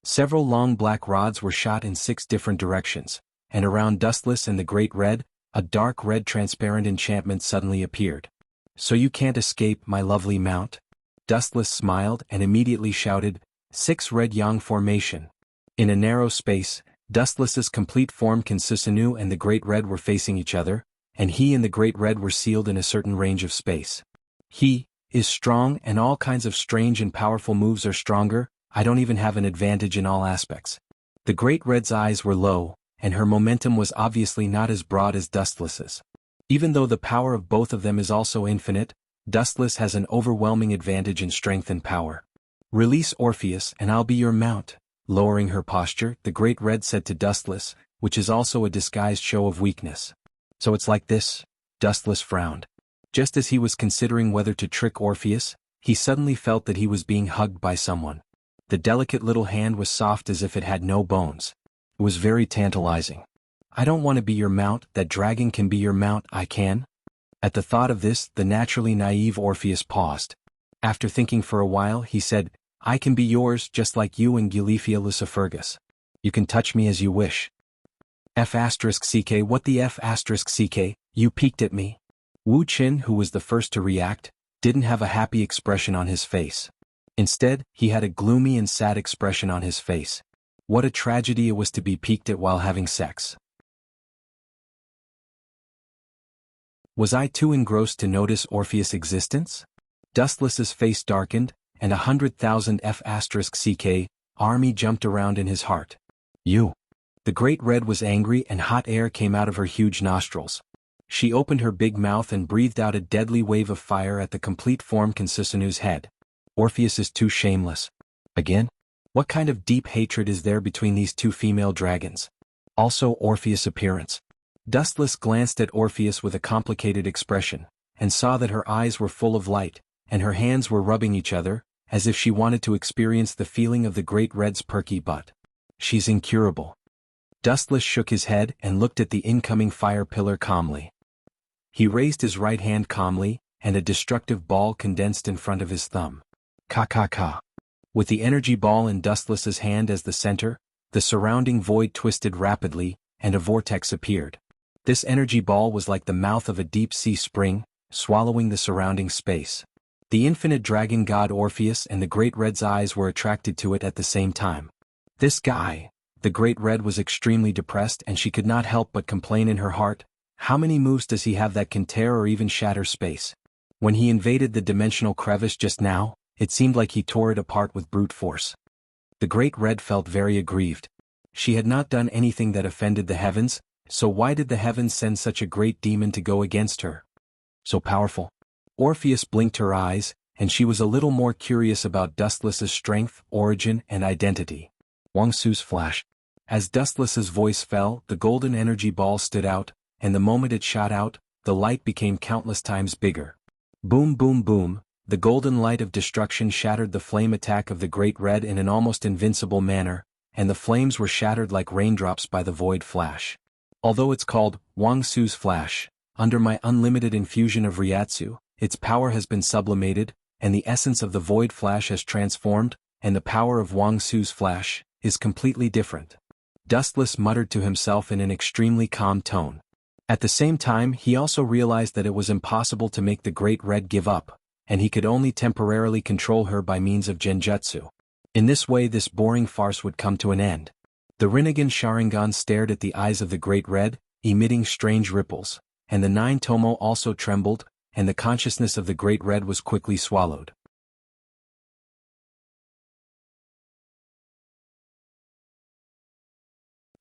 Several long black rods were shot in 6 different directions, and around Dustless and the Great Red, a dark red transparent enchantment suddenly appeared. So you can't escape, my lovely mount? Dustless smiled and immediately shouted, 6 red yang formation. In a narrow space, Dustless's complete form Kinsusanu and the Great Red were facing each other, and he and the Great Red were sealed in a certain range of space. He is strong, and all kinds of strange and powerful moves are stronger. I don't even have an advantage in all aspects. The Great Red's eyes were low, and her momentum was obviously not as broad as Dustless's. Even though the power of both of them is also infinite, Dustless has an overwhelming advantage in strength and power. Release Orpheus and I'll be your mount. Lowering her posture, the Great Red said to Dustless, which is also a disguised show of weakness. So it's like this? Dustless frowned. Just as he was considering whether to trick Orpheus, he suddenly felt that he was being hugged by someone. The delicate little hand was soft as if it had no bones. It was very tantalizing. I don't want to be your mount, that dragon can be your mount, I can? At the thought of this, the naturally naive Orpheus paused. After thinking for a while, he said, I can be yours just like you and Gilifia Lucifergus. You can touch me as you wish. F*ck, what the F*ck, you peeked at me? Wu Qin, who was the first to react, didn't have a happy expression on his face. Instead, he had a gloomy and sad expression on his face. What a tragedy it was to be peeked at while having sex. Was I too engrossed to notice Orpheus' existence? Dustless's face darkened, and 100,000 F*ck army jumped around in his heart. You. The Great Red was angry and hot air came out of her huge nostrils. She opened her big mouth and breathed out a deadly wave of fire at the complete form Kinsusanu's head. Orpheus is too shameless. Again? What kind of deep hatred is there between these 2 female dragons? Also Orpheus' appearance. Dustless glanced at Orpheus with a complicated expression, and saw that her eyes were full of light, and her hands were rubbing each other, as if she wanted to experience the feeling of the Great Red's perky butt. She's incurable. Dustless shook his head and looked at the incoming fire pillar calmly. He raised his right hand calmly, and a destructive ball condensed in front of his thumb. Ka. With the energy ball in Dustless's hand as the center, the surrounding void twisted rapidly, and a vortex appeared. This energy ball was like the mouth of a deep-sea spring, swallowing the surrounding space. The infinite dragon god Orpheus and the Great Red's eyes were attracted to it at the same time. This guy, the Great Red was extremely depressed and she could not help but complain in her heart, how many moves does he have that can tear or even shatter space? When he invaded the dimensional crevice just now, it seemed like he tore it apart with brute force. The Great Red felt very aggrieved. She had not done anything that offended the heavens, so why did the heavens send such a great demon to go against her? So powerful. Orpheus blinked her eyes, and she was a little more curious about Dustless's strength, origin, and identity. Wuxia's flash. As Dustless's voice fell, the golden energy ball stood out, and the moment it shot out, the light became countless times bigger. Boom boom boom, the golden light of destruction shattered the flame attack of the Great Red in an almost invincible manner, and the flames were shattered like raindrops by the void flash. Although it's called Wuxia's flash, under my unlimited infusion of Ryatsu, its power has been sublimated, and the essence of the void flash has transformed, and the power of Wuxia's flash is completely different. Dustless muttered to himself in an extremely calm tone. At the same time, he also realized that it was impossible to make the Great Red give up, and he could only temporarily control her by means of genjutsu. In this way, this boring farce would come to an end. The Rinnegan Sharingan stared at the eyes of the Great Red, emitting strange ripples, and the 9 Tomo also trembled, and the consciousness of the Great Red was quickly swallowed.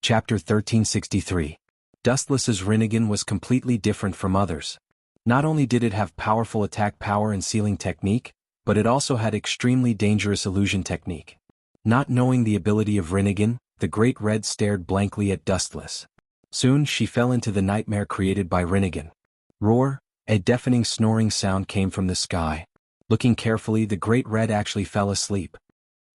Chapter 1363. Dustless's Rinnegan was completely different from others. Not only did it have powerful attack power and sealing technique, but it also had extremely dangerous illusion technique. Not knowing the ability of Rinnegan, the Great Red stared blankly at Dustless. Soon she fell into the nightmare created by Rinnegan. Roar, a deafening snoring sound came from the sky. Looking carefully, the Great Red actually fell asleep.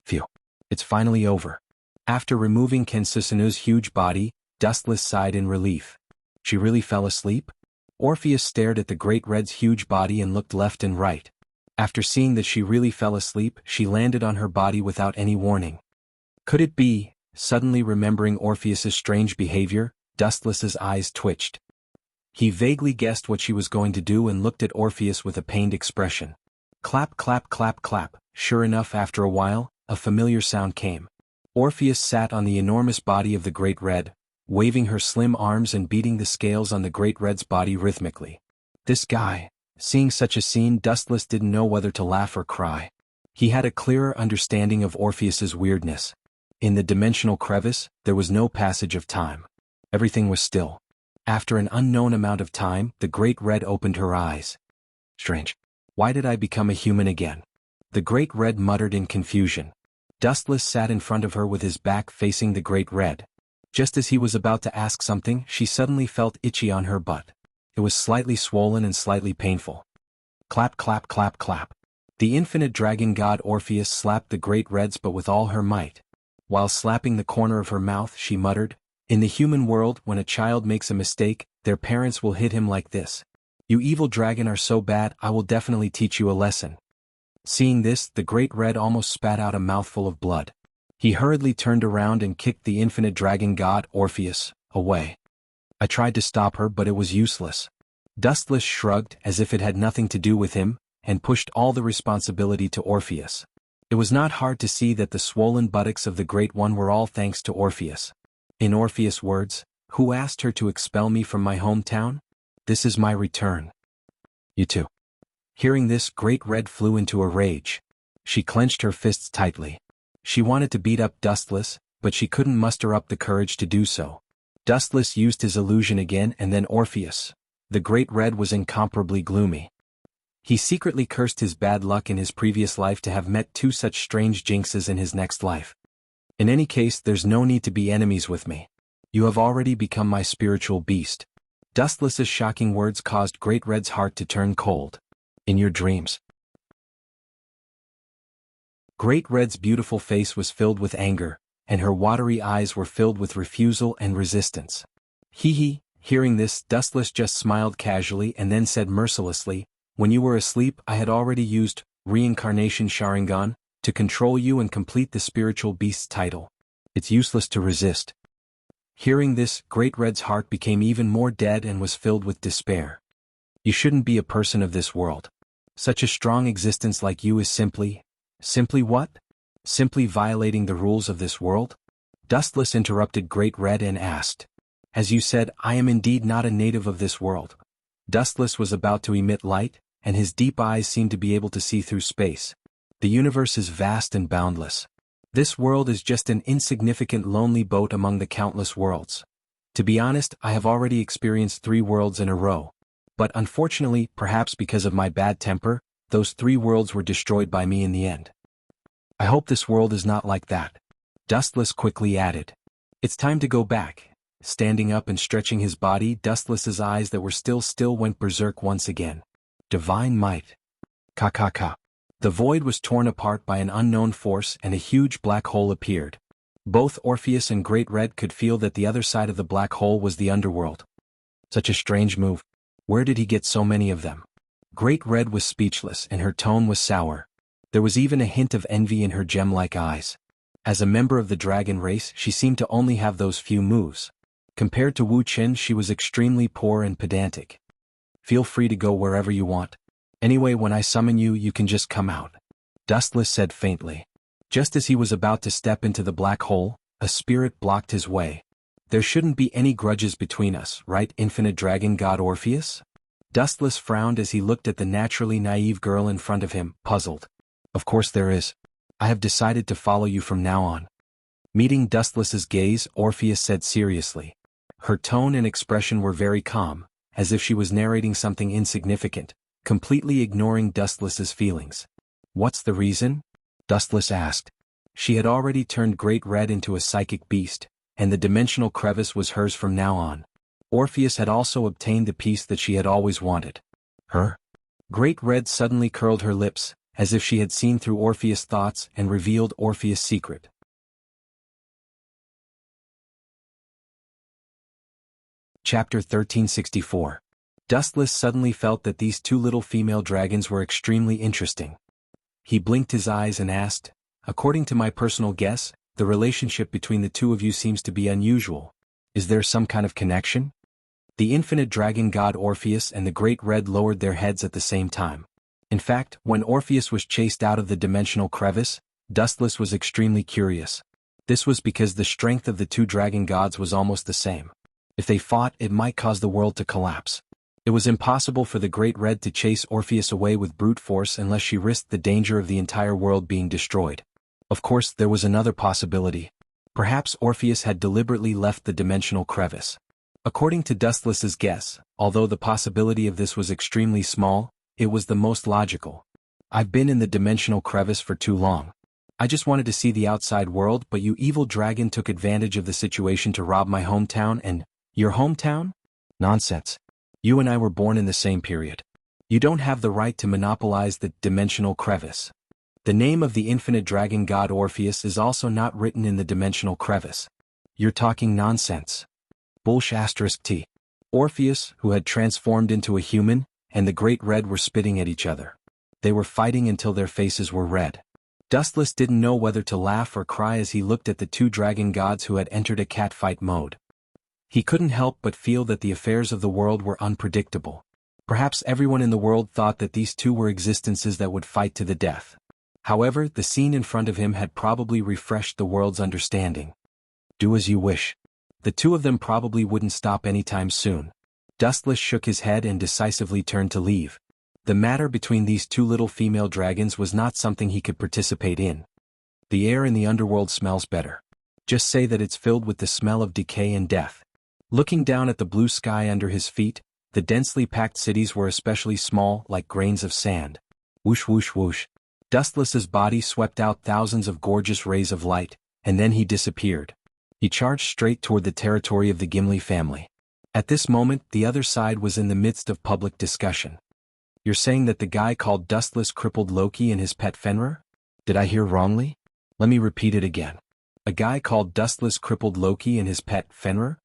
Phew. It's finally over. After removing Ken Susanu's huge body, Dustless sighed in relief. She really fell asleep? Orpheus stared at the Great Red's huge body and looked left and right. After seeing that she really fell asleep, she landed on her body without any warning. Could it be? Suddenly remembering Orpheus's strange behavior, Dustless's eyes twitched. He vaguely guessed what she was going to do and looked at Orpheus with a pained expression. Clap clap clap clap. Sure enough, after a while, a familiar sound came. Orpheus sat on the enormous body of the Great Red, waving her slim arms and beating the scales on the Great Red's body rhythmically. This guy. Seeing such a scene, Dustless didn't know whether to laugh or cry. He had a clearer understanding of Orpheus's weirdness. In the dimensional crevice, there was no passage of time. Everything was still. After an unknown amount of time, the Great Red opened her eyes. Strange. Why did I become a human again? The Great Red muttered in confusion. Dustless sat in front of her with his back facing the Great Red. Just as he was about to ask something, she suddenly felt itchy on her butt. It was slightly swollen and slightly painful. Clap clap clap clap. The infinite dragon god Orpheus slapped the Great Red's butt with all her might. While slapping the corner of her mouth, she muttered, "In the human world, when a child makes a mistake, their parents will hit him like this. You evil dragon are so bad, I will definitely teach you a lesson." Seeing this, the Great Red almost spat out a mouthful of blood. He hurriedly turned around and kicked the infinite dragon god, Orpheus, away. I tried to stop her, but it was useless. Dustless shrugged as if it had nothing to do with him, and pushed all the responsibility to Orpheus. It was not hard to see that the swollen buttocks of the Great One were all thanks to Orpheus. In Orpheus' words, "Who asked her to expel me from my hometown? This is my return. You too." Hearing this, Great Red flew into a rage. She clenched her fists tightly. She wanted to beat up Dustless, but she couldn't muster up the courage to do so. Dustless used his illusion again, and then Orpheus. The Great Red was incomparably gloomy. He secretly cursed his bad luck in his previous life to have met 2 such strange jinxes in his next life. In any case, there's no need to be enemies with me. You have already become my spiritual beast. Dustless's shocking words caused Great Red's heart to turn cold. In your dreams. Great Red's beautiful face was filled with anger, and her watery eyes were filled with refusal and resistance. Hee. Hearing this, Dustless just smiled casually and then said mercilessly, "When you were asleep, I had already used Reincarnation Sharingan to control you and complete the spiritual beast's title. It's useless to resist." Hearing this, Great Red's heart became even more dead and was filled with despair. You shouldn't be a person of this world. Such a strong existence like you is simply what? Simply violating the rules of this world? Dustless interrupted Great Red and asked. As you said, I am indeed not a native of this world. Dustless was about to emit light, and his deep eyes seemed to be able to see through space. The universe is vast and boundless. This world is just an insignificant lonely boat among the countless worlds. To be honest, I have already experienced 3 worlds in a row. But unfortunately, perhaps because of my bad temper, those 3 worlds were destroyed by me in the end. I hope this world is not like that. Dustless quickly added. It's time to go back. Standing up and stretching his body, Dustless's eyes that were still went berserk once again. Divine might. Ka. The void was torn apart by an unknown force and a huge black hole appeared. Both Orpheus and Great Red could feel that the other side of the black hole was the underworld. Such a strange move. Where did he get so many of them? Great Red was speechless and her tone was sour. There was even a hint of envy in her gem-like eyes. As a member of the dragon race, she seemed to only have those few moves. Compared to Wu Qin, she was extremely poor and pedantic. Feel free to go wherever you want. Anyway, when I summon you, you can just come out. Dustless said faintly. Just as he was about to step into the black hole, a spirit blocked his way. There shouldn't be any grudges between us, right, infinite dragon god Orpheus? Dustless frowned as he looked at the naturally naive girl in front of him, puzzled. Of course there is. I have decided to follow you from now on. Meeting Dustless's gaze, Orpheus said seriously. Her tone and expression were very calm, as if she was narrating something insignificant, completely ignoring Dustless's feelings. What's the reason? Dustless asked. She had already turned Great Red into a psychic beast, and the dimensional crevice was hers from now on. Orpheus had also obtained the piece that she had always wanted. Her? Great Red suddenly curled her lips, as if she had seen through Orpheus' thoughts and revealed Orpheus' secret. Chapter 1364. Dustless suddenly felt that these 2 little female dragons were extremely interesting. He blinked his eyes and asked, according to my personal guess, the relationship between the 2 of you seems to be unusual. Is there some kind of connection? The infinite dragon god Orpheus and the Great Red lowered their heads at the same time. In fact, when Orpheus was chased out of the dimensional crevice, Dustless was extremely curious. This was because the strength of the 2 dragon gods was almost the same. If they fought, it might cause the world to collapse. It was impossible for the Great Red to chase Orpheus away with brute force unless she risked the danger of the entire world being destroyed. Of course, there was another possibility. Perhaps Orpheus had deliberately left the dimensional crevice. According to Dustless's guess, although the possibility of this was extremely small, it was the most logical. I've been in the dimensional crevice for too long. I just wanted to see the outside world, but you evil dragon took advantage of the situation to rob my hometown and... Your hometown? Nonsense. You and I were born in the same period. You don't have the right to monopolize the dimensional crevice. The name of the infinite dragon god Orpheus is also not written in the dimensional crevice. You're talking nonsense. Bullsh*t. Orpheus, who had transformed into a human, and the Great Red were spitting at each other. They were fighting until their faces were red. Dustless didn't know whether to laugh or cry as he looked at the 2 dragon gods who had entered a catfight mode. He couldn't help but feel that the affairs of the world were unpredictable. Perhaps everyone in the world thought that these 2 were existences that would fight to the death. However, the scene in front of him had probably refreshed the world's understanding. Do as you wish. The 2 of them probably wouldn't stop anytime soon. Dustless shook his head and decisively turned to leave. The matter between these 2 little female dragons was not something he could participate in. The air in the underworld smells better. Just say that it's filled with the smell of decay and death. Looking down at the blue sky under his feet, the densely packed cities were especially small, like grains of sand. Whoosh whoosh whoosh. Dustless's body swept out thousands of gorgeous rays of light, and then he disappeared. He charged straight toward the territory of the Gimli family. At this moment, the other side was in the midst of public discussion. You're saying that the guy called Dustless crippled Loki and his pet Fenrir? Did I hear wrongly? Let me repeat it again. A guy called Dustless crippled Loki and his pet Fenrir?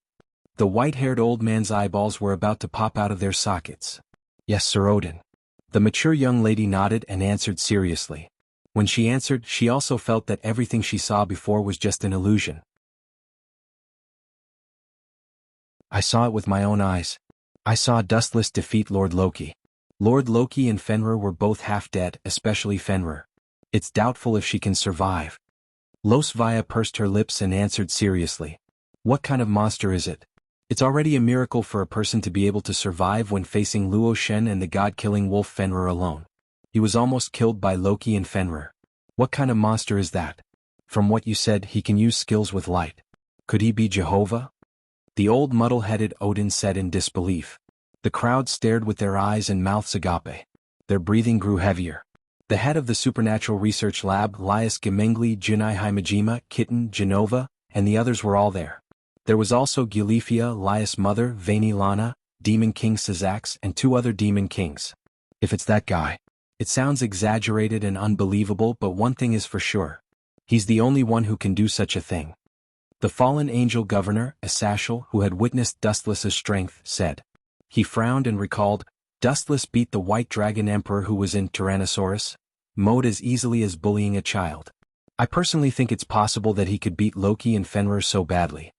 The white-haired old man's eyeballs were about to pop out of their sockets. Yes, Sir Odin. The mature young lady nodded and answered seriously. When she answered, she also felt that everything she saw before was just an illusion. I saw it with my own eyes. I saw Dustless defeat Lord Loki. Lord Loki and Fenrir were both half dead, especially Fenrir. It's doubtful if she can survive. Losvia pursed her lips and answered seriously. What kind of monster is it? It's already a miracle for a person to be able to survive when facing Luo Shen and the god-killing wolf Fenrir alone. He was almost killed by Loki and Fenrir. What kind of monster is that? From what you said, he can use skills with light. Could he be Jehovah? The old muddle-headed Odin said in disbelief. The crowd stared with their eyes and mouths agape. Their breathing grew heavier. The head of the supernatural research lab, Lias Gemengli Junai Himajima, Kitten, Genova, and the others were all there. There was also Gilifia, Lias' mother, Vaini Lana, Demon King Sazax, and 2 other Demon Kings. If it's that guy. It sounds exaggerated and unbelievable, but one thing is for sure. He's the only one who can do such a thing. The fallen angel governor, Asashel, who had witnessed Dustless's strength, said. He frowned and recalled, Dustless beat the white dragon emperor who was in Tyrannosaurus mode as easily as bullying a child. I personally think it's possible that he could beat Loki and Fenrir so badly.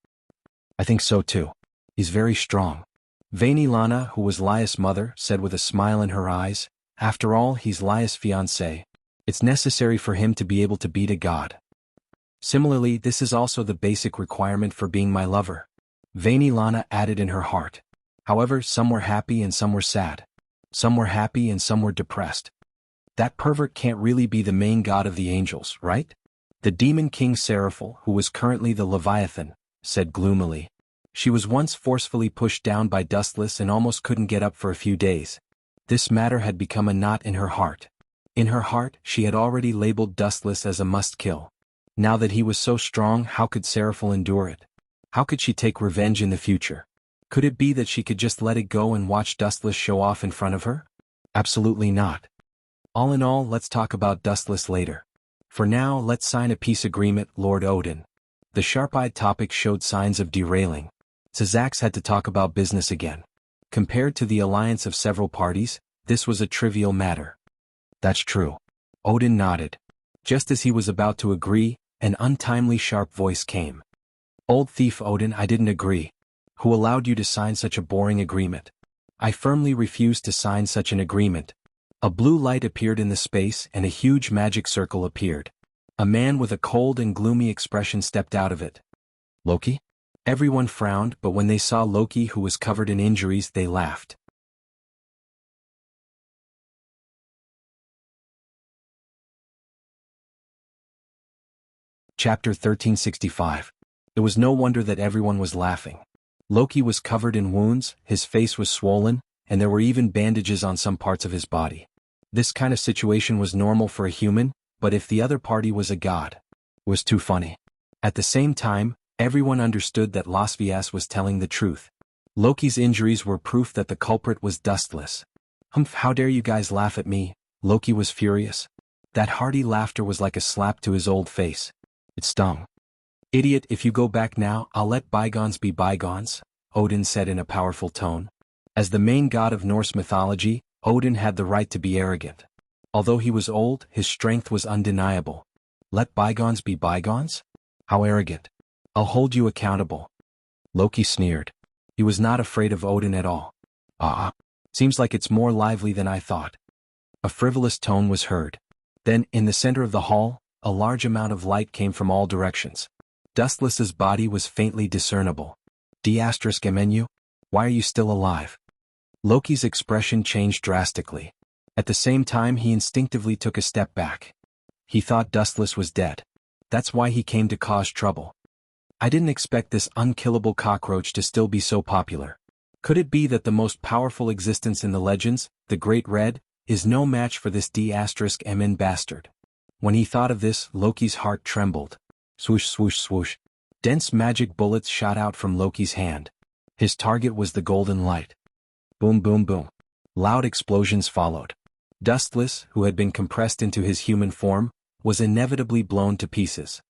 I think so too. He's very strong. Vaini Lana, who was Lias' mother, said with a smile in her eyes, after all, he's Lias' fiancé. It's necessary for him to be able to beat a god. Similarly, this is also the basic requirement for being my lover. Vaini Lana added in her heart. However, some were happy and some were sad. Some were happy and some were depressed. That pervert can't really be the main god of the angels, right? The demon king Seraphil, who was currently the Leviathan, said gloomily. She was once forcefully pushed down by Dustless and almost couldn't get up for a few days. This matter had become a knot in her heart. In her heart, she had already labeled Dustless as a must-kill. Now that he was so strong, how could Seraphil endure it? How could she take revenge in the future? Could it be that she could just let it go and watch Dustless show off in front of her? Absolutely not. All in all, let's talk about Dustless later. For now, let's sign a peace agreement, Lord Odin. The sharp-eyed topic showed signs of derailing. Sazax had to talk about business again. Compared to the alliance of several parties, this was a trivial matter. That's true. Odin nodded. Just as he was about to agree, an untimely sharp voice came. Old thief Odin, I didn't agree. Who allowed you to sign such a boring agreement? I firmly refuse to sign such an agreement. A blue light appeared in the space and a huge magic circle appeared. A man with a cold and gloomy expression stepped out of it. Loki? Everyone frowned, but when they saw Loki, who was covered in injuries, they laughed. Chapter 1365. It was no wonder that everyone was laughing. Loki was covered in wounds, his face was swollen, and there were even bandages on some parts of his body. This kind of situation was normal for a human, but if the other party was a god, it was too funny. At the same time, everyone understood that Lasvias was telling the truth. Loki's injuries were proof that the culprit was Dustless. Humph, how dare you guys laugh at me? Loki was furious. That hearty laughter was like a slap to his old face. It stung. Idiot, if you go back now, I'll let bygones be bygones, Odin said in a powerful tone. As the main god of Norse mythology, Odin had the right to be arrogant. Although he was old, his strength was undeniable. Let bygones be bygones? How arrogant. I'll hold you accountable. Loki sneered. He was not afraid of Odin at all. Seems like it's more lively than I thought. A frivolous tone was heard. Then, in the center of the hall, a large amount of light came from all directions. Dustless's body was faintly discernible. Menu? Why are you still alive? Loki's expression changed drastically. At the same time, he instinctively took a step back. He thought Dustless was dead. That's why he came to cause trouble. I didn't expect this unkillable cockroach to still be so popular. Could it be that the most powerful existence in the legends, the Great Red, is no match for this D*Mn bastard? When he thought of this, Loki's heart trembled. Swoosh swoosh swoosh. Dense magic bullets shot out from Loki's hand. His target was the golden light. Boom boom boom. Loud explosions followed. Dustless, who had been compressed into his human form, was inevitably blown to pieces.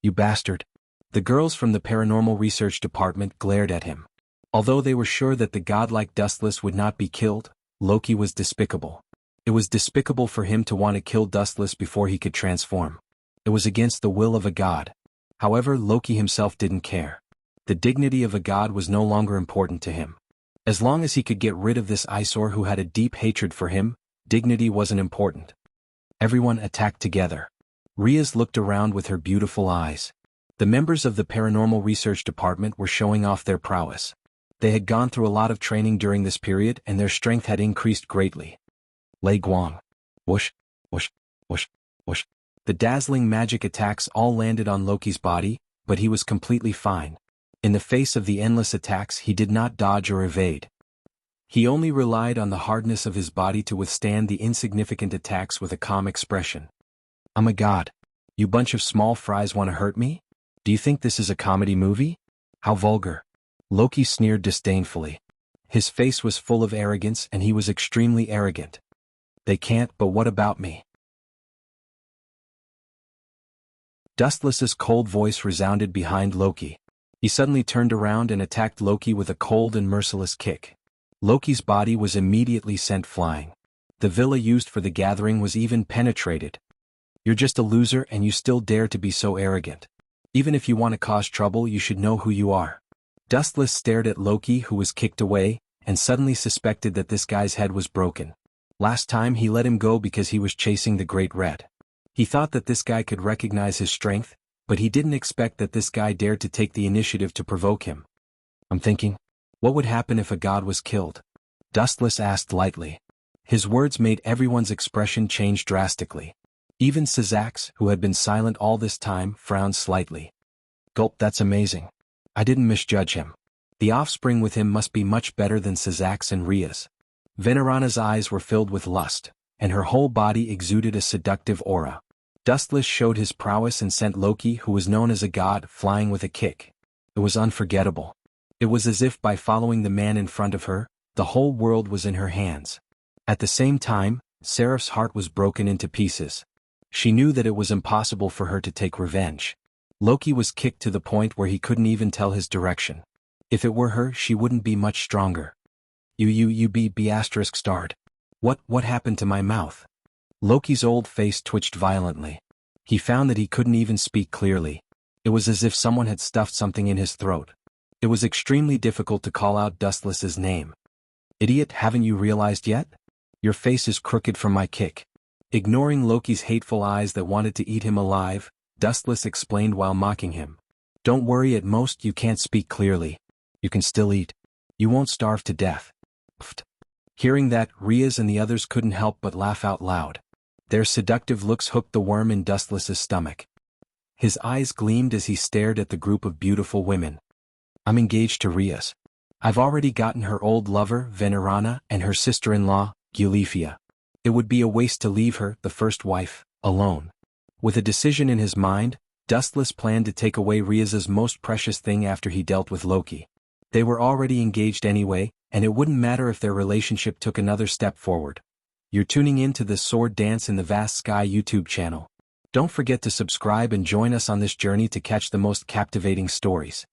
You bastard. The girls from the paranormal research department glared at him. Although they were sure that the godlike Dustless would not be killed, Loki was despicable. It was despicable for him to want to kill Dustless before he could transform. It was against the will of a god. However, Loki himself didn't care. The dignity of a god was no longer important to him. As long as he could get rid of this eyesore who had a deep hatred for him, dignity wasn't important. Everyone attacked together. Riaz looked around with her beautiful eyes. The members of the paranormal research department were showing off their prowess. They had gone through a lot of training during this period and their strength had increased greatly. Lei Guang. Whoosh, whoosh, whoosh, whoosh. The dazzling magic attacks all landed on Loki's body, but he was completely fine. In the face of the endless attacks, he did not dodge or evade. He only relied on the hardness of his body to withstand the insignificant attacks with a calm expression. "I'm a god. You bunch of small fries want to hurt me? Do you think this is a comedy movie? How vulgar." Loki sneered disdainfully. His face was full of arrogance, and he was extremely arrogant. "They can't, but what about me?" Dustless's cold voice resounded behind Loki. He suddenly turned around and attacked Loki with a cold and merciless kick. Loki's body was immediately sent flying. The villa used for the gathering was even penetrated. "You're just a loser and you still dare to be so arrogant. Even if you want to cause trouble, you should know who you are." Dustless stared at Loki, who was kicked away, and suddenly suspected that this guy's head was broken. Last time he let him go because he was chasing the Great Red. He thought that this guy could recognize his strength, but he didn't expect that this guy dared to take the initiative to provoke him. "I'm thinking, what would happen if a god was killed?" Dustless asked lightly. His words made everyone's expression change drastically. Even Syzax, who had been silent all this time, frowned slightly. "Gulp, that's amazing. I didn't misjudge him. The offspring with him must be much better than Syzax and Ria's." Venerana's eyes were filled with lust, and her whole body exuded a seductive aura. Dustless showed his prowess and sent Loki, who was known as a god, flying with a kick. It was unforgettable. It was as if by following the man in front of her, the whole world was in her hands. At the same time, Seraph's heart was broken into pieces. She knew that it was impossible for her to take revenge. Loki was kicked to the point where he couldn't even tell his direction. If it were her, she wouldn't be much stronger. You be asterisk starred. What happened to my mouth?" Loki's old face twitched violently. He found that he couldn't even speak clearly. It was as if someone had stuffed something in his throat. It was extremely difficult to call out Dustless's name. "Idiot, haven't you realized yet? Your face is crooked from my kick." Ignoring Loki's hateful eyes that wanted to eat him alive, Dustless explained while mocking him. "Don't worry, at most you can't speak clearly. You can still eat. You won't starve to death." Pfft. Hearing that, Riaz and the others couldn't help but laugh out loud. Their seductive looks hooked the worm in Dustless's stomach. His eyes gleamed as he stared at the group of beautiful women. "I'm engaged to Riaz. I've already gotten her old lover, Venerana, and her sister-in-law, Gulifia. It would be a waste to leave her, the first wife, alone." With a decision in his mind, Dustless planned to take away Riaz's most precious thing after he dealt with Loki. They were already engaged anyway, and it wouldn't matter if their relationship took another step forward. You're tuning in to the Sword Dance in the Vast Sky YouTube channel. Don't forget to subscribe and join us on this journey to catch the most captivating stories.